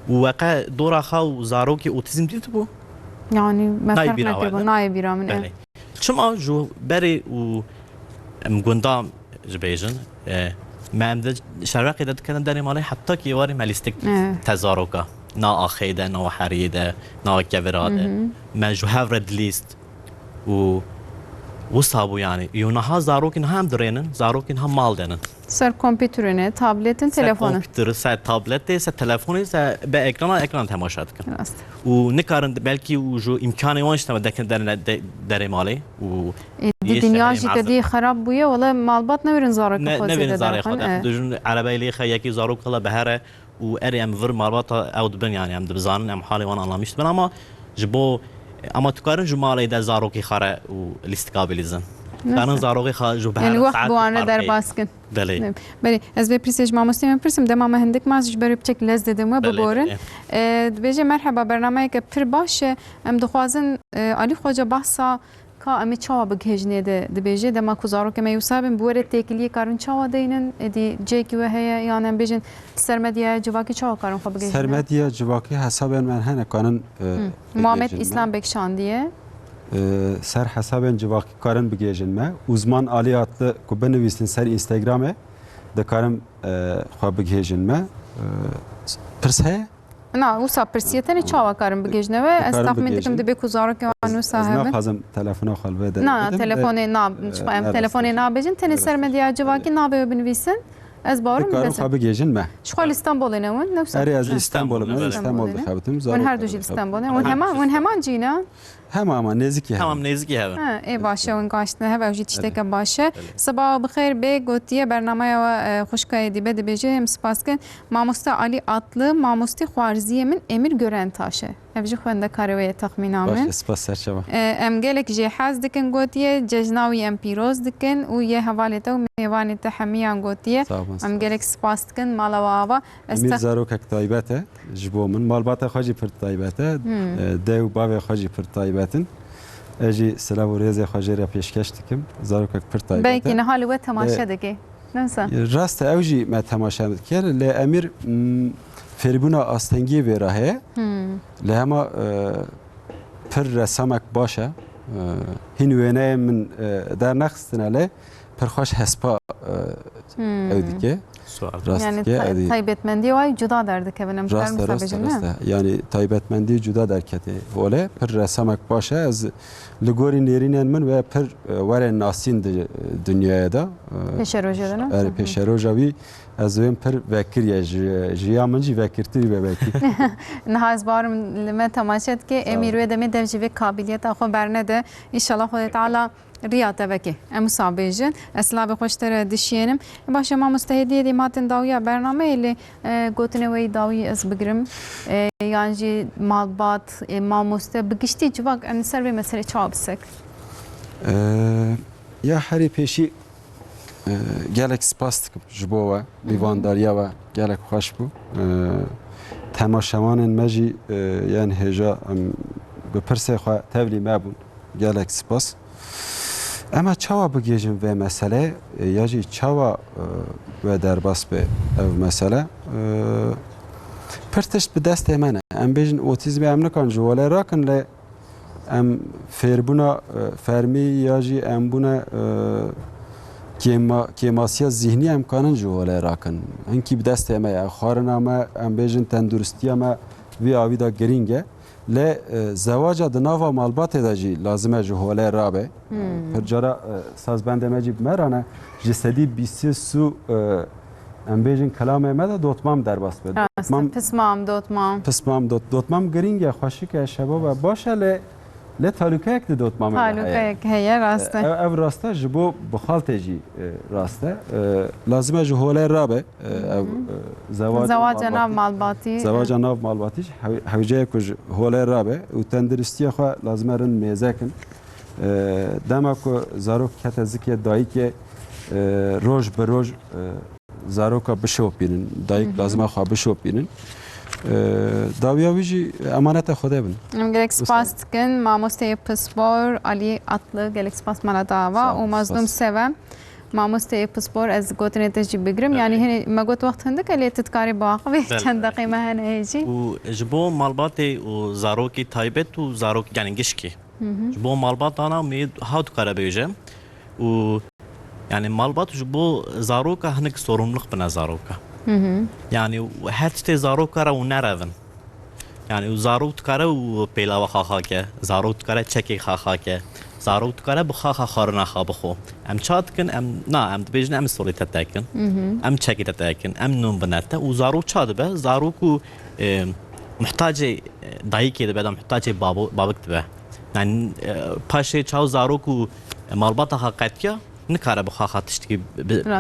وواقع دورا خاو زاروكي اوتيزم ديت بو يعني ما فرق نكبو ناي بيرا من ايه شما جو بري و مغوندام جبيجن ما امد شرقي دد كان داني مالي حتى كي واري ماليستيك تزاروكا نا اخيده نا حريده نا كبراده ما جو هاف ريد ليست و وصابو يعني يونها زاروكن هم درينن زاروكن هم مال دنن سر کامپیوترینه تابلتین تلفونه كمبيوتر سا تابلت سا تلفوني سا باكران تماشا دكن راست ونكارن بلكي وجو امكاني وانش تم دكن در مالي و دی دنیا جی دی خراب بویه ولی مالبات نویرن زارو که خود نبين زده زاري دارخن خدا دجون عربي لي خياكي زاروك خلا بهره و اري ام فر مالبات او دبن يعني ام دبزان ام حالي وانا انلامشت بن اما جبو اما تكارن جو مالي دا زاروكي خره و الاستقابليزن كانن زاروكي خا جو بهره یعنی وقت بوانه در باسکن بله بله از به پرسیج ما مستیم پرسیم دم ما هندک مازش بری بچک لز ددم و ببورن بیجه مرحبا برنامه که پر باشه ام دخوازن علی خوجا بحثا که امی چاوا بگهجنه ده بیجه دم کوزارو که میوسابن بوره تکلیه کارن چاوا دینن دی جیکی و هی یعنی ام بیجن سرمدیا جواکی چاوا کارن خو بگهجنه سرمدیا جواکی حساب من هنه کانن محمد اسلام بکشاندیه سر حساب جواکی کارن بگیجن ما uzman Ali adlı ku benivîstin ser Instagram'e de karım xwe bigihêjin me pirs heye نه وسا پرسیتن چاوا کارن بگهجنه و از کارن تخمین بگهجن. دکم دبی کوزارو که وانو ez صاحبن naxwazim telefona xwe li vê de نه bidim. تلفن ناب ام تلفن نابجن تنی سرمدیا جواکی نابه بنویسن از Di بارم karım بزن xwe bigihêjin me شخال استانبول نون نفس erê ez li İstanbul, İstanbul'um evet. İstanbul dixebitim ون هر دو جیل استانبول ون همان جینا hema ama nezikî تمام نزيكي هذا ها ای باشه ون گاشتنه هوا وجی تشتک باشه صباح بخیر به گوتیه برنامه و خوشکای دی بده بجه هم سپاس کن ماموستا علی atlı ماموستی خوارزیه من امیر گرن تاشه هفجی خونده کاروی تخمین baş آمن spas serçeva ام گلک جه حز دکن گوتیه ججناوی ام پیروز دکن و یه حوالیتا و میوانی تحمیان گوتیه sağ olun ام گلک سپاس دکن مالا واوا Emir zarokek taybet e ji bo min malbata xwe jî pir taybet e dew bavê xwe jî pir taybetin ez jî silav û rêzê xwe jê re pêşkeş dikim zarokek pir taybet belki e nehali ve temaşa dike nasıl rast e ew jî me temaşa dikir lê Emir feribûna astengiyê vê re heye lê hema pir resamek baş e hîn wêneyê min dernexistine lê pir xweş hespa ew dike سؤال rast yani dike ew dî taybetmendi vay cuda derdik evinem Rast yani taybetmendî cuda derketê ole pir resamek baş e ez li gorî nêrînên min ve pir were nasîn di dunyaya da peşe rojede ne er pêşeroja wî ez wên pir vekiriye jiya min jî vekirtirî ve belkî nihaz barım lime temaşet ki emir ve demi devci ve kabiliyet axo berne de inşallah Xwedê Teala riya te vekî em sabêjin eslabê xweş tere dişiyenim başa ma mustehidiyê dê matin dawiya bernameyê lê gotinê wê dawî ez bigirim yan jî malbat mamoste bigiştî civak em ser vê meselê çawa bisek ya herî pêşî gelek spas dikim ji bo we bîvandariya we gelek xweş bû temaşevanên me jî yan hêja em bi pirsê xwe tevlî me bûn gelek spas Ama çawa bigêjin vê mesele ya jî çawa ve derbas be ev mesele pir tişt bi destê me ne em bêjin otîzmê em nikan ji welê rakin lê em fêrbûna fermî ya jî em bûne kêmasiya zihnî em kanin ji welê rakin hinkî bi destê me ye xwarina me em bêjin tendurustiya me vî avî da girîng e lê zewaca di nava malbatê de jî lazim e ji holê rabe pir cara sazbendê me jî merane ji sedî bîsî sû em bêjin kelamê me de dotmam derbas be pismam dotmam pismam dotmam girîng e xweşik e şeba ve baş e lê talûkeyek di dotmamê talûkeyek heye rast e ev rast e ji bo bixaltê jî rast e lazim e ji holê rabe ev zewaca nav malbatî Zewaca nav malbatî hewceyek ku ji holê rabe û tenduristiya xwe lazim e rin mêzekin dema ku zarok kete zikê dayîkê roj bi roj zaroka bişopînin dayîk lazim e xwe bişopînin dawiya wî jî emaneta Xwedê bin em gelek spas dikin mamosteyê pispor Alî atlı gelek spas mala dava û mazlûm sevem mamosteyê pispor ez gotinê te jî bigirim yani hinê me got wext hindik lê tu dikarî biaxivî çend deqê me hene jî و جبو مالباتي و زاروكي تايبت و زاروك يعني جشكي جبو مالبات انا مي هاو تقرا بيجم و يعني مالبات جبو زاروكا هنك sorumluluk بنا زاروكا يعني هر تشتي زاروكا را ونرفن yani zarok dikare û pêlava xaxake zarok dikare çekê xaxake zarok dikare bi xaxa xarina xa bixwe em ça dikin em dibêjin em solê te tekin em çekê te tekin em nûn bine te û zarok ça dibe zarok û muhtacê dayîkê dibe da muhtacê babik dibe yani paşê çaw zarok û malbata xa qetiya nikare bi xaxa tiştekî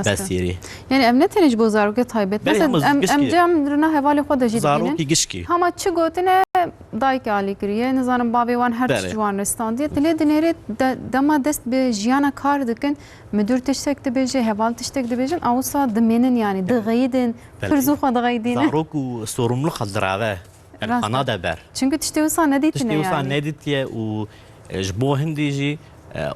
besîrî yani em ne tenêj bo zarokê taybet Belê mesela hemû em cem rina hevalê xwe de jî zarokî dibînin gişkî hema çi gotine dayîkê alî kiriye nizanim bavê wan her Belê. tişt ji wan ristandiye dilê dinêrê dema dest bi jiyana kar dikin müdür tiştek dibêje heval tiştek dibêjin awsa dimênin yani diğeyidin Belê. pirzû xwe diğeydîne zarok û sorumluluk xa dirave Rast. ana deber çünkü tiştê wisa nedîtine tiştê wisa yani nedîtiye û ji bo hindî jî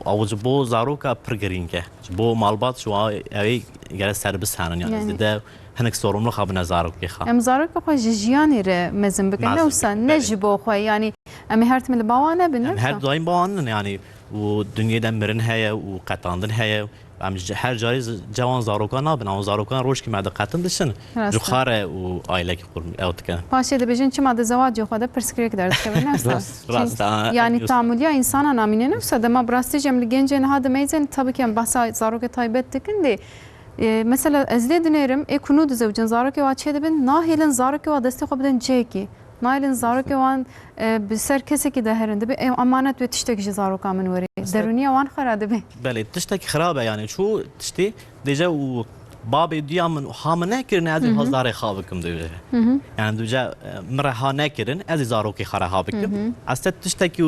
ew ji bo zaroka pir girîng e ji bo malbat ji wan ew gere serbis henin Yani. yani de hinek sorumluluk xa bine zarokê xa em zarokê xwe ji jiyanê re mezin bikin Mezin newsa bikin, ne belê. ji bo xwe yani em ê her timî li bawan nebin em her daim bawanin yani û dunyê de mirin heye û qetandin heye em her carî cewan zarokan nabin ew zarokan rojkî me diqetin dişin Rast. ji xare û ailekî qurm ew dikin paşê dibêjin çima di zewacê xwe de pirsgirêk derdikevin newsa rast yani tamuliya insana namîne newsa dema birastî jem li gencên ha dimeyzin tabii ki em behsa zarokê taybet dikin dê mesela ez lê dinêrim ê ku nû dizewicin zarokê wa çê dibin nahêlin zarokê wa destê xwe bidin cêkî nahêlin zarokê wan bi ser kesekî de herin dibe ew emanet wê tiştek ji zaroka min werê derûniya wan xera dibe Belê tiştekî xirab e yani çû tiştê dêje û babê duya min ha min nekirin ez ê hezarê xa bikim dibêje yani dibêje min re ha nekirin ez ê zarokê xwe re ha bikim ez te tiştekî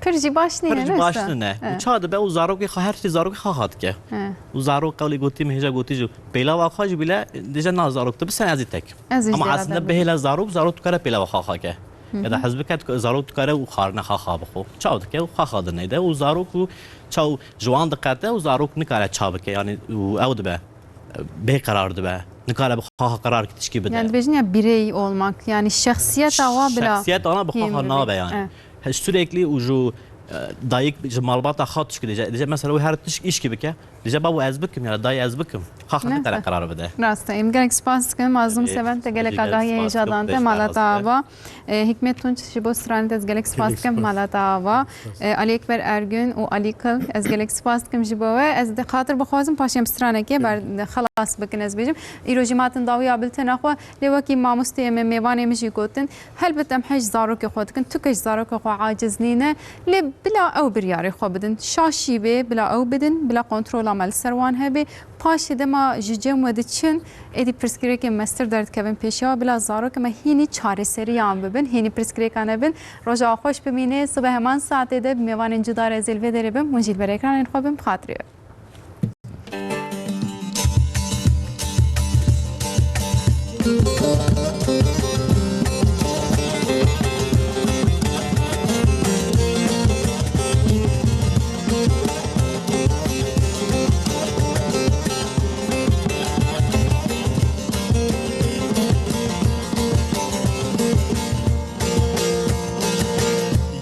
pir jî baş nîye pir baş ne û ça dibe û zarokê xwe her tî zarokê xa hat dike û zarok qewlê gotî min hêja gotî jî pêlava xwe jî bile dêje na zarok dibe sen ez ê tek ez ama aslında bihêla zarok dikare pêlava xwe xake ya da hezbik et zarok dikare û xarine xa xa bixwe çaw dike û xa xa dinêde û zarok û çaw ji wan diqete û zarok nikare ça bike yani û ew dibe bêqerar dibe nikare bi xwe qerar tişkî bide yani dibêjin ya birey olmak yani şahsiyeta wa bila şahsiyet ana bi xwe nabe yani sürekli û ji dayık ji malbata xwe tişkî dêje mesela her tişk iş gibi ke dêje baba ez bikim ya dayı ez bikim xa nikare qerar bide Rasta em gelek spas dikim mazlum seven te gelek agahiye ijadan te malata ava Hikmet Tunç ji bo stranê te ez gelek spas dikim malata ava Ali Ekber Ergün û Ali Kıl ez gelek spas dikim ji bo we ez de xatir bixwazim paşem stranekê ber xelas bikin ez bêjim îro jî matin dawiya biltena xwe lê wekî mamosteyê me mêvanê min jî gotin helbet em hej zarokê xwe dikin tu kej zarokê xwe aciz nîne lê bila ew biryarê xwe bidin şaşî bê bila ew bidin bila kontrola me li ser wan hebe paşê dema ji cem we diçin êdî pirsgirêkên mestir derdikevin pêşiya bila zarokê me hînî çareseriyan bibin hînî pirsgirêkan nebin roja xweş bimîne sibeh heman saetê de bi mêvanên cida rezêl vê derê bim hûn jî li ber ekranên xwe bin bi xatirê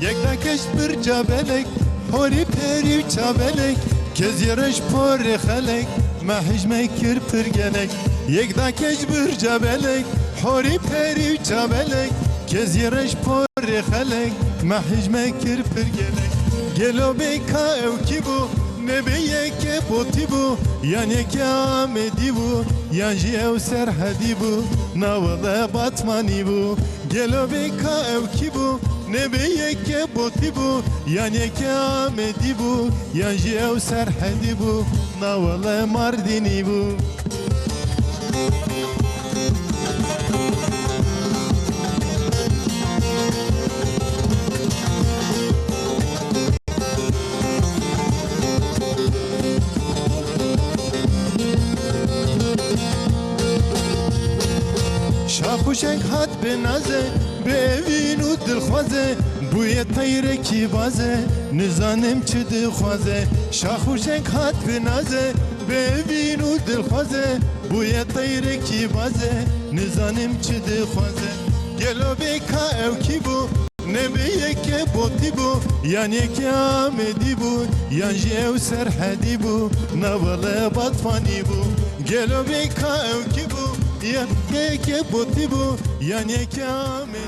Yekdakeş bir cabelek Hori peri çabelek Kez yarış pori xelek Mahijme kirpir gelek Yekdakeş bir cabelek Hori peri çabelek Kez yarış pori xelek Mahijme kirpir gelek Gelo beka ev ki bu Nebeye ke poti bu Yani ke amedi bu Yanji ev serhadi bu Navala batmani bu Gelo beka ev ki bu Nebeye ke poti bu Yani ke amedi bu Yanji ev serhadi bu Navala mardini bu Şapuşek hat benaze Bevin u dilxwaze Buye tayre ki baze Nizanim çi dixwaze Şapuşek hat benaze Bevin u dilxwaze Buye tayre ki baze Nizanim çi dixwaze Gelo beka ev ki bu Nebeye ke boti bu Yani ke amedi bu Yanji ev serhadi bu Navala batmani bu Gelo beka ev ki bu yan ke botibu yan ye kame